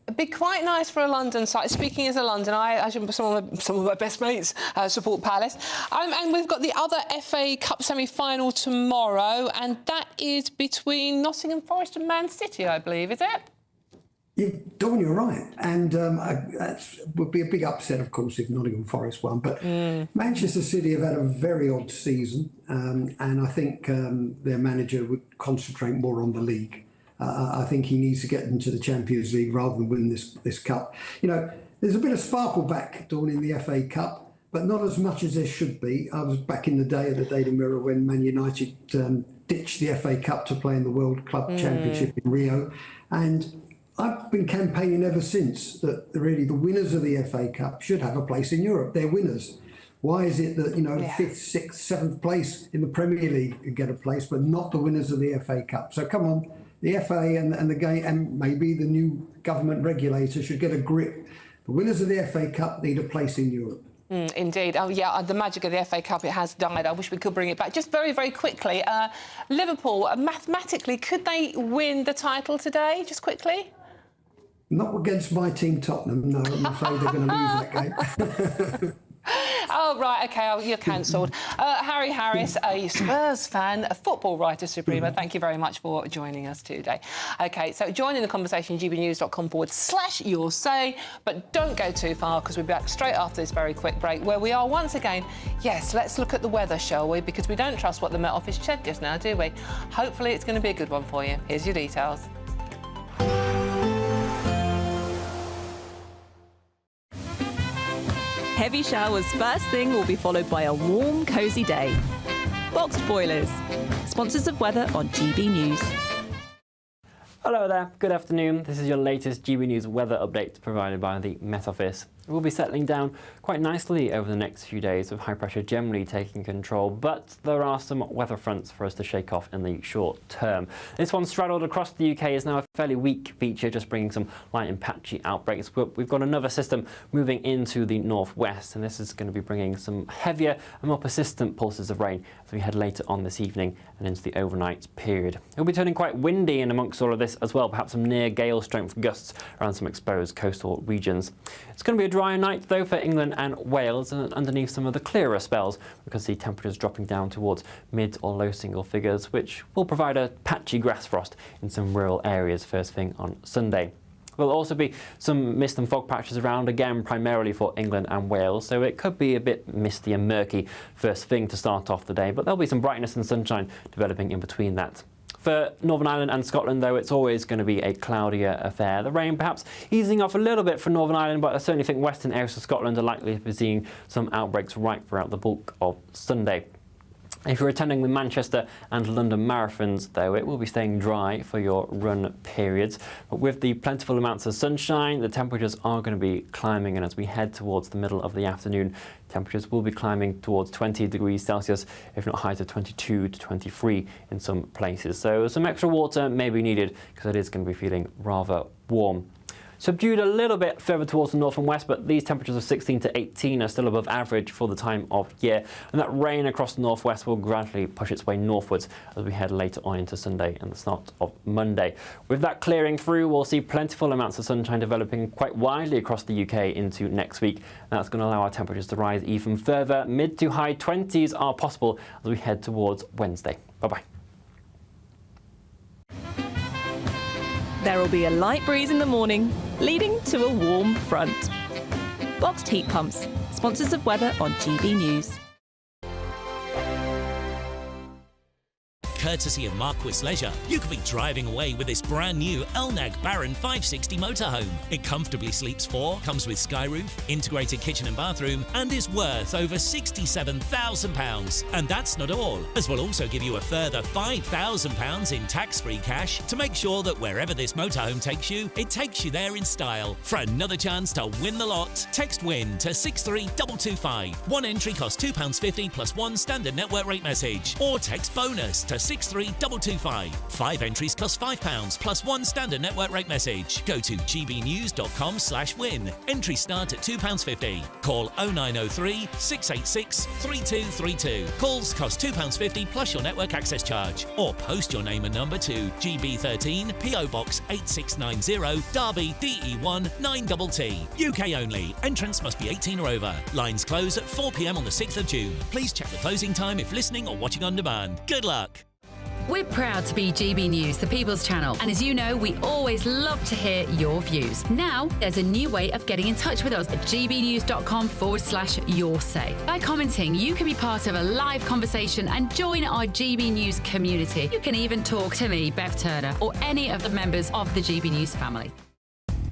S1: It'd be quite nice for a London side. Speaking as a Londoner, some of my best mates support Palace. And we've got the other FA Cup semi-final tomorrow, and that is between Nottingham Forest and Man City, I believe, is it?
S18: Dawn, you're right. And that would be a big upset, of course, if Nottingham Forest won. But Manchester City have had a very odd season, and I think their manager would concentrate more on the league. I think he needs to get them to the Champions League rather than win this cup. You know, there's a bit of sparkle back, Dawn, in the FA Cup, but not as much as there should be. I was back in the day of the Daily Mirror when Man United ditched the FA Cup to play in the World Club Championship in Rio. And I've been campaigning ever since that really the winners of the FA Cup should have a place in Europe. They're winners. Why is it that, 5th, 6th, 7th place in the Premier League get a place, but not the winners of the FA Cup? So come on. The FA and the game, and maybe the new government regulator should get a grip. The winners of the FA Cup need a place in Europe.
S1: Indeed. Oh, yeah, the magic of the FA Cup, it has died. I wish we could bring it back. Just very, very quickly, Liverpool, mathematically, could they win the title today, just quickly?
S18: Not against my team, Tottenham. No, I'm afraid they're going to lose that game.
S1: Oh, right, OK, you're cancelled. Harry Harris, a Spurs fan, a football writer supremo, thank you very much for joining us today. OK, so join in the conversation, gbnews.com/your say, but don't go too far because we'll be back straight after this very quick break where we are once again, yes, let's look at the weather, shall we? Because we don't trust what the Met Office said just now, do we? Hopefully it's going to be a good one for you. Here's your details.
S4: Heavy showers first thing will be followed by a warm, cosy day. Boxed Boilers, sponsors of weather on GB News.
S13: Hello there, good afternoon. This is your latest GB News weather update provided by the Met Office. We'll be settling down quite nicely over the next few days with high pressure generally taking control, but there are some weather fronts for us to shake off in the short term. This one straddled across the UK is now a fairly weak feature, just bringing some light and patchy outbreaks. But we've got another system moving into the northwest, and this is going to be bringing some heavier and more persistent pulses of rain as we head later on this evening and into the overnight period. It'll be turning quite windy in amongst all of this as well, perhaps some near gale strength gusts around some exposed coastal regions. It's going to be a drier night though for England and Wales, and underneath some of the clearer spells we can see temperatures dropping down towards mid or low single figures, which will provide a patchy grass frost in some rural areas first thing on Sunday. There'll also be some mist and fog patches around, again primarily for England and Wales, so it could be a bit misty and murky first thing to start off the day, but there'll be some brightness and sunshine developing in between that. For Northern Ireland and Scotland, though, it's always going to be a cloudier affair. The rain perhaps easing off a little bit for Northern Ireland, but I certainly think western areas of Scotland are likely to be seeing some outbreaks right throughout the bulk of Sunday. If you're attending the Manchester and London marathons, though, it will be staying dry for your run periods. But with the plentiful amounts of sunshine, the temperatures are going to be climbing, and as we head towards the middle of the afternoon, temperatures will be climbing towards 20 degrees Celsius, if not high to 22 to 23 in some places. So some extra water may be needed because it is going to be feeling rather warm. Subdued a little bit further towards the north and west, but these temperatures of 16 to 18 are still above average for the time of year. And that rain across the northwest will gradually push its way northwards as we head later on into Sunday and the start of Monday. With that clearing through, we'll see plentiful amounts of sunshine developing quite widely across the UK into next week. And that's going to allow our temperatures to rise even further. Mid to high 20s are possible as we head towards Wednesday. Bye-bye.
S4: There will be a light breeze in the morning, leading to a warm front. Boxed heat pumps, sponsors of weather on GB News.
S5: Courtesy of Marquis Leisure, you could be driving away with this brand new Elnag Baron 560 motorhome. It comfortably sleeps 4, comes with sky roof, integrated kitchen and bathroom, and is worth over £67,000. And that's not all, as we'll also give you a further £5,000 in tax-free cash to make sure that wherever this motorhome takes you, it takes you there in style. For another chance to win the lot, text WIN to 63225. One entry costs £2.50 plus one standard network rate message, or text BONUS to 63225. 5 entries cost £5 plus one standard network rate message. Go to gbnews.com/win. Entries start at £2.50. Call 0903 686 3232. Calls cost £2.50 plus your network access charge, or post your name and number to GB13 PO Box 8690 Derby DE1 9TT. UK only. Entrance must be 18 or over. Lines close at 4 p.m. on the 6th of June. Please check the closing time if listening or watching on demand. Good luck.
S6: We're proud to be GB News, the People's Channel, and as you know, we always love to hear your views. Now, there's a new way of getting in touch with us at gbnews.com/yoursay. By commenting, you can be part of a live conversation and join our GB News community. You can even talk to me, Bev Turner, or any of the members of the GB News family.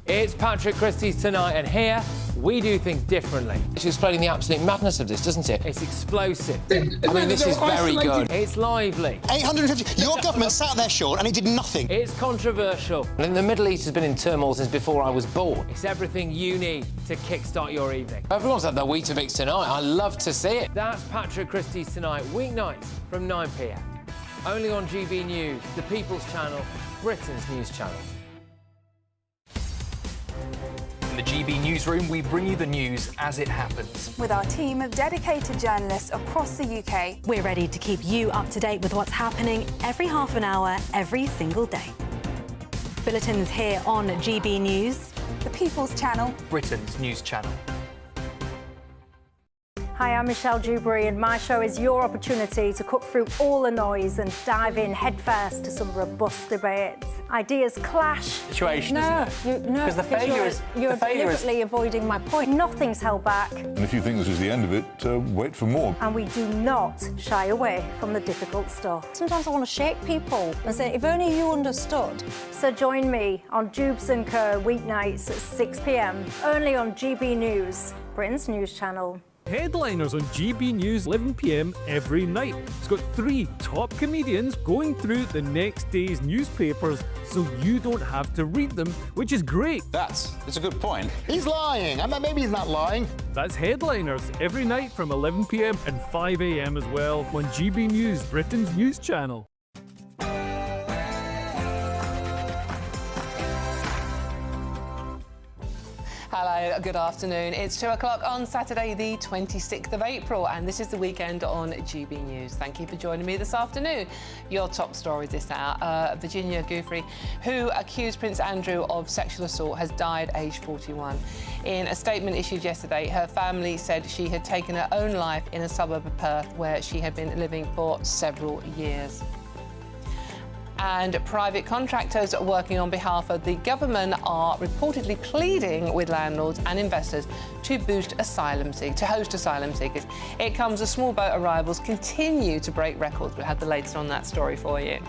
S14: It's Patrick Christie's Tonight, and here we do things differently.
S15: It's explaining the absolute madness of this, doesn't it?
S14: It's explosive.
S15: I mean, this is very good.
S14: It's lively.
S17: 850. Your government sat there short and he did nothing.
S14: It's controversial.
S15: And the Middle East has been in turmoil since before I was born.
S14: It's everything you need to kickstart your evening.
S15: Everyone's had their Weetabix tonight. I love to see it.
S14: That's Patrick Christie's Tonight, weeknights from 9 p.m. Only on GB News, the People's Channel, Britain's news channel.
S7: In the GB newsroom, we bring you the news as it happens.
S8: With our team of dedicated journalists across the UK,
S19: we're ready to keep you up to date with what's happening every half an hour, every single day. Bulletins here on GB News,
S8: the People's Channel,
S7: Britain's news channel.
S20: Hi, I'm Michelle Dewberry, and my show is your opportunity to cut through all the noise and dive in headfirst to some robust debates. Ideas clash.
S7: Situation,
S20: no,
S7: isn't it?
S20: Because
S7: the failure is
S20: you're deliberately avoiding my point. Nothing's held back.
S23: And if you think this is the end of it, wait for more.
S20: And we do not shy away from the difficult stuff. Sometimes I want to shake people and say, if only you understood. So join me on Jubes & Co. weeknights at 6 p.m. only on GB News, Britain's news channel.
S24: Headliners on GB News 11 p.m. every night. It's got 3 top comedians going through the next day's newspapers so you don't have to read them, which is great.
S25: That's a good point.
S17: He's lying. I mean, maybe he's not lying.
S24: That's Headliners every night from 11 p.m. and 5 a.m. as well on GB News, Britain's news channel.
S1: Hello, good afternoon. It's 2 o'clock on Saturday, the 26th of April, and this is the weekend on GB News. Thank you for joining me this afternoon. Your top story this hour, Virginia Giuffre, who accused Prince Andrew of sexual assault, has died aged 41. In a statement issued yesterday, her family said she had taken her own life in a suburb of Perth, where she had been living for several years. And private contractors working on behalf of the government are reportedly pleading with landlords and investors to host asylum seekers. It comes as small boat arrivals continue to break records. We'll have the latest on that story for you.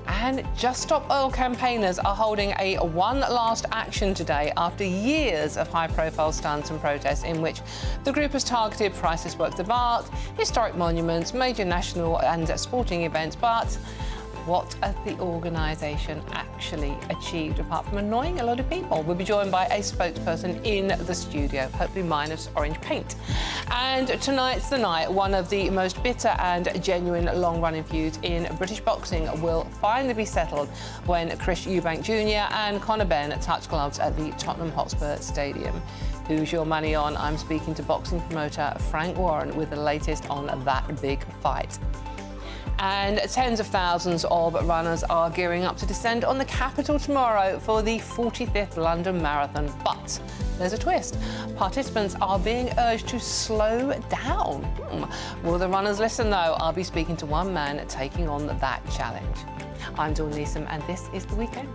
S1: And Just Stop Oil campaigners are holding a one last action today after years of high-profile stunts and protests in which the group has targeted priceless works of art, historic monuments, major national and sporting events, but what has the organisation actually achieved apart from annoying a lot of people? We'll be joined by a spokesperson in the studio, hopefully minus orange paint. And tonight's the night one of the most bitter and genuine long-running feuds in British boxing will finally be settled when Chris Eubank Jr. and Conor Benn touch gloves at the Tottenham Hotspur Stadium. Who's your money on? I'm speaking to boxing promoter Frank Warren with the latest on that big fight. And tens of thousands of runners are gearing up to descend on the capital tomorrow for the 45th London Marathon. But there's a twist. Participants are being urged to slow down. Will the runners listen, though? I'll be speaking to one man taking on that challenge. I'm Dawn Neeson, and this is The Weekend.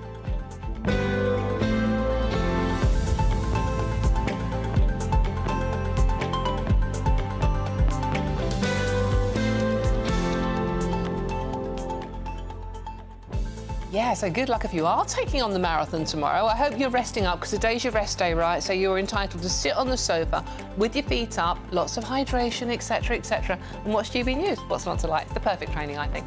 S1: Yeah, so good luck if you are taking on the marathon tomorrow. I hope you're resting up, because today's your rest day, right? So you're entitled to sit on the sofa with your feet up, lots of hydration, etc., etc., and watch GB News. What's not to like? It's the perfect training, I think.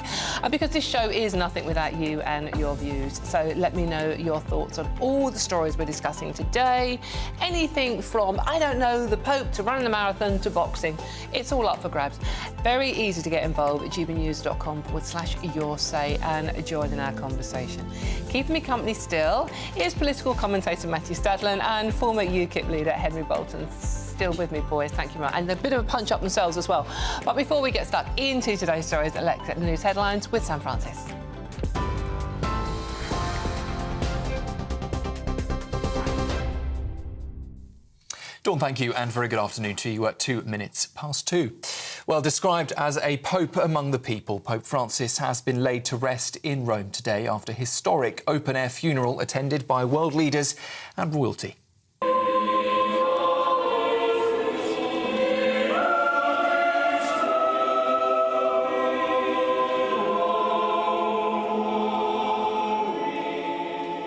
S1: Because this show is nothing without you and your views. So let me know your thoughts on all the stories we're discussing today. Anything from, I don't know, the Pope to running the marathon to boxing. It's all up for grabs. Very easy to get involved at gbnews.com/your say and join in our conversation. Keeping me company still is political commentator Matthew Stadlen and former UKIP leader Henry Bolton. Still with me, boys. Thank you, Matt. And a bit of a punch up themselves as well. But before we get stuck into today's stories, let's get the news headlines with Sam Francis.
S7: Dawn, thank you, and very good afternoon to you at 2 minutes past 2. Well, described as a pope among the people, Pope Francis has been laid to rest in Rome today after a historic open-air funeral attended by world leaders and royalty.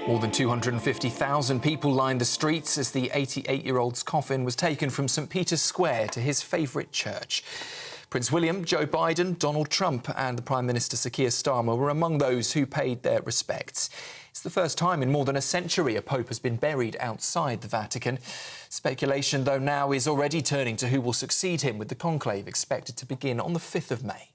S7: More than 250,000 people lined the streets as the 88-year-old's coffin was taken from St Peter's Square to his favourite church. Prince William, Joe Biden, Donald Trump and the Prime Minister Sir Keir Starmer were among those who paid their respects. It's the first time in more than a century a pope has been buried outside the Vatican. Speculation, though, now is already turning to who will succeed him, with the conclave expected to begin on the 5th of May.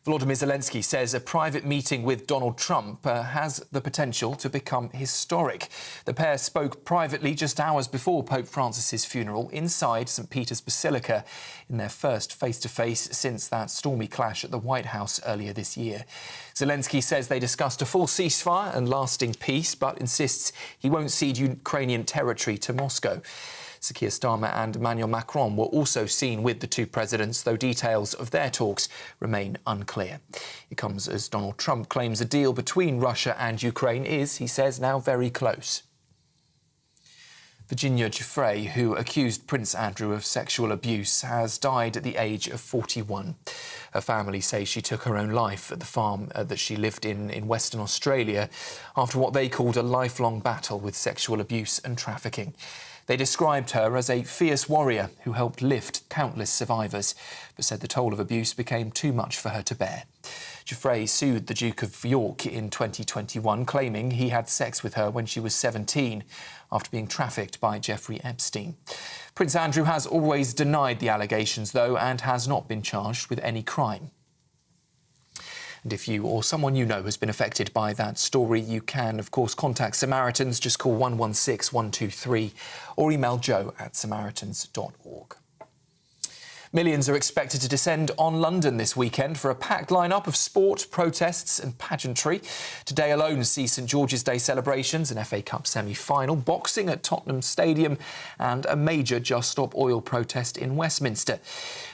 S7: Volodymyr Zelensky says a private meeting with Donald Trump has the potential to become historic. The pair spoke privately just hours before Pope Francis's funeral inside St Peter's Basilica, in their first face-to-face since that stormy clash at the White House earlier this year. Zelensky says they discussed a full ceasefire and lasting peace, but insists he won't cede Ukrainian territory to Moscow. Sir Keir Starmer and Emmanuel Macron were also seen with the two presidents, though details of their talks remain unclear. It comes as Donald Trump claims a deal between Russia and Ukraine is, he says, now very close. Virginia Giuffre, who accused Prince Andrew of sexual abuse, has died at the age of 41. Her family say she took her own life at the farm that she lived in Western Australia after what they called a lifelong battle with sexual abuse and trafficking. They described her as a fierce warrior who helped lift countless survivors, but said the toll of abuse became too much for her to bear. Giuffre sued the Duke of York in 2021, claiming he had sex with her when she was 17 after being trafficked by Jeffrey Epstein. Prince Andrew has always denied the allegations, though, and has not been charged with any crime. And if you or someone you know has been affected by that story, you can, of course, contact Samaritans. Just call 116 123 or email joe@samaritans.org. Millions are expected to descend on London this weekend for a packed lineup of sport, protests and pageantry. Today alone sees St George's Day celebrations, an FA Cup semi-final, boxing at Tottenham Stadium and a major Just Stop Oil protest in Westminster.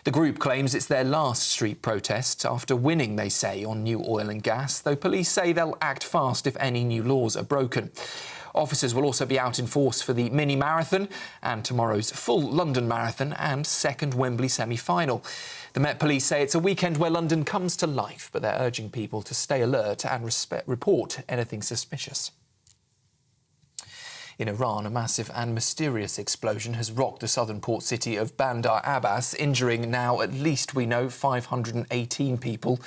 S7: The group claims it's their last street protest after winning, they say, on new oil and gas, though police say they'll act fast if any new laws are broken. Officers will also be out in force for the mini marathon and tomorrow's full London marathon and second Wembley semi-final. The Met Police say it's a weekend where London comes to life, but they're urging people to stay alert and report anything suspicious. In Iran, a massive and mysterious explosion has rocked the southern port city of Bandar Abbas, injuring now, at least we know, 518 people,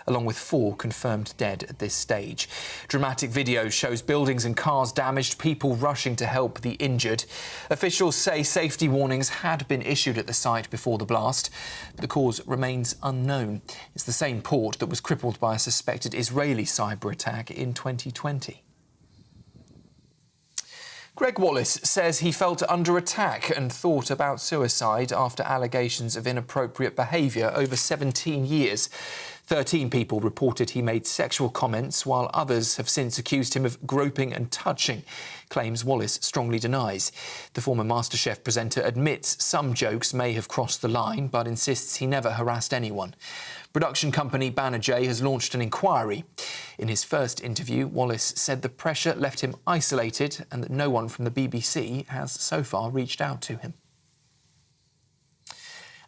S7: along with 4 confirmed dead at this stage. Dramatic video shows buildings and cars damaged, people rushing to help the injured. Officials say safety warnings had been issued at the site before the blast, but the cause remains unknown. It's the same port that was crippled by a suspected Israeli cyber attack in 2020. Greg Wallace says he felt under attack and thought about suicide after allegations of inappropriate behaviour over 17 years. 13 people reported he made sexual comments, while others have since accused him of groping and touching, claims Wallace strongly denies. The former MasterChef presenter admits some jokes may have crossed the line, but insists he never harassed anyone. Production company Banner J has launched an inquiry. In his first interview, Wallace said the pressure left him isolated and that no one from the BBC has so far reached out to him.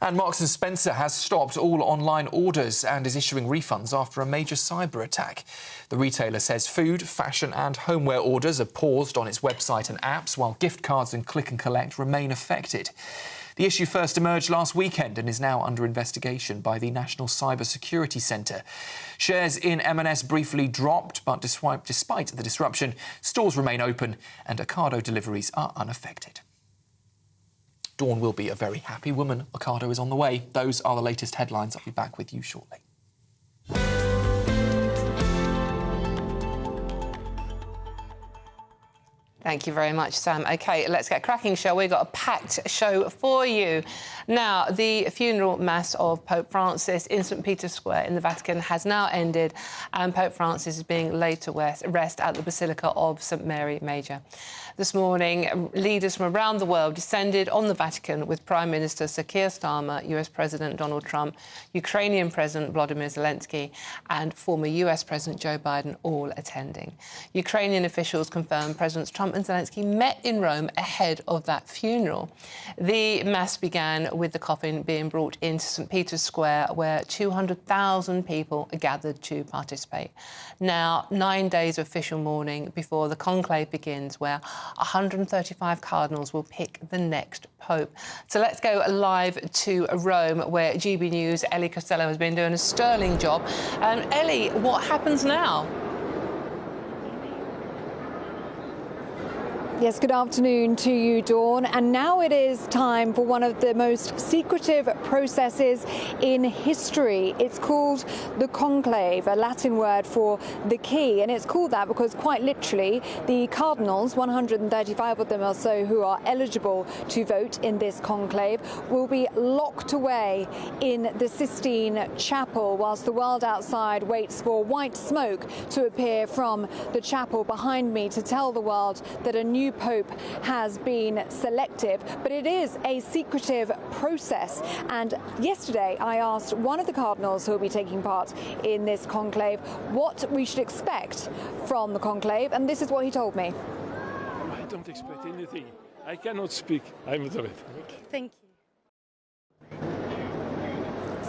S7: And Marks & Spencer has stopped all online orders and is issuing refunds after a major cyber attack. The retailer says food, fashion and homeware orders are paused on its website and apps, while gift cards and click and collect remain affected. The issue first emerged last weekend and is now under investigation by the National Cyber Security Centre. Shares in M&S briefly dropped, but despite the disruption, stores remain open and Ocado deliveries are unaffected. Dawn will be a very happy woman. Ocado is on the way. Those are the latest headlines. I'll be back with you shortly.
S1: Thank you very much, Sam. OK, let's get cracking, shall we? We've got a packed show for you. Now, the funeral mass of Pope Francis in St Peter's Square in the Vatican has now ended, and Pope Francis is being laid to rest at the Basilica of St Mary Major. This morning, leaders from around the world descended on the Vatican with Prime Minister Sir Keir Starmer, US President Donald Trump, Ukrainian President Volodymyr Zelensky and former US President Joe Biden all attending. Ukrainian officials confirmed Presidents Trump and Zelensky met in Rome ahead of that funeral. The mass began with the coffin being brought into St Peter's Square, where 200,000 people gathered to participate. Now, 9 days of official mourning before the conclave begins, where 135 cardinals will pick the next pope. So let's go live to Rome, where GB News' Ellie Costello has been doing a sterling job. Ellie, what happens now?
S10: Yes, good afternoon to you, Dawn. And now it is time for one of the most secretive processes in history. It's called the Conclave, a Latin word for the key. And it's called that because, quite literally, the cardinals, 135 of them or so who are eligible to vote in this conclave, will be locked away in the Sistine Chapel, whilst the world outside waits for white smoke to appear from the chapel behind me to tell the world that a new pope has been selected. But it is a secretive process, and yesterday I asked one of the cardinals who will be taking part in this conclave what we should expect from the conclave, and this is what he told me.
S24: I don't expect anything. I cannot speak. I'm sorry.
S10: Thank you.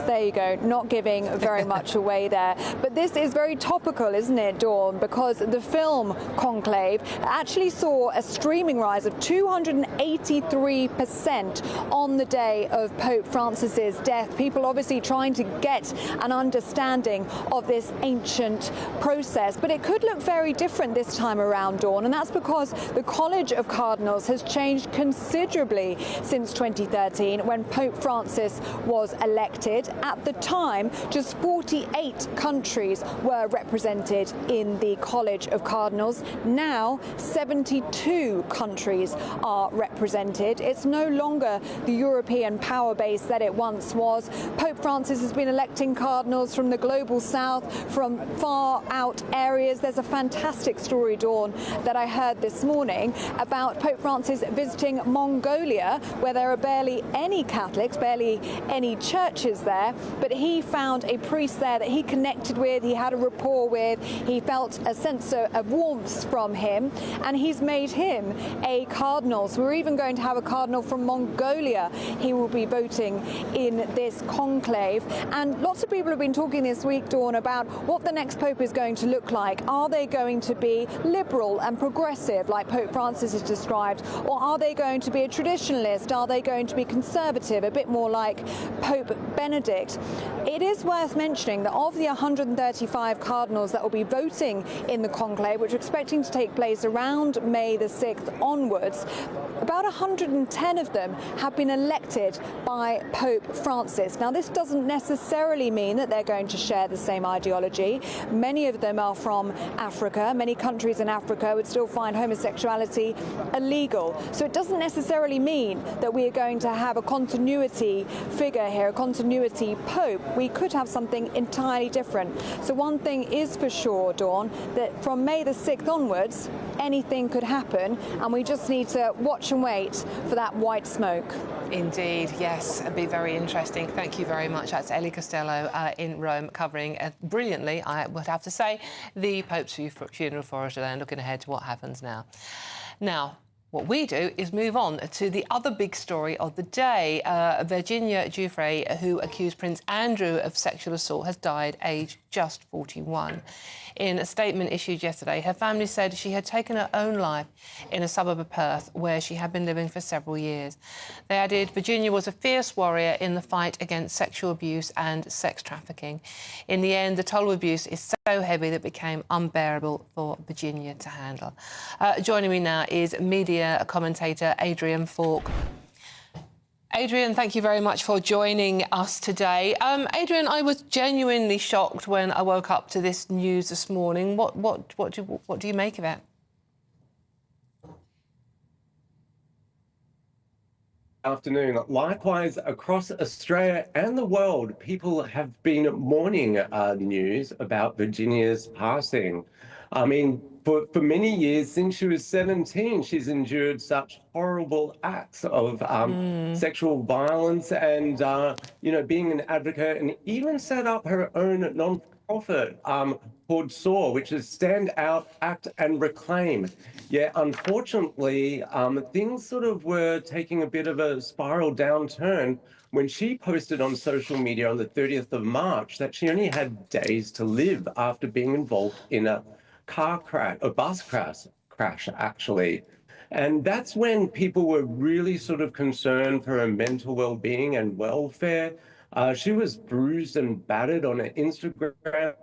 S10: There you go, not giving very much away there. But this is very topical, isn't it, Dawn? Because the film Conclave actually saw a streaming rise of 283% on the day of Pope Francis's death. People obviously trying to get an understanding of this ancient process. But it could look very different this time around, Dawn, and that's because the College of Cardinals has changed considerably since 2013, when Pope Francis was elected. At the time, just 48 countries were represented in the College of Cardinals. Now, 72 countries are represented. It's no longer the European power base that it once was. Pope Francis has been electing cardinals from the global south, from far out areas. There's a fantastic story, Dawn, that I heard this morning about Pope Francis visiting Mongolia, where there are barely any Catholics, barely any churches there. But he found a priest there that he connected with, he had a rapport with, he felt a sense of warmth from him, and he's made him a cardinal. So we're even going to have a cardinal from Mongolia. He will be voting in this conclave. And lots of people have been talking this week, Dawn, about what the next pope is going to look like. Are they going to be liberal and progressive, like Pope Francis has described, or are they going to be a traditionalist? Are they going to be conservative, a bit more like Pope Benedict? It is worth mentioning that of the 135 cardinals that will be voting in the conclave, which are expecting to take place around May the 6th onwards, about 110 of them have been elected by Pope Francis. Now, this doesn't necessarily mean that they're going to share the same ideology. Many of them are from Africa. Many countries in Africa would still find homosexuality illegal. So it doesn't necessarily mean that we are going to have a continuity figure here, a continuity pope. We could have something entirely different. So one thing is for sure, Dawn, that from May the 6th onwards, anything could happen, and we just need to watch and wait for that white smoke.
S1: Indeed, yes, it'd be very interesting. Thank you very much. That's Ellie Costello in Rome, covering brilliantly, I would have to say, the Pope's funeral for us today, and looking ahead to what happens now. Now, What we do is move on to the other big story of the day. Virginia Giuffre, who accused Prince Andrew of sexual assault, has died aged just 41. In a statement issued yesterday, her family said she had taken her own life in a suburb of Perth, where she had been living for several years. They added Virginia was a fierce warrior in the fight against sexual abuse and sex trafficking. In the end, the toll of abuse is so heavy that it became unbearable for Virginia to handle. Joining me now is media commentator Adrian Falk. Adrian, thank you very much for joining us today. Adrian, I was genuinely shocked when I woke up to this news this morning. What do you make of it?
S9: Afternoon. Likewise, across Australia and the world, people have been mourning the news about Virginia's passing. I mean, for many years, since she was 17, she's endured such horrible acts of sexual violence and, you know, being an advocate, and even set up her own non-profit called SOAR, which is Stand Out, Act and Reclaim. Yeah, unfortunately, things sort of were taking a bit of a spiral downturn when she posted on social media on the 30th of March that she only had days to live after being involved in a bus crash, actually. And that's when people were really sort of concerned for her mental well-being and welfare. She was bruised and battered on an Instagram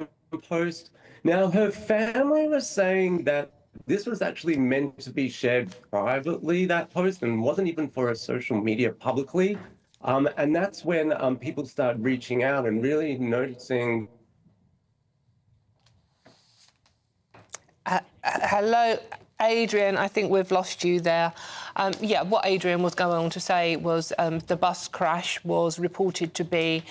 S9: post. Now, her family was saying that this was actually meant to be shared privately, that post, and wasn't even for her social media publicly. And that's when people started reaching out and really noticing.
S1: Hello, Adrian. I think we've lost you there. Yeah, what Adrian was going on to say was the bus crash was reported to be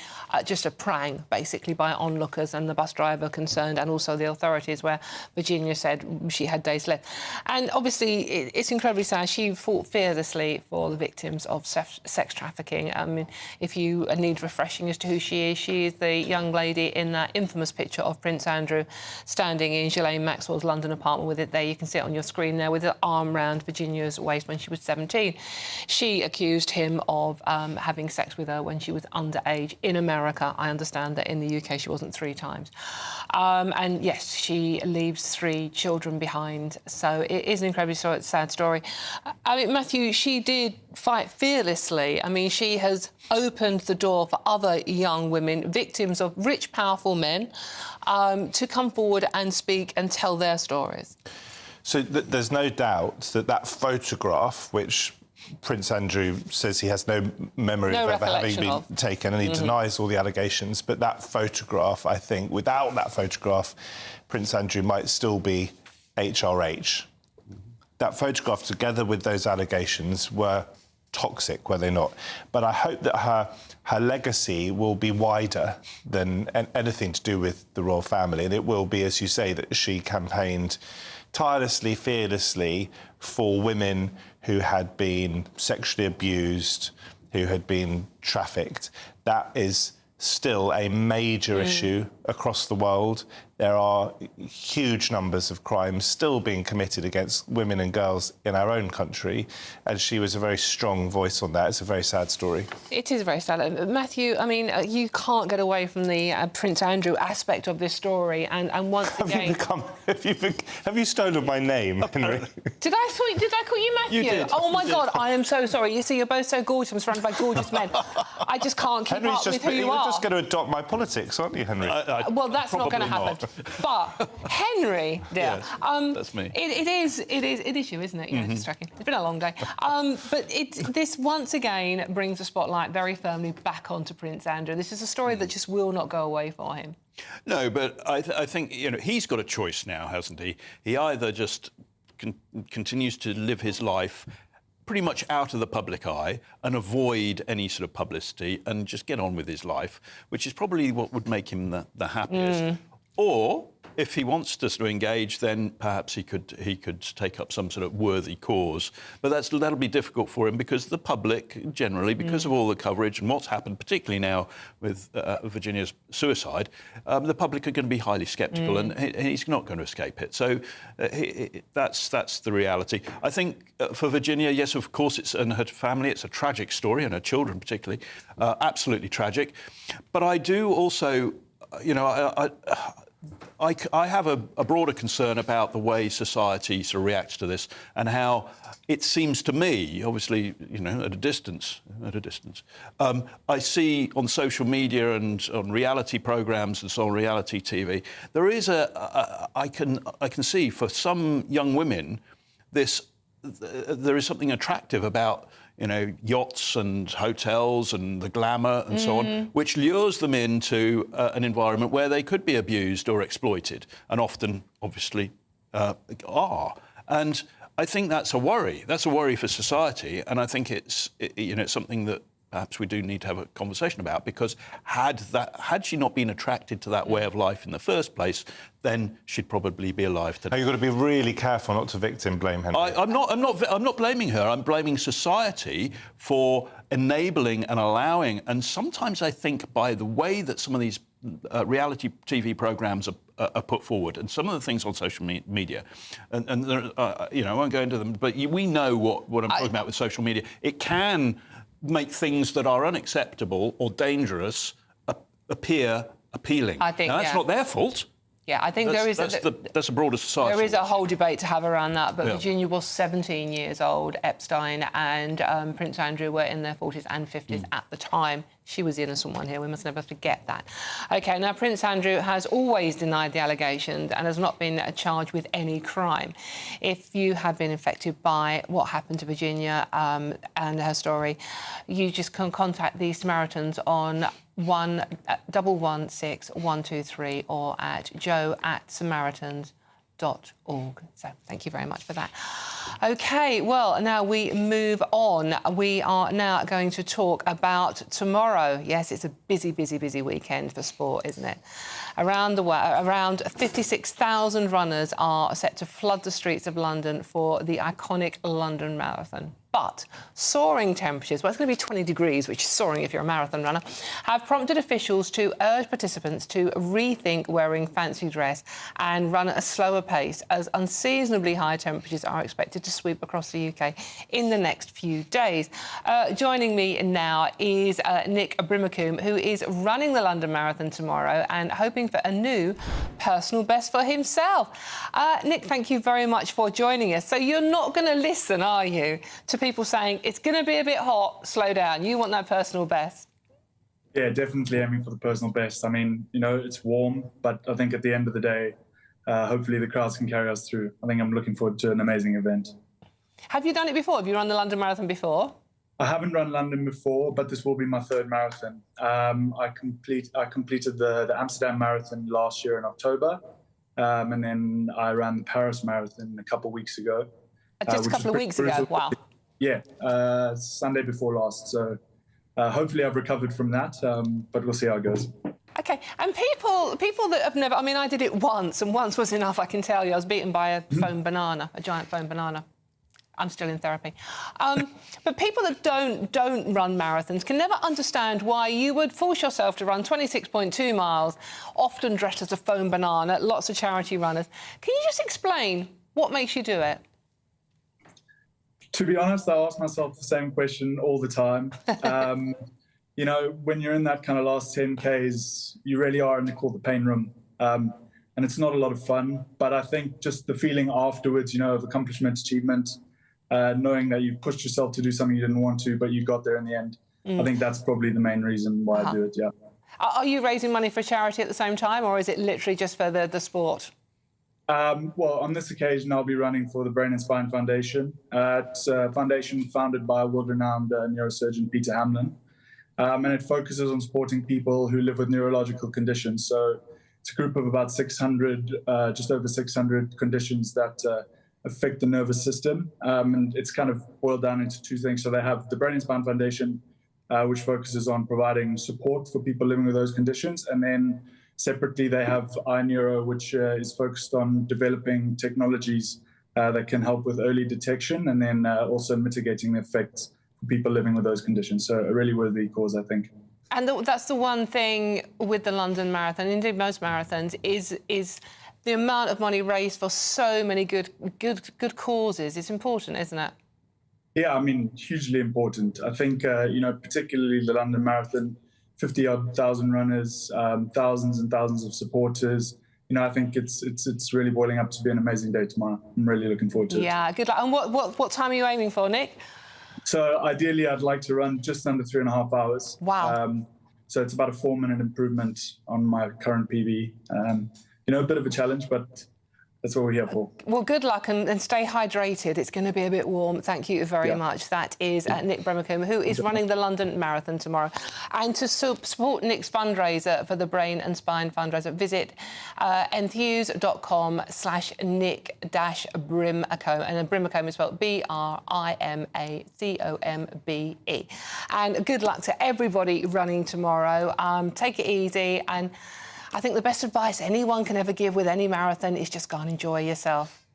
S1: just a prank, basically, by onlookers and the bus driver concerned, and also the authorities, where Virginia said she had days left. And obviously, it's incredibly sad. She fought fearlessly for the victims of sex trafficking. I mean, if you need refreshing as to who she is the young lady in that infamous picture of Prince Andrew standing in Ghislaine Maxwell's London apartment with it there. You can see it on your screen there, with her arm round Virginia's waist when she was 17. She accused him of having sex with her when she was underage in America. I understand that in the UK she wasn't 3 times. And yes, she leaves 3 children behind. So it is an incredibly sad story. I mean, Matthew, she did fight fearlessly. I mean, she has opened the door for other young women, victims of rich, powerful men, to come forward and speak and tell their stories.
S3: So there's no doubt that photograph, which Prince Andrew says he has no memory of ever having been taken, and he denies all the allegations, but that photograph, I think, without that photograph, Prince Andrew might still be HRH. That photograph, together with those allegations, were toxic, were they not? But I hope that her legacy will be wider than anything to do with the royal family, and it will be, as you say, that she campaigned tirelessly, fearlessly for women who had been sexually abused, who had been trafficked. That is still a major issue across the world. There are huge numbers of crimes still being committed against women and girls in our own country, and she was a very strong voice on that. It's a very sad story. It is very sad. Matthew, I mean, you can't get away from the Prince Andrew aspect of this story, and once again... Have you stolen my name, Henry? Did I call you Matthew?
S1: You did. Oh, my God, I am so sorry. You see, you're both so gorgeous. I'm surrounded by gorgeous men. I just can't keep up with who you are.
S3: You're just going to adopt my politics, aren't you, Henry?
S1: Well, that's not going to happen. But Henry, dear,
S2: yes, that's me.
S1: It is you, isn't it? Yeah, it's tracking. It's been a long day. But this once again brings the spotlight very firmly back onto Prince Andrew. This is a story that just will not go away for him.
S2: No, but I think he's got a choice now, hasn't he? He either just continues to live his life pretty much out of the public eye and avoid any sort of publicity and just get on with his life, which is probably what would make him the happiest. Or if he wants us to engage, then perhaps he could take up some sort of worthy cause. But that'll be difficult for him because the public, generally, because of all the coverage and what's happened, particularly now with Virginia's suicide, the public are going to be highly sceptical, and he's not going to escape it. So that's the reality. I think for Virginia, yes, of course, and her family, it's a tragic story, and her children particularly, absolutely tragic. But I do also, you know, I have a broader concern about the way society sort of reacts to this and how it seems to me, obviously, you know, at a distance, I see on social media and on reality programmes and so on, reality TV, there is I can see for some young women there is something attractive about, you know, yachts and hotels and the glamour and so on, which lures them into an environment where they could be abused or exploited, and often, obviously, are. And I think that's a worry. That's a worry for society, and I think it's something that perhaps we do need to have a conversation about, because had she not been attracted to that way of life in the first place, then she'd probably be alive today.
S3: You've got to be really careful not to victim blame, Henry.
S2: I'm not blaming her. I'm blaming society for enabling and allowing. And sometimes I think by the way that some of these reality TV programmes are put forward, and some of the things on social media, and you know, I won't go into them, but we know what I'm talking about with social media. It can make things that are unacceptable or dangerous appear appealing.
S1: I think
S2: now, that's not their fault.
S1: Yeah, I think
S2: that's a broader society.
S1: There is a whole debate to have around that, but Virginia was 17 years old. Epstein and Prince Andrew were in their 40s and 50s at the time. She was the innocent one here. We must never forget that. OK, now, Prince Andrew has always denied the allegations and has not been charged with any crime. If you have been affected by what happened to Virginia and her story, you just can contact the Samaritans on 116 123 or at joe@samaritans.org. So thank you very much for that. OK, well, now we move on. We are now going to talk about tomorrow. Yes, it's a busy, busy, busy weekend for sport, isn't it? Around the world, around 56,000 runners are set to flood the streets of London for the iconic London Marathon. But soaring temperatures, well, it's going to be 20 degrees, which is soaring if you're a marathon runner, have prompted officials to urge participants to rethink wearing fancy dress and run at a slower pace, as unseasonably high temperatures are expected to sweep across the UK in the next few days. Joining me now is Nick Brimacombe, who is running the London Marathon tomorrow and hoping for a new personal best for himself. Nick, thank you very much for joining us. So you're not going to listen, are you, to people saying it's going to be a bit hot, slow down? You want that personal best?
S11: Yeah, definitely aiming for the personal best. I mean, you know, it's warm, but I think at the end of the day, hopefully the crowds can carry us through. I think I'm looking forward to an amazing event.
S1: Have you done it before? Have you run the London Marathon before?
S11: I haven't run London before, but this will be my third marathon. I completed the Amsterdam Marathon last year in October, and then I ran the Paris Marathon a couple of weeks ago.
S1: Just a couple of weeks ago, wow.
S11: Yeah, Sunday before last. So hopefully I've recovered from that, but we'll see how it goes.
S1: OK, and people that have never... I mean, I did it once, and once was enough, I can tell you. I was beaten by a foam banana, a giant foam banana. I'm still in therapy. But people that don't run marathons can never understand why you would force yourself to run 26.2 miles, often dressed as a foam banana, lots of charity runners. Can you just explain what makes you do it?
S11: To be honest, I ask myself the same question all the time. You know, when you're in that kind of last 10 Ks, you really are in the called the pain room. And it's not a lot of fun. But I think just the feeling afterwards, you know, of accomplishment, achievement, knowing that you've pushed yourself to do something you didn't want to, but you got there in the end. I think that's probably the main reason why I do it, yeah.
S1: Are you raising money for charity at the same time, or is it literally just for the sport?
S11: Well, on this occasion, I'll be running for the Brain and Spine Foundation. It's a foundation founded by world-renowned neurosurgeon Peter Hamlin, and it focuses on supporting people who live with neurological conditions. So it's a group of about 600, just over 600 conditions that affect the nervous system, and it's kind of boiled down into two things. So they have the Brain and Spine Foundation, which focuses on providing support for people living with those conditions, and then Separately, they have iNeuro, which is focused on developing technologies that can help with early detection and then also mitigating the effects for people living with those conditions. So a really worthy cause, I think.
S1: And that's the one thing with the London Marathon, indeed most marathons, is the amount of money raised for so many good causes. It's important, isn't it? Yeah, I mean, hugely important. I think, particularly the London Marathon, 50-odd thousand runners, thousands and thousands of supporters. I think it's really boiling up to be an amazing day tomorrow. I'm really looking forward to it. Yeah, good luck. And what time are you aiming for, Nick? So ideally, I'd like to run just under 3.5 hours. Wow. So it's about a 4-minute improvement on my current PB. A bit of a challenge, but that's what we're here for. Well, good luck and stay hydrated. It's going to be a bit warm. Thank you very much. That is Nick Bremacombe, who is running the London Marathon tomorrow. And to support Nick's fundraiser for the Brain and Spine fundraiser, visit enthuse.com/Nick-Brimacombe. And Brimacombe is spelled Brimacombe. And good luck to everybody running tomorrow. Take it easy. And I think the best advice anyone can ever give with any marathon is just go and enjoy yourself.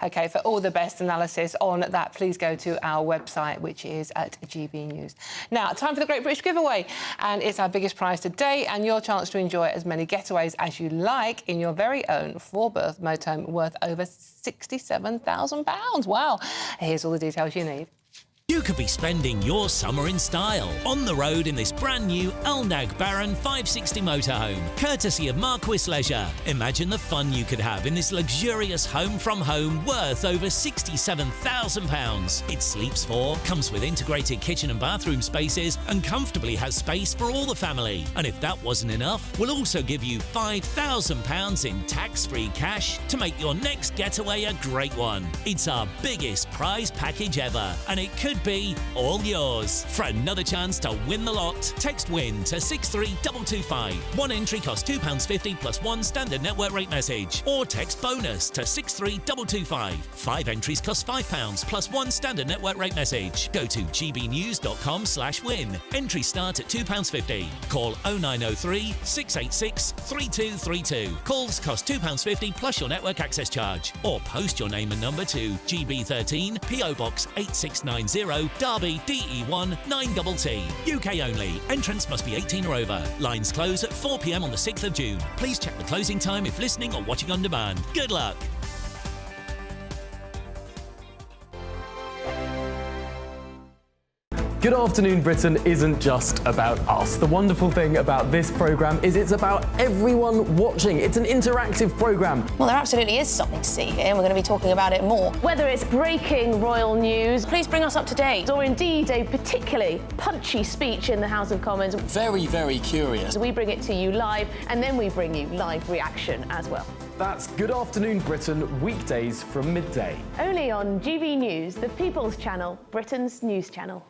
S1: OK, for all the best analysis on that, please go to our website, which is at GB News. Now, time for the Great British Giveaway, and it's our biggest prize today and your chance to enjoy as many getaways as you like in your very own 4-berth motorhome worth over £67,000. Wow. Here's all the details you need.
S5: You could be spending your summer in style, on the road in this brand new Elnag Baron 560 motorhome, courtesy of Marquis Leisure. Imagine the fun you could have in this luxurious home from home worth over £67,000. It sleeps 4, comes with integrated kitchen and bathroom spaces, and comfortably has space for all the family. And if that wasn't enough, we'll also give you £5,000 in tax-free cash to make your next getaway a great one. It's our biggest prize package ever, and it could be all yours. For another chance to win the lot, text WIN to 63225. One entry costs £2.50 plus one standard network rate message. Or text BONUS to 63225. 5 entries cost £5 plus one standard network rate message. Go to gbnews.com/win. Entries start at £2.50. Call 0903 686 3232. Calls cost £2.50 plus your network access charge. Or post your name and number to GB13 PO Box 8690 Derby DE1 9TT. UK only. Entrance must be 18 or over. Lines close at 4 p.m. on the 6th of June. Please check the closing time if listening or watching on demand. Good luck.
S12: Good Afternoon Britain isn't just about us. The wonderful thing about this programme is it's about everyone watching. It's an interactive programme.
S16: Well, there absolutely is something to see here, and we're going to be talking about it more. Whether it's breaking royal news, please bring us up to date, or indeed a particularly punchy speech in the House of Commons.
S21: Very, very curious.
S16: We bring it to you live, and then we bring you live reaction as well.
S12: That's Good Afternoon Britain, weekdays from midday.
S16: Only on GB News, the People's Channel, Britain's news channel.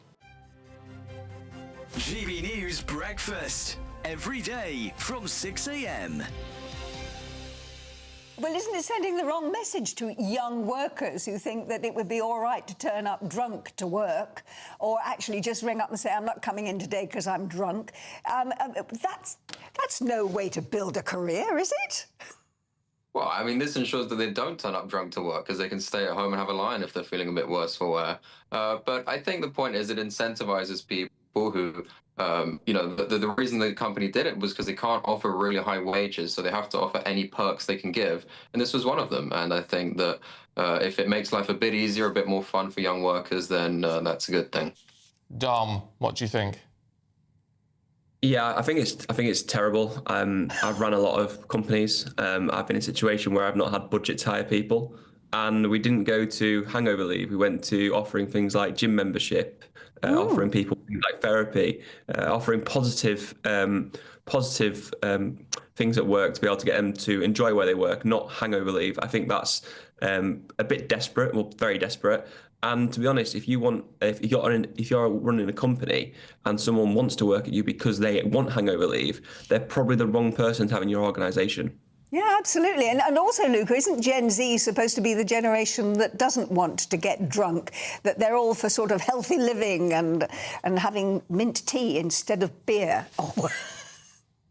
S22: GB News Breakfast, every day from 6 a.m.
S25: Well, isn't it sending the wrong message to young workers who think that it would be all right to turn up drunk to work, or actually just ring up and say, I'm not coming in today because I'm drunk? That's no way to build a career, is it?
S26: Well, I mean, this ensures that they don't turn up drunk to work because they can stay at home and have a lie-in if they're feeling a bit worse for wear. But I think the point is it incentivizes people who, the reason the company did it was because they can't offer really high wages, so they have to offer any perks they can give. And this was one of them. And I think that if it makes life a bit easier, a bit more fun for young workers, then that's a good thing.
S3: Dom, what do you think?
S27: Yeah, I think it's terrible. I've run a lot of companies. I've been in a situation where I've not had budget to hire people, and we didn't go to hangover leave. We went to offering things like gym membership, offering people things like therapy, offering positive things at work to be able to get them to enjoy where they work, not hangover leave. I think that's a bit desperate, well, very desperate. And to be honest, if you're running a company and someone wants to work at you because they want hangover leave, they're probably the wrong person to have in your organisation.
S25: Yeah, absolutely. And also, Luca, isn't Gen Z supposed to be the generation that doesn't want to get drunk, that they're all for sort of healthy living and having mint tea instead of beer? Oh.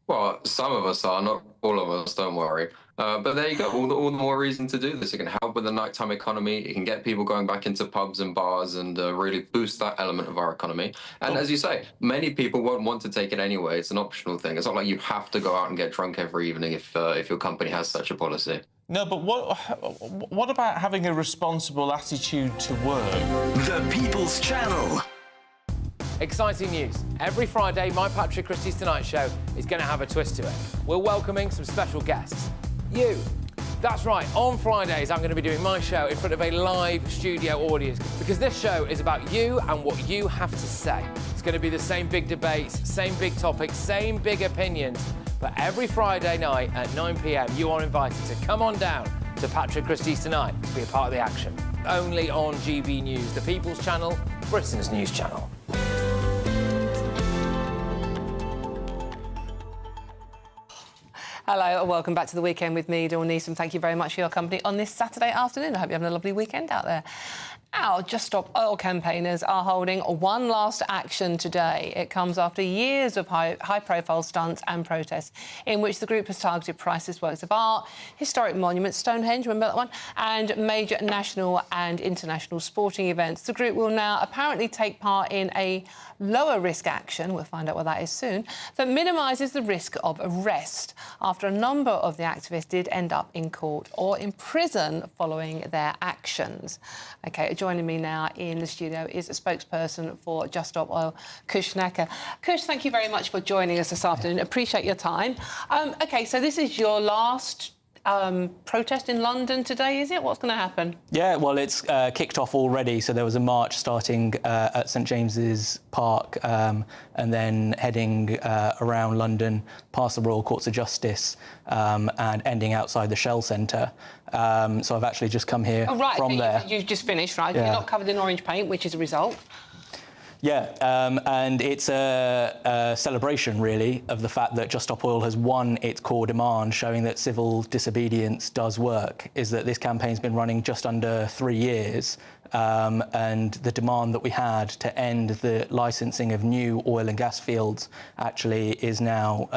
S26: Well, some of us are, not all of us, don't worry. But there you go, all the more reason to do this. It can help with the nighttime economy. It can get people going back into pubs and bars and really boost that element of our economy. And as you say, many people won't want to take it anyway. It's an optional thing. It's not like you have to go out and get drunk every evening if your company has such a policy.
S3: No, but what about having a responsible attitude to work?
S22: The People's Channel.
S4: Exciting news. Every Friday, my Patrick Christie's Tonight Show is going to have a twist to it. We're welcoming some special guests. You. That's right, on Fridays, I'm going to be doing my show in front of a live studio audience because this show is about you and what you have to say. It's going to be the same big debates, same big topics, same big opinions. But every Friday night at 9 p.m, you are invited to come on down to Patrick Christie's Tonight to be a part of the action. Only on GB News, the People's Channel, Britain's news channel.
S1: Hello and welcome back to The Weekend with me, Dawn Neeson. Thank you very much for your company on this Saturday afternoon. I hope you're having a lovely weekend out there. Our Just Stop Oil campaigners are holding one last action today. It comes after years of high-profile stunts and protests in which the group has targeted priceless works of art, historic monuments, Stonehenge, remember that one, and major national and international sporting events. The group will now apparently take part in a lower-risk action, we'll find out what that is soon, that minimises the risk of arrest after a number of the activists did end up in court or in prison following their actions. OK, joining me now in the studio is a spokesperson for Just Stop Oil, Kush Nacker. Kush, thank you very much for joining us this afternoon. Appreciate your time. OK, so this is your last protest in London today, is it? What's going to happen?
S6: Yeah, well, it's kicked off already. So there was a march starting at St James's Park and then heading around London, past the Royal Courts of Justice and ending outside the Shell Centre. So I've actually just come here from there.
S1: You've just finished, right?
S6: Yeah.
S1: You're not covered in orange paint, which is a result.
S6: Yeah, and it's a celebration, really, of the fact that Just Stop Oil has won its core demand, showing that civil disobedience does work, is that this campaign's been running just under 3 years, and the demand that we had to end the licensing of new oil and gas fields actually is now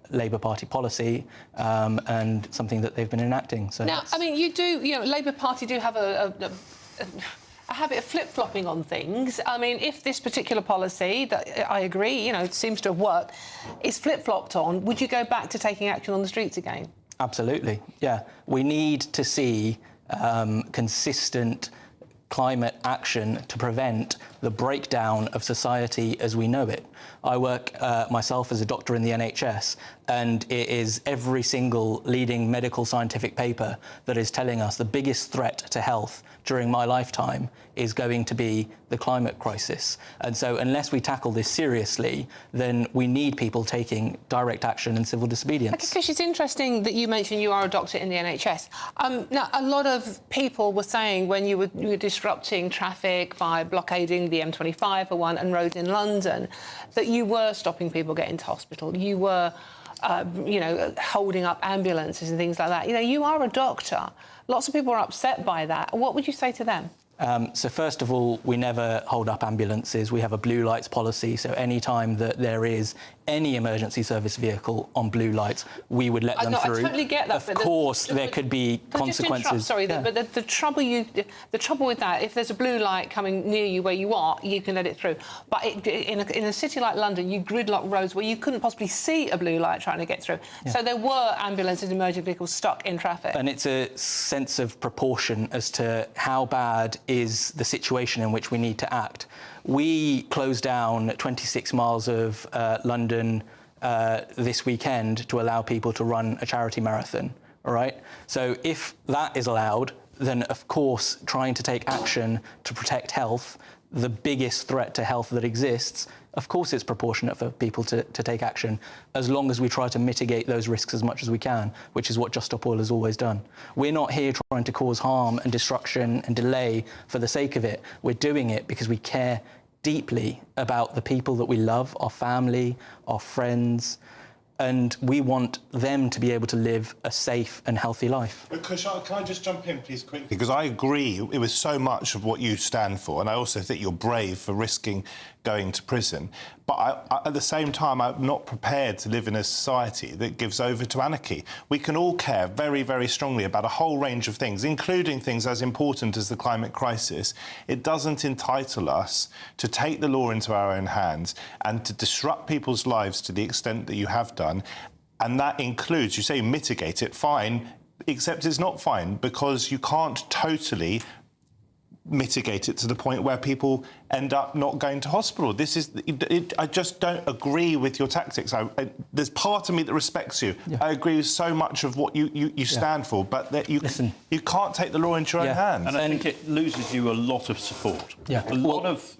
S6: Labour Party policy and something that they've been enacting. So
S1: now, I mean, Labour Party do have a habit of flip-flopping on things. I mean, if this particular policy, that I agree, seems to have worked, is flip-flopped on, would you go back to taking action on the streets again?
S6: Absolutely, yeah. We need to see consistent climate action to prevent the breakdown of society as we know it. I work myself as a doctor in the NHS, and it is every single leading medical scientific paper that is telling us the biggest threat to health during my lifetime is going to be the climate crisis. And so unless we tackle this seriously, then we need people taking direct action and civil disobedience.
S1: Because it's interesting that you mentioned you are a doctor in the NHS. Now, a lot of people were saying when you were disrupting traffic by blockading the M25 for one and roads in London, that you were stopping people getting to hospital. You were, holding up ambulances and things like that. You are a doctor. Lots of people are upset by that. What would you say to them?
S6: So first of all, we never hold up ambulances. We have a blue lights policy, so any time that there is any emergency service vehicle on blue lights, we would let them through.
S1: I totally get that.
S6: Of course, there could be consequences.
S1: Sorry, yeah. But the trouble with that, if there's a blue light coming near you where you are, you can let it through. But in a city like London, you gridlock roads where you couldn't possibly see a blue light trying to get through. Yeah. So there were ambulances and emergency vehicles stuck in traffic.
S6: And it's a sense of proportion as to how bad is the situation in which we need to act. We closed down 26 miles of London this weekend to allow people to run a charity marathon, all right? So if that is allowed, then of course trying to take action to protect health, the biggest threat to health that exists, of course it's proportionate for people to take action, as long as we try to mitigate those risks as much as we can, which is what Just Stop Oil has always done. We're not here trying to cause harm and destruction and delay for the sake of it. We're doing it because we care deeply about the people that we love, our family, our friends, and we want them to be able to live a safe and healthy life.
S3: Can I just jump in, please, quickly? Because I agree with so much of what you stand for, and I also think you're brave for risking going to prison. But at the same time, I'm not prepared to live in a society that gives over to anarchy. We can all care very, very strongly about a whole range of things, including things as important as the climate crisis. It doesn't entitle us to take the law into our own hands and to disrupt people's lives to the extent that you have done. And that includes, you say mitigate it, fine, except it's not fine, because you can't totally mitigate it to the point where people end up not going to hospital. This is... I just don't agree with your tactics. There's part of me that respects you. Yeah. I agree with so much of what you stand for, but that you can't take the law into your own hands.
S2: And I think it loses you a lot of support. Yeah. A lot of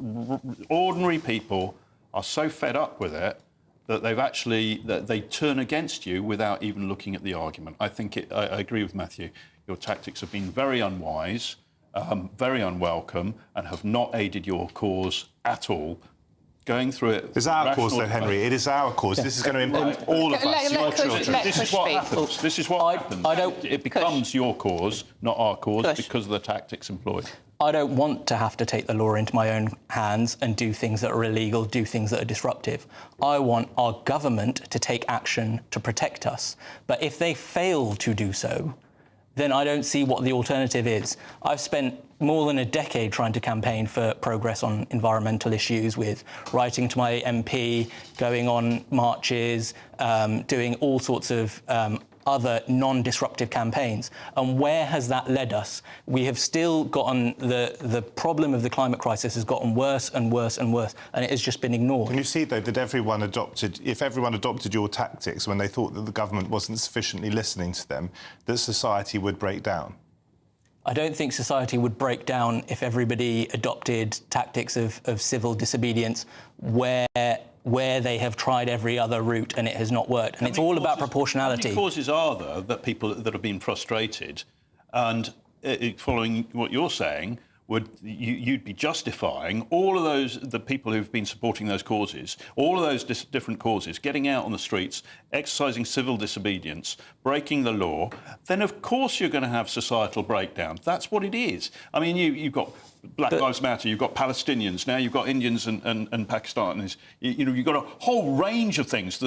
S2: ordinary people are so fed up with it that they turn against you without even looking at the argument. I agree with Matthew. Your tactics have been very unwise, very unwelcome, and have not aided your cause at all. Going through it...
S3: It's our cause, though, Henry. It is our cause. Yeah. This is going to impact all of us, your children.
S2: This is what happens. This is what happens. It becomes your cause, not our cause, because of the tactics employed.
S6: I don't want to have to take the law into my own hands and do things that are illegal, do things that are disruptive. I want our government to take action to protect us. But if they fail to do so, then I don't see what the alternative is. I've spent more than a decade trying to campaign for progress on environmental issues, with writing to my MP, going on marches, doing all sorts of other non-disruptive campaigns. And where has that led us? We have still gotten... The problem of the climate crisis has gotten worse and worse and worse, and it has just been ignored.
S3: Can you see, though, that if everyone adopted your tactics when they thought that the government wasn't sufficiently listening to them, that society would break down?
S6: I don't think society would break down if everybody adopted tactics of civil disobedience where they have tried every other route and it has not worked. And it's all about proportionality.
S2: How many causes are there that people that have been frustrated, and following what you're saying, you'd be justifying all of the people who've been supporting those causes, all of those different causes, getting out on the streets, exercising civil disobedience, breaking the law, then of course you're going to have societal breakdown. That's what it is. I mean, you've got Black Lives Matter, you've got Palestinians, now you've got Indians and Pakistanis. You've got a whole range of things.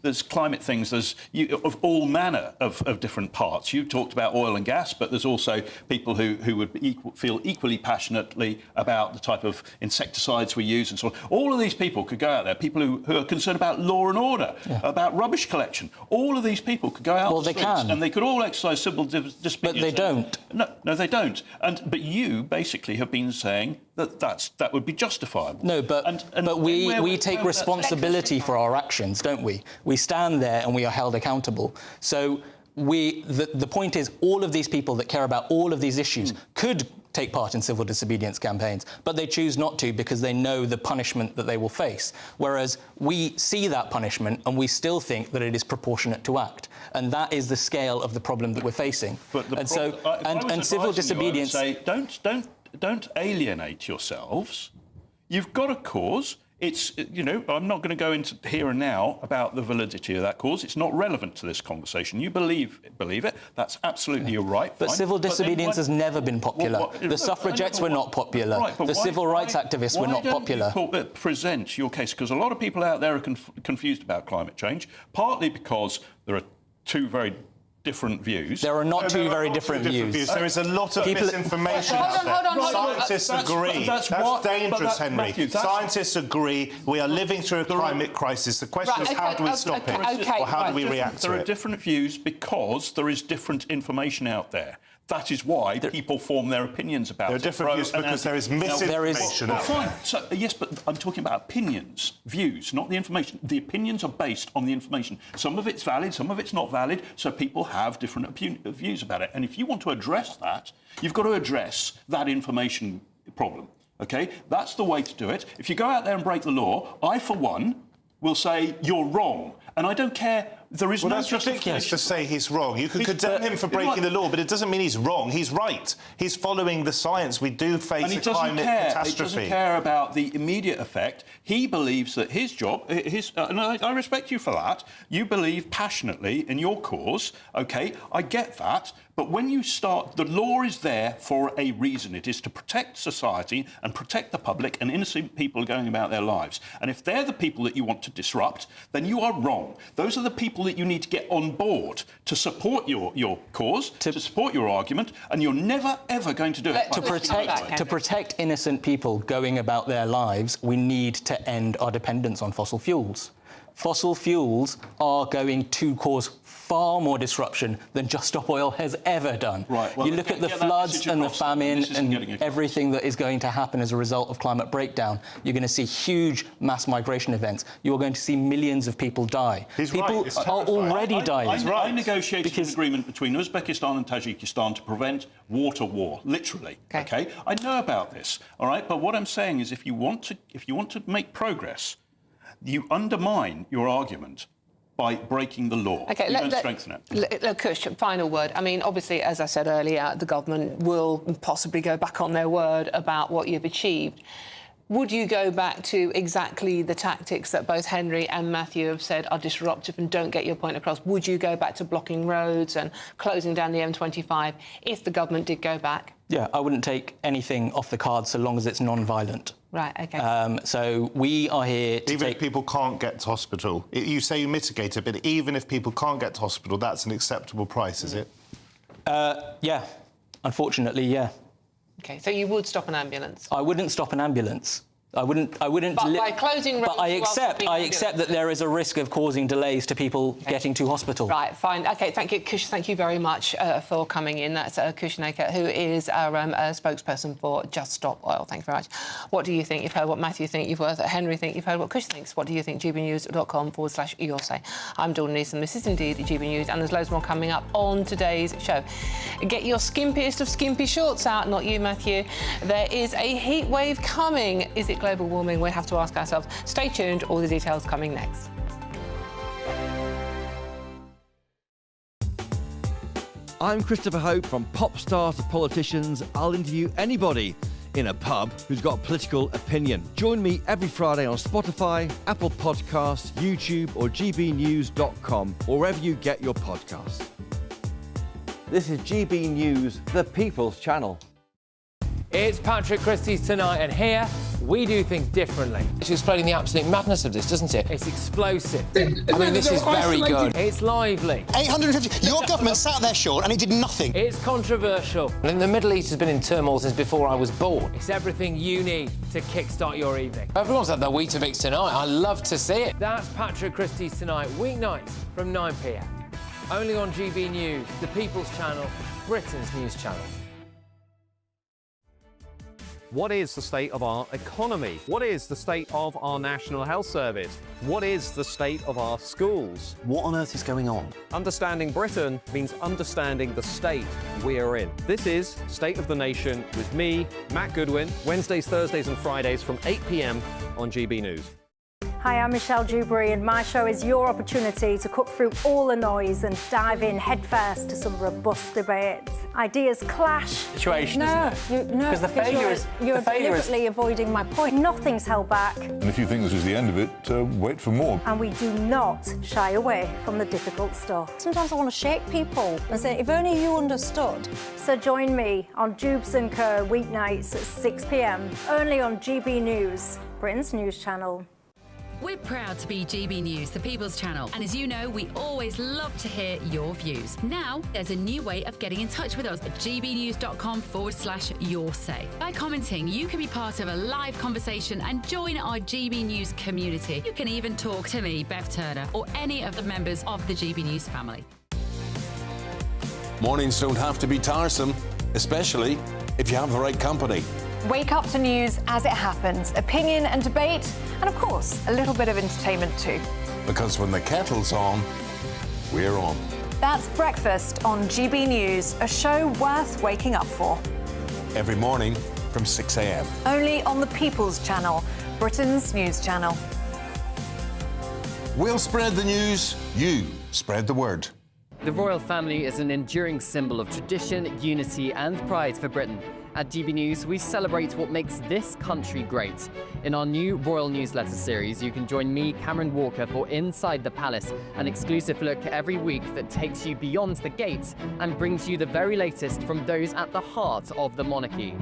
S2: There's climate things, there's of all manner of different parts. You talked about oil and gas, but there's also people who would feel equally passionately about the type of insecticides we use and so on. All of these people could go out there, people who are concerned about law and order, about rubbish collection. All of these people could go out on the streets and they could all exercise civil disobedience.
S6: But they don't.
S2: No, they don't. But you basically have been saying that would be justifiable.
S6: No, but we take responsibility for our actions, don't we? We stand there and we are held accountable. So the point is, all of these people that care about all of these issues could take part in civil disobedience campaigns, but they choose not to because they know the punishment that they will face. Whereas we see that punishment and we still think that it is proportionate to act. And that is the scale of the problem that we're facing. And civil disobedience...
S2: I would say, don't alienate yourselves. You've got a cause. It's, I'm not going to go into here and now about the validity of that cause. It's not relevant to this conversation. You believe it. That's absolutely your right.
S6: But civil disobedience has never been popular. The suffragettes were not popular. The civil rights activists were not popular.
S2: Why don't you present your case? Because a lot of people out there are confused about climate change, partly because there are two very different views.
S6: There are not two very different views.
S3: There is a lot of misinformation out there. Scientists agree. That's dangerous, Henry. Scientists agree. We are living through a climate crisis. The question is, how do we stop it? Or how do we react to it?
S2: There are different views because there is different information out there. That is why people form their opinions about it.
S3: There are different views because there is misinformation out there.
S2: Fine. So, yes, but I'm talking about opinions, views, not the information. The opinions are based on the information. Some of it's valid, some of it's not valid, so people have different views about it. And if you want to address that, you've got to address that information problem, OK? That's the way to do it. If you go out there and break the law, I, for one, will say you're wrong. And I don't care. There is no
S3: that's ridiculous to say he's wrong. You can condemn him for breaking the law, but it doesn't mean he's wrong. He's right. He's following the science. We do face a climate catastrophe.
S2: He doesn't care about the immediate effect. He believes that his job, and I respect you for that. You believe passionately in your cause. OK, I get that. But when you start, the law is there for a reason. It is to protect society and protect the public and innocent people going about their lives. And if they're the people that you want to disrupt, then you are wrong. Those are the people that you need to get on board to support your cause, to support your argument, and you're never, ever going to do it.
S6: To protect innocent people going about their lives, we need to end our dependence on fossil fuels. Fossil fuels are going to cause far more disruption than Just Stop Oil has ever done.
S2: Right. Well,
S6: you look at the floods and the famine and everything that is going to happen as a result of climate breakdown. You're going to see huge mass migration events. You're going to see millions of people die. People are already dying.
S2: I negotiated an agreement between Uzbekistan and Tajikistan to prevent water war, literally. Okay. I know about this. All right. But what I'm saying is, if you want to make progress, you undermine your argument by breaking the law.
S1: Okay,
S2: you don't strengthen it.
S1: Kush, final word. I mean, obviously, as I said earlier, the government will possibly go back on their word about what you've achieved. Would you go back to exactly the tactics that both Henry and Matthew have said are disruptive and don't get your point across? Would you go back to blocking roads and closing down the M25 if the government did go back?
S6: Yeah, I wouldn't take anything off the cards so long as it's non-violent.
S1: Right, OK.
S6: So we are here to
S3: Even if people can't get to hospital. You say you mitigate it, but even if people can't get to hospital, that's an acceptable price, is it?
S6: Yeah. Unfortunately, yeah.
S1: OK, so you would stop an ambulance?
S6: I wouldn't stop an ambulance. I wouldn't.
S1: But by closing roads,
S6: but I accept that there is a risk of causing delays to people getting to hospital.
S1: Right, fine. OK, thank you, Kush. Thank you very much for coming in. That's Kush Naker, who is our spokesperson for Just Stop Oil. Thank you very much. What do you think? You've heard what Matthew thinks. You've heard what Henry thinks. You've heard what Kush thinks. What do you think? gbnews.com/your say. I'm Dawn Neeson. This is indeed GB News, and there's loads more coming up on today's show. Get your skimpiest of skimpy shorts out. Not you, Matthew. There is a heat wave coming. Is it global warming? We'll have to ask ourselves. Stay tuned, all the details coming next.
S8: I'm Christopher Hope. From pop stars to politicians, I'll interview anybody in a pub who's got a political opinion. Join me every Friday on Spotify, Apple Podcasts, YouTube or gbnews.com, or wherever you get your podcasts. This is GB News, the People's Channel.
S4: It's Patrick Christie's Tonight, and here we do things differently. It's explaining the absolute madness of this, doesn't it? It's explosive. I mean, this is very good. It's lively.
S17: 850. Your government sat there short and it did nothing.
S4: It's controversial. And the Middle East has been in turmoil since before I was born. It's everything you need to kickstart your evening. Everyone's had their Weetabix tonight. I love to see it. That's Patrick Christie's Tonight, weeknights from 9 p.m. Only on GB News, the People's Channel, Britain's news channel.
S13: What is the state of our economy? What is the state of our National Health Service? What is the state of our schools?
S14: What on earth is going on?
S13: Understanding Britain means understanding the state we are in. This is State of the Nation with me, Matt Goodwin, Wednesdays, Thursdays and Fridays from 8 p.m. on GB News.
S20: Hi, I'm Michelle Dewberry, and my show is your opportunity to cut through all the noise and dive in headfirst to some robust debates. Ideas clash.
S14: Situation, isn't it?
S20: Because
S14: the failure is...
S20: You're deliberately avoiding my point. Nothing's held back.
S15: And if you think this is the end of it, wait for more.
S20: And we do not shy away from the difficult stuff. Sometimes I want to shake people and say, if only you understood. So join me on Jubes and Kerr weeknights at 6 p.m. only on GB News, Britain's news channel.
S18: We're proud to be GB News, the People's Channel. And as you know, we always love to hear your views. Now, there's a new way of getting in touch with us at gbnews.com/your say. By commenting, you can be part of a live conversation and join our GB News community. You can even talk to me, Bev Turner, or any of the members of the GB News family.
S15: Mornings don't have to be tiresome, especially if you have the right company.
S10: Wake up to news as it happens, opinion and debate, and of course, a little bit of entertainment too.
S15: Because when the kettle's on, we're on.
S10: That's Breakfast on GB News, a show worth waking up for.
S15: Every morning from 6 a.m.
S10: Only on the People's Channel, Britain's news channel.
S15: We'll spread the news, you spread the word.
S5: The royal family is an enduring symbol of tradition, unity and pride for Britain. At GB News, we celebrate what makes this country great. In our new royal newsletter series, you can join me, Cameron Walker, for Inside the Palace, an exclusive look every week that takes you beyond the gates and brings you the very latest from those at the heart of the monarchy.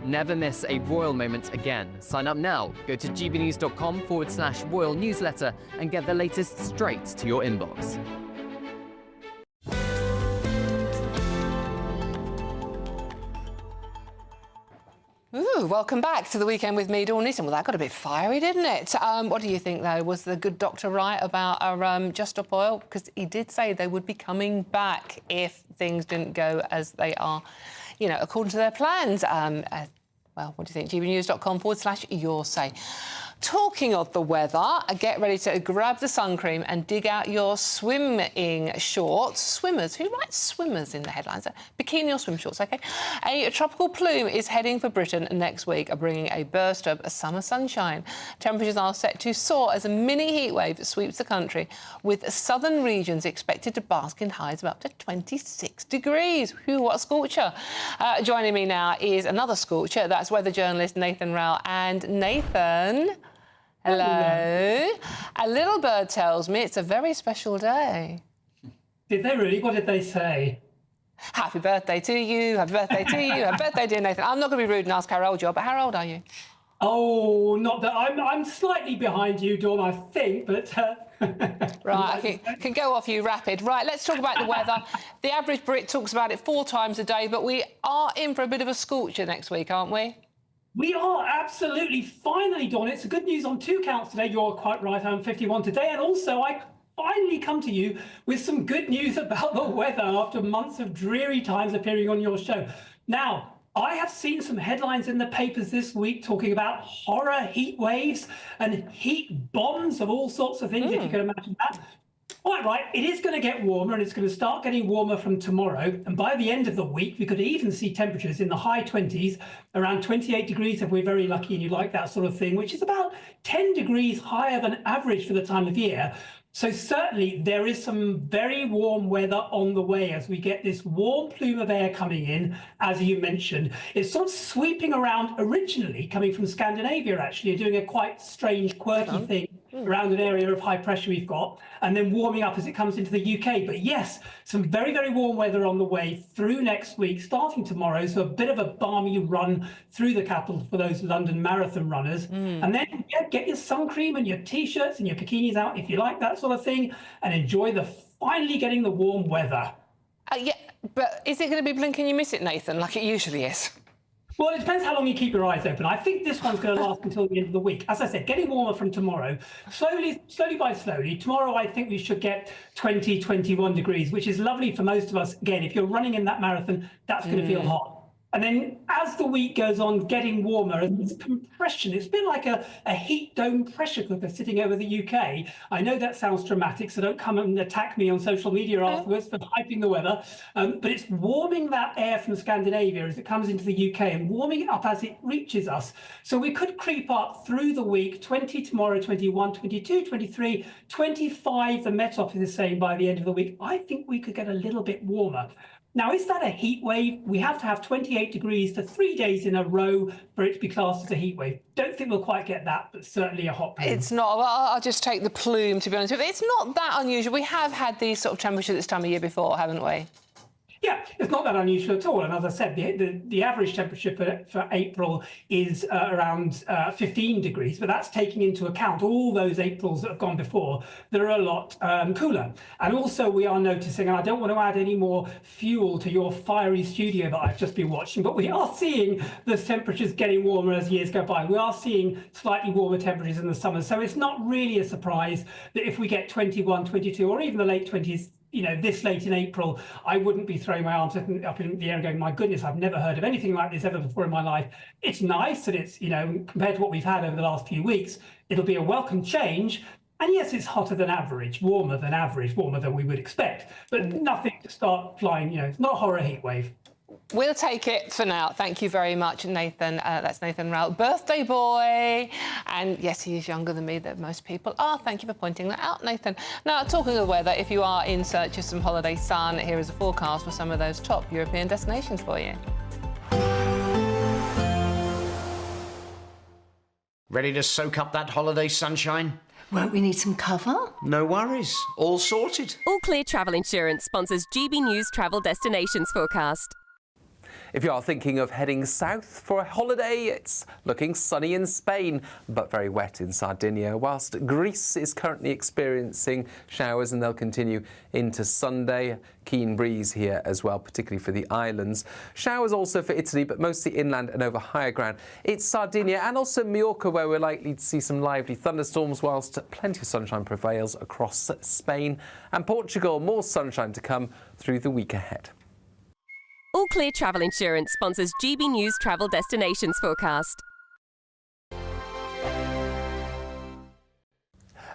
S5: Never miss a royal moment again. Sign up now. Go to gbnews.com/royal newsletter and get the latest straight to your inbox.
S1: Ooh, welcome back to the weekend with me, Dawn Newton. Well, that got a bit fiery, didn't it? What do you think, though? Was the good doctor right about our Just Stop Oil? Because he did say they would be coming back if things didn't go as they are, you know, according to their plans. Well, what do you think? gbnews.com/your say. Talking of the weather, get ready to grab the sun cream and dig out your swimming shorts. Swimmers. Who writes swimmers in the headlines? Bikini or swim shorts, OK? A tropical plume is heading for Britain next week, bringing a burst of summer sunshine. Temperatures are set to soar as a mini heatwave sweeps the country, with southern regions expected to bask in highs of up to 26 degrees. Whew, what a scorcher. Joining me now is another scorcher. That's weather journalist Nathan Rowell. And Nathan... Hello. A little bird tells me it's a very special day.
S7: Did they really? What did they say?
S1: Happy birthday to you, happy birthday to you, happy birthday, dear Nathan. I'm not going to be rude and ask how old you are, but how old are you?
S7: Oh, not that. I'm slightly behind you, Dawn, I think, but...
S1: Right, I can go off you rapid. Right, let's talk about the weather. The average Brit talks about it 4 times a day, but we are in for a bit of a scorcher next week, aren't we?
S7: We are, absolutely. Finally, Dawn, it's good news on 2 counts today. You're quite right, I'm 51 today. And also, I finally come to you with some good news about the weather after months of dreary times appearing on your show. Now, I have seen some headlines in the papers this week talking about horror heat waves and heat bombs of all sorts of things, if you can imagine that. Quite right, it is going to get warmer, and it's going to start getting warmer from tomorrow. And by the end of the week, we could even see temperatures in the high 20s, around 28 degrees if we're very lucky and you like that sort of thing, which is about 10 degrees higher than average for the time of year. So certainly there is some very warm weather on the way as we get this warm plume of air coming in, as you mentioned. It's sort of sweeping around originally, coming from Scandinavia, actually, doing a quite strange, quirky thing around an area of high pressure we've got, and then warming up as it comes into the UK. But yes, some very, very warm weather on the way through next week, starting tomorrow. So a bit of a balmy run through the capital for those London marathon runners. And then get your sun cream and your T-shirts and your bikinis out if you like that sort of thing, and enjoy the finally getting the warm weather.
S1: Yeah, but is it going to be blink and you miss it, Nathan, like it usually is?
S7: Well, it depends how long you keep your eyes open. I think this one's going to last until the end of the week. As I said, getting warmer from tomorrow, slowly by slowly. Tomorrow, I think we should get 20, 21 degrees, which is lovely for most of us. Again, if you're running in that marathon, that's going to feel hot. And then as the week goes on, getting warmer, and it's compression. It's a bit like a heat dome pressure cooker sitting over the UK. I know that sounds dramatic, so don't come and attack me on social media afterwards for hyping the weather. But it's warming that air from Scandinavia as it comes into the UK and warming it up as it reaches us. So we could creep up through the week, 20 tomorrow, 21, 22, 23, 25, the Met Office is saying by the end of the week. I think we could get a little bit warmer. Now, is that a heat wave? We have to have 28 degrees for 3 days in a row for it to be classed as a heat wave. Don't think we'll quite get that, but certainly a hot plume.
S1: It's not. Well, I'll just take the plume, to be honest with you. It's not that unusual. We have had these sort of temperatures this time of year before, haven't we?
S7: Yeah, it's not that unusual at all. And as I said, the average temperature for April is around 15 degrees, but that's taking into account all those Aprils that have gone before that are a lot cooler. And also we are noticing, and I don't want to add any more fuel to your fiery studio that I've just been watching, but we are seeing the temperatures getting warmer as years go by. We are seeing slightly warmer temperatures in the summer. So it's not really a surprise that if we get 21, 22, or even the late 20s, you know, this late in April, I wouldn't be throwing my arms up in the air and going, my goodness, I've never heard of anything like this ever before in my life. It's nice and it's, you know, compared to what we've had over the last few weeks, it'll be a welcome change. And yes, it's hotter than average, warmer than we would expect, but nothing to start flying, you know, it's not a horror heat wave.
S1: We'll take it for now. Thank you very much, Nathan. That's Nathan Rowell, birthday boy. And yes, he is younger than me, that most people are. Thank you for pointing that out, Nathan. Now, talking of weather, if you are in search of some holiday sun, here is a forecast for some of those top European destinations for you.
S9: Ready to soak up that holiday sunshine?
S11: Won't we need some cover?
S9: No worries. All sorted.
S12: All Clear Travel Insurance sponsors GB News Travel Destinations Forecast.
S4: If you are thinking of heading south for a holiday, it's looking sunny in Spain, but very wet in Sardinia, whilst Greece is currently experiencing showers and they'll continue into Sunday. Keen breeze here as well, particularly for the islands. Showers also for Italy, but mostly inland and over higher ground. It's Sardinia and also Majorca where we're likely to see some lively thunderstorms, whilst plenty of sunshine prevails across Spain. And Portugal, more sunshine to come through the week ahead.
S12: All Clear Travel Insurance sponsors GB News Travel Destinations Forecast.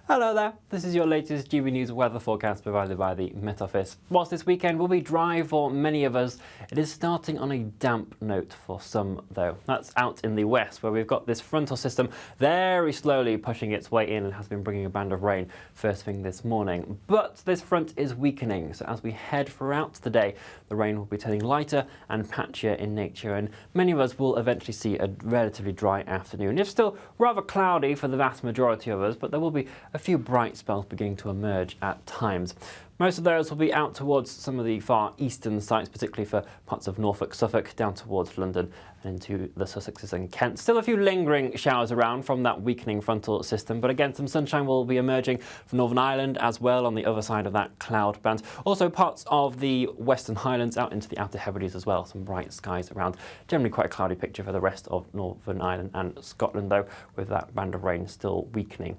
S19: Hello there, this is your latest GB News weather forecast provided by the Met Office. Whilst this weekend will be dry for many of us, it is starting on a damp note for some though. That's out in the west where we've got this frontal system very slowly pushing its way in and has been bringing a band of rain first thing this morning. But this front is weakening, so as we head throughout the day, the rain will be turning lighter and patchier in nature, and many of us will eventually see a relatively dry afternoon. It's still rather cloudy for the vast majority of us, but there will be a few bright spells beginning to emerge at times. Most of those will be out towards some of the far eastern sites, particularly for parts of Norfolk, Suffolk, down towards London and into the Sussexes and Kent. Still a few lingering showers around from that weakening frontal system, but again some sunshine will be emerging from Northern Ireland as well on the other side of that cloud band. Also parts of the Western Highlands out into the Outer Hebrides as well. Some bright skies around. Generally quite a cloudy picture for the rest of Northern Ireland and Scotland though, with that band of rain still weakening.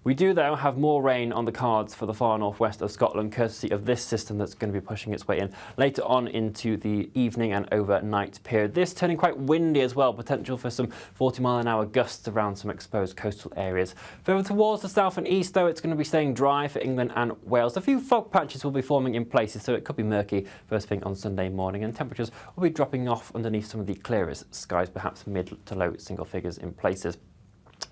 S19: We do, though, have more rain on the cards for the far northwest of Scotland, courtesy of this system that's going to be pushing its way in later on into the evening and overnight period. This turning quite windy as well, potential for some 40-mile-an-hour gusts around some exposed coastal areas. Further towards the south and east, though, it's going to be staying dry for England and Wales. A few fog patches will be forming in places, so it could be murky first thing on Sunday morning, and temperatures will be dropping off underneath some of the clearest skies, perhaps mid to low single figures in places.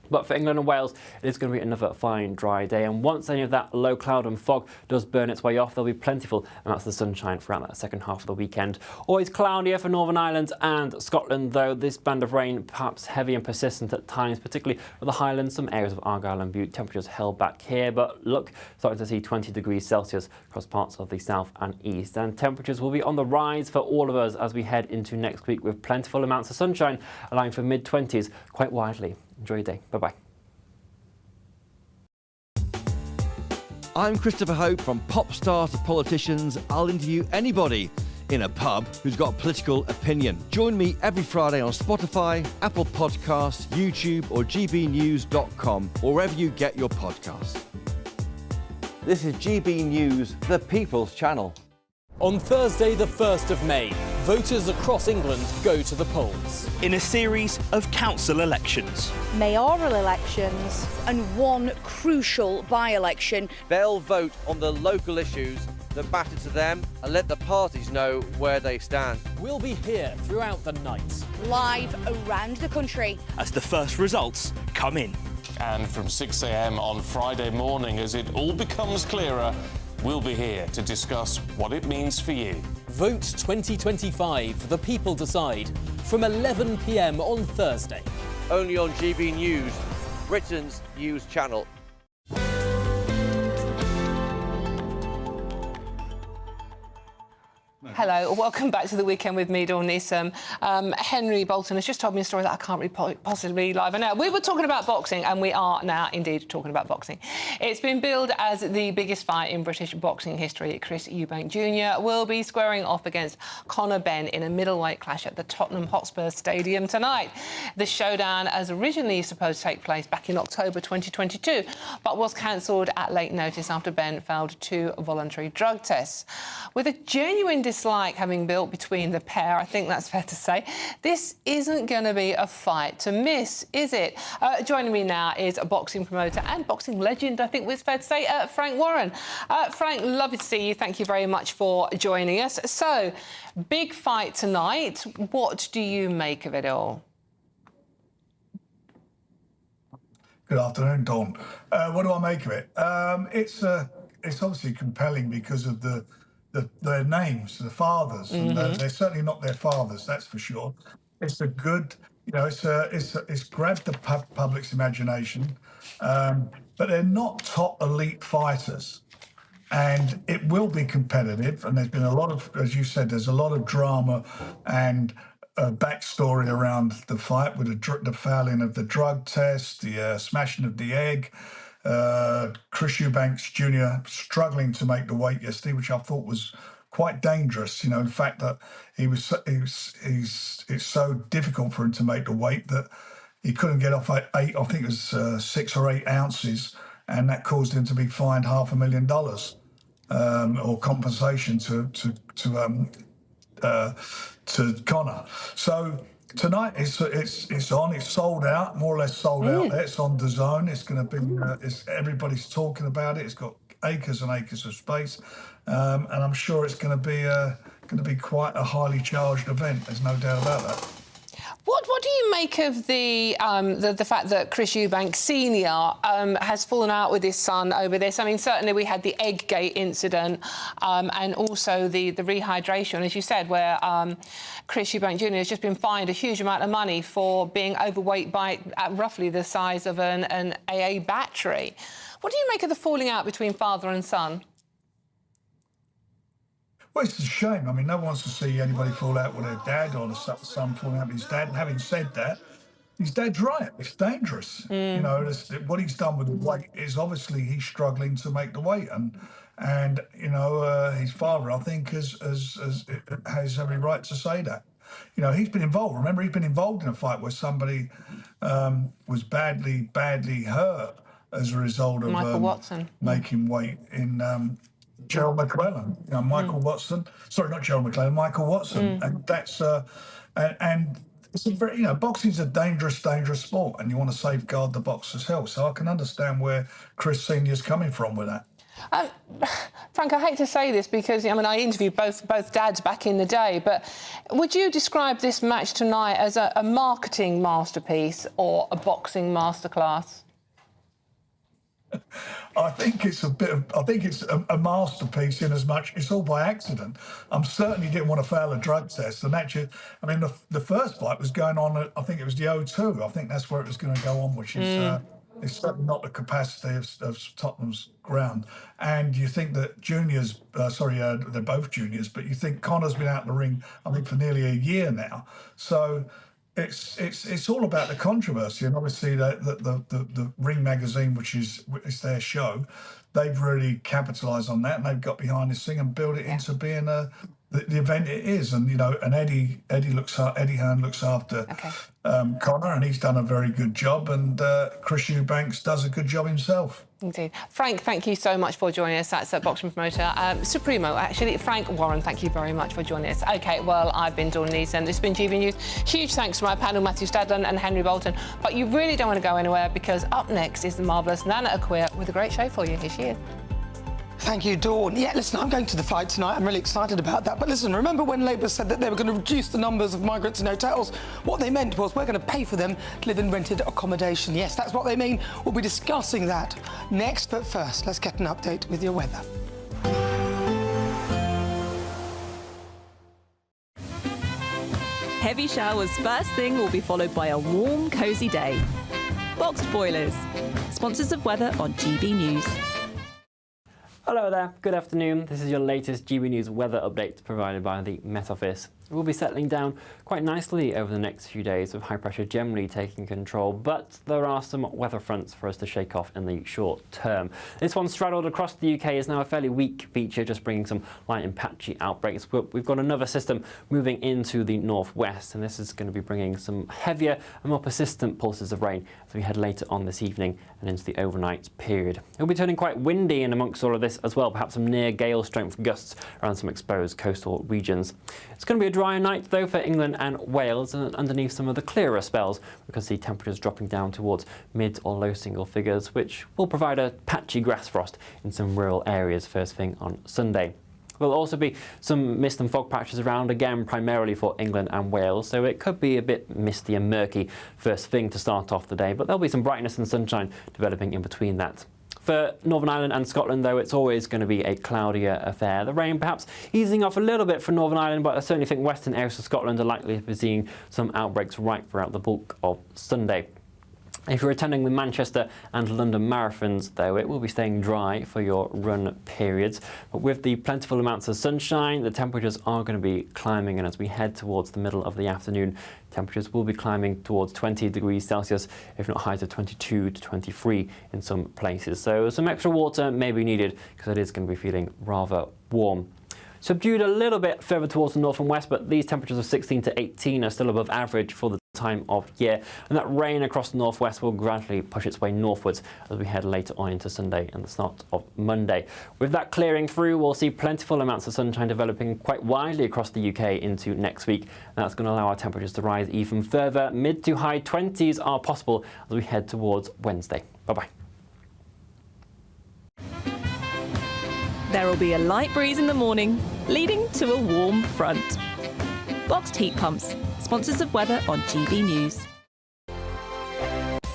S19: But for England and Wales, it is going to be another fine, dry day. And once any of that low cloud and fog does burn its way off, there'll be plentiful, and that's the sunshine throughout that second half of the weekend. Always cloudier for Northern Ireland and Scotland, though. This band of rain perhaps heavy and persistent at times, particularly for the Highlands, some areas of Argyll and Bute. Temperatures held back here, but look, starting to see 20 degrees Celsius across parts of the south and east. And temperatures will be on the rise for all of us as we head into next week, with plentiful amounts of sunshine, allowing for mid-20s quite widely. Enjoy your day. Bye-bye.
S8: I'm Christopher Hope. From pop stars to politicians, I'll interview anybody in a pub who's got a political opinion. Join me every Friday on Spotify, Apple Podcasts, YouTube or gbnews.com, or wherever you get your podcasts. This is GB News, the People's Channel.
S21: On Thursday, the 1st of May, voters across England go to the polls.
S23: In a series of council elections,
S24: mayoral elections, and one crucial by-election.
S28: They'll vote on the local issues that matter to them and let the parties know where they stand.
S21: We'll be here throughout the night,
S24: live around the country,
S23: as the first results come in.
S29: And from 6 a.m. on Friday morning, as it all becomes clearer, we'll be here to discuss what it means for you.
S21: Vote 2025, the people decide, from 11 p.m. on Thursday.
S28: Only on GB News, Britain's news channel.
S1: Hello, welcome back to The Weekend with me, Dawn Neeson. Henry Bolton has just told me a story that I can't really possibly live. And now we were talking about boxing, and we are now indeed talking about boxing. It's been billed as the biggest fight in British boxing history. Chris Eubank Jr. will be squaring off against Conor Benn in a middleweight clash at the Tottenham Hotspur Stadium tonight. The showdown, as originally supposed to take place back in October 2022, but was cancelled at late notice after Benn failed 2 voluntary drug tests. With a genuine dislike having built between the pair. I think that's fair to say. This isn't going to be a fight to miss, is it? Joining me now is a boxing promoter and boxing legend, I think it's fair to say, Frank Warren. Frank, lovely to see you. Thank you very much for joining us. So, big fight tonight. What do you make of it all?
S2: Good afternoon, Dawn. What do I make of it? It's obviously compelling because of their names, the fathers, and they're certainly not their fathers, that's for sure. It's a good, it's grabbed the public's imagination, but they're not top elite fighters, and it will be competitive. And there's been a lot of, as you said, there's a lot of drama and backstory around the fight with the fouling of the drug test, the smashing of the egg. Chris Eubanks Jr. struggling to make the weight yesterday, which I thought was quite dangerous. The fact that it's so difficult for him to make the weight that he couldn't get off at 8, I think it was 6 or 8 ounces, and that caused him to be fined $500,000 or compensation to Conor. So tonight it's sold out, more or less sold out. It's on DAZN. It's going to be everybody's talking about it. It's got acres and acres of space, and I'm sure it's going to be quite a highly charged event. There's no doubt about that.
S1: What do you make of the fact that Chris Eubanks Sr. Has fallen out with his son over this? I mean, certainly we had the Egggate incident and also the rehydration, as you said, where Chris Eubanks Jr. has just been fined a huge amount of money for being overweight by roughly the size of an AA battery. What do you make of the falling out between father and son?
S2: Well, it's a shame. I mean, no one wants to see anybody fall out with their dad or the son falling out with his dad. And having said that, his dad's right. It's dangerous. What he's done with the weight is obviously he's struggling to make the weight, and his father, I think, has every right to say that. He's been involved. Remember, he's been involved in a fight where somebody was badly hurt as a result of
S1: Michael Watson
S2: making weight in. Gerald McClellan, Michael Watson. Sorry, not Gerald McClellan, Michael Watson. And that's and it's a very, boxing's a dangerous sport, and you want to safeguard the boxer's health. So I can understand where Chris Senior's coming from with that.
S1: Frank, I hate to say this because I interviewed both dads back in the day, but would you describe this match tonight as a marketing masterpiece or a boxing masterclass?
S2: I think it's a masterpiece in as much it's all by accident. I certainly didn't want to fail a drug test, and actually, the first fight was going on at, I think it was the O2. I think that's where it was going to go on, which is it's certainly not the capacity of Tottenham's ground. And you think that juniors, they're both juniors, but you think Conor's been out in the ring, I think, for nearly a year now. So it's all about the controversy, and obviously the Ring magazine, which is their show, they've really capitalised on that, and they've got behind this thing and built it into being the event it is. And and Eddie Hearn looks after Conor, and he's done a very good job, and Chris Eubanks does a good job himself.
S1: Indeed. Frank, thank you so much for joining us. That's a boxing promoter, Supremo, actually. Frank Warren, thank you very much for joining us. OK, well, I've been Dawn Neeson. This has been GB News. Huge thanks to my panel, Matthew Stadland and Henry Bolton. But you really don't want to go anywhere, because up next is the marvellous Nana Akua with a great show for you. Here she is.
S3: Thank you, Dawn. Yeah, listen, I'm going to the fight tonight. I'm really excited about that. But listen, remember when Labour said that they were going to reduce the numbers of migrants in hotels? What they meant was we're going to pay for them to live in rented accommodation. Yes, that's what they mean. We'll be discussing that next. But first, let's get an update with your weather.
S12: Heavy showers first thing will be followed by a warm, cosy day. Boxed Boilers, sponsors of weather on GB News.
S19: Hello there, good afternoon. This is your latest GB News weather update provided by the Met Office. We'll be settling down quite nicely over the next few days, with high pressure generally taking control, but there are some weather fronts for us to shake off in the short term. This one straddled across the UK is now a fairly weak feature, just bringing some light and patchy outbreaks. But we've got another system moving into the northwest, and this is going to be bringing some heavier and more persistent pulses of rain as we head later on this evening and into the overnight period. It'll be turning quite windy in amongst all of this as well, perhaps some near gale strength gusts around some exposed coastal regions. It's going to be a drier night though for England and Wales, and underneath some of the clearer spells we can see temperatures dropping down towards mid or low single figures, which will provide a patchy grass frost in some rural areas first thing on Sunday. There'll also be some mist and fog patches around, again primarily for England and Wales, so it could be a bit misty and murky first thing to start off the day, but there'll be some brightness and sunshine developing in between that. For Northern Ireland and Scotland, though, it's always going to be a cloudier affair. The rain perhaps easing off a little bit for Northern Ireland, but I certainly think western areas of Scotland are likely to be seeing some outbreaks right throughout the bulk of Sunday. If you're attending the Manchester and London marathons, though, it will be staying dry for your run periods. But with the plentiful amounts of sunshine, the temperatures are going to be climbing, and as we head towards the middle of the afternoon, temperatures will be climbing towards 20 degrees Celsius, if not highs of 22 to 23 in some places. So some extra water may be needed because it is going to be feeling rather warm. Subdued a little bit further towards the north and west, but these temperatures of 16 to 18 are still above average for the time of year, and that rain across the northwest will gradually push its way northwards as we head later on into Sunday and the start of Monday. With that clearing through, we'll see plentiful amounts of sunshine developing quite widely across the UK into next week, and that's going to allow our temperatures to rise even further. Mid to high 20s are possible as we head towards Wednesday. Bye-bye.
S12: There will be a light breeze in the morning, leading to a warm front. Boxed heat pumps, sponsors of weather on GB News.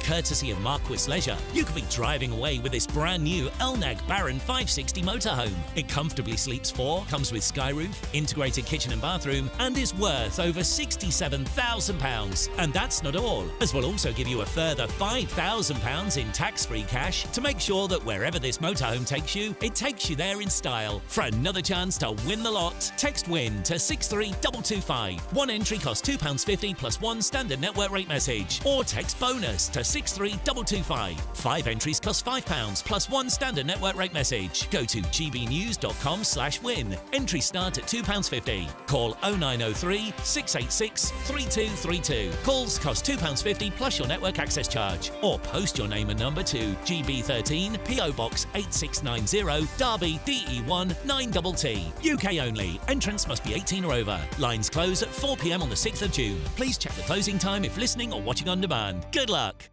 S23: Courtesy of Marquis Leisure, you could be driving away with this brand new Elnag Baron 560 motorhome. It comfortably sleeps 4, comes with sky roof, integrated kitchen and bathroom, and is worth over £67,000. And that's not all, as we'll also give you a further £5,000 in tax-free cash to make sure that wherever this motorhome takes you, it takes you there in style. For another chance to win the lot, text WIN to 63225. One entry costs £2.50 plus one standard network rate message, or text BONUS to 63225. 5 entries cost £5 plus one standard network rate message. Go to gbnews.com/win. Entries start at £2.50. Call 0903 686 3232. Calls cost £2.50 plus your network access charge. Or post your name and number to GB13 PO Box 8690 Derby DE1 9TT. UK only. Entrance must be 18 or over. Lines close at 4 p.m. on the 6th of June. Please check the closing time if listening or watching on demand. Good luck.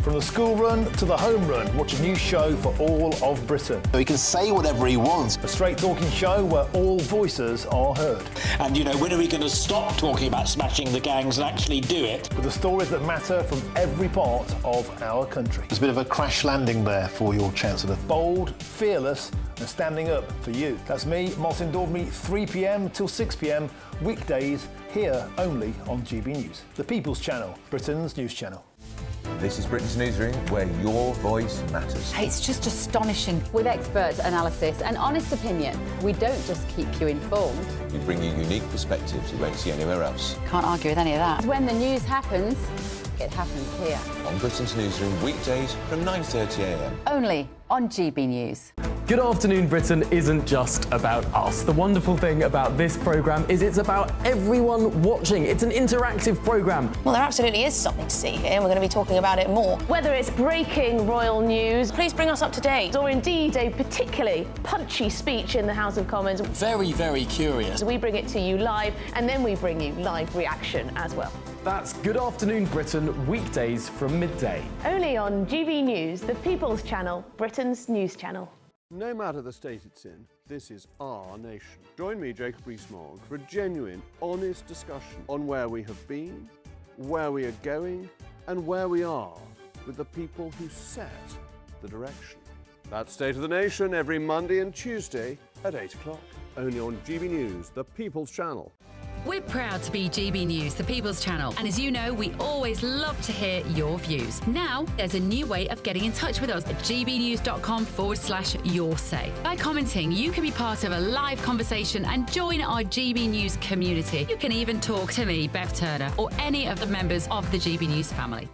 S6: From the school run to the home run, watch a new show for all of Britain.
S11: He can say whatever he wants.
S6: A straight talking show where all voices are heard.
S11: And, you know, when are we going to stop talking about smashing the gangs and actually do it?
S6: With the stories that matter from every part of our country.
S11: There's a bit of a crash landing there for your Chancellor.
S6: Bold, fearless and standing up for you. That's me, Martin Daubney, 3 p.m. till 6 p.m. weekdays, here only on GB News. The People's Channel, Britain's news channel.
S13: This is Britain's Newsroom, where your voice matters.
S16: It's just astonishing. With expert analysis and honest opinion, we don't just keep you informed.
S13: We bring you unique perspectives you won't see anywhere else.
S16: Can't argue with any of that. When the news happens, it happens here.
S13: On Britain's Newsroom, weekdays from 9:30 a.m.
S16: Only on GB News.
S17: Good Afternoon Britain isn't just about us. The wonderful thing about this programme is it's about everyone watching. It's an interactive programme.
S22: Well, there absolutely is something to see here, and we're going to be talking about it more.
S25: Whether it's breaking royal news,
S22: please bring us up to date.
S25: Or indeed a particularly punchy speech in the House of Commons.
S26: Very, very curious.
S25: We bring it to you live, and then we bring you live reaction as well.
S17: That's Good Afternoon Britain, weekdays from midday.
S25: Only on GB News, the People's Channel, Britain's news channel.
S27: No matter the state it's in, this is our nation. Join me, Jacob Rees-Mogg, for a genuine, honest discussion on where we have been, where we are going, and where we are with the people who set the direction. That's State of the Nation every Monday and Tuesday at 8 o'clock. Only on GB News, the People's Channel.
S5: We're proud to be GB News, the People's Channel, and as you know, we always love to hear your views. Now, there's a new way of getting in touch with us at gbnews.com/yoursay. By commenting, you can be part of a live conversation and join our GB News community. You can even talk to me, Bev Turner, or any of the members of the GB News family.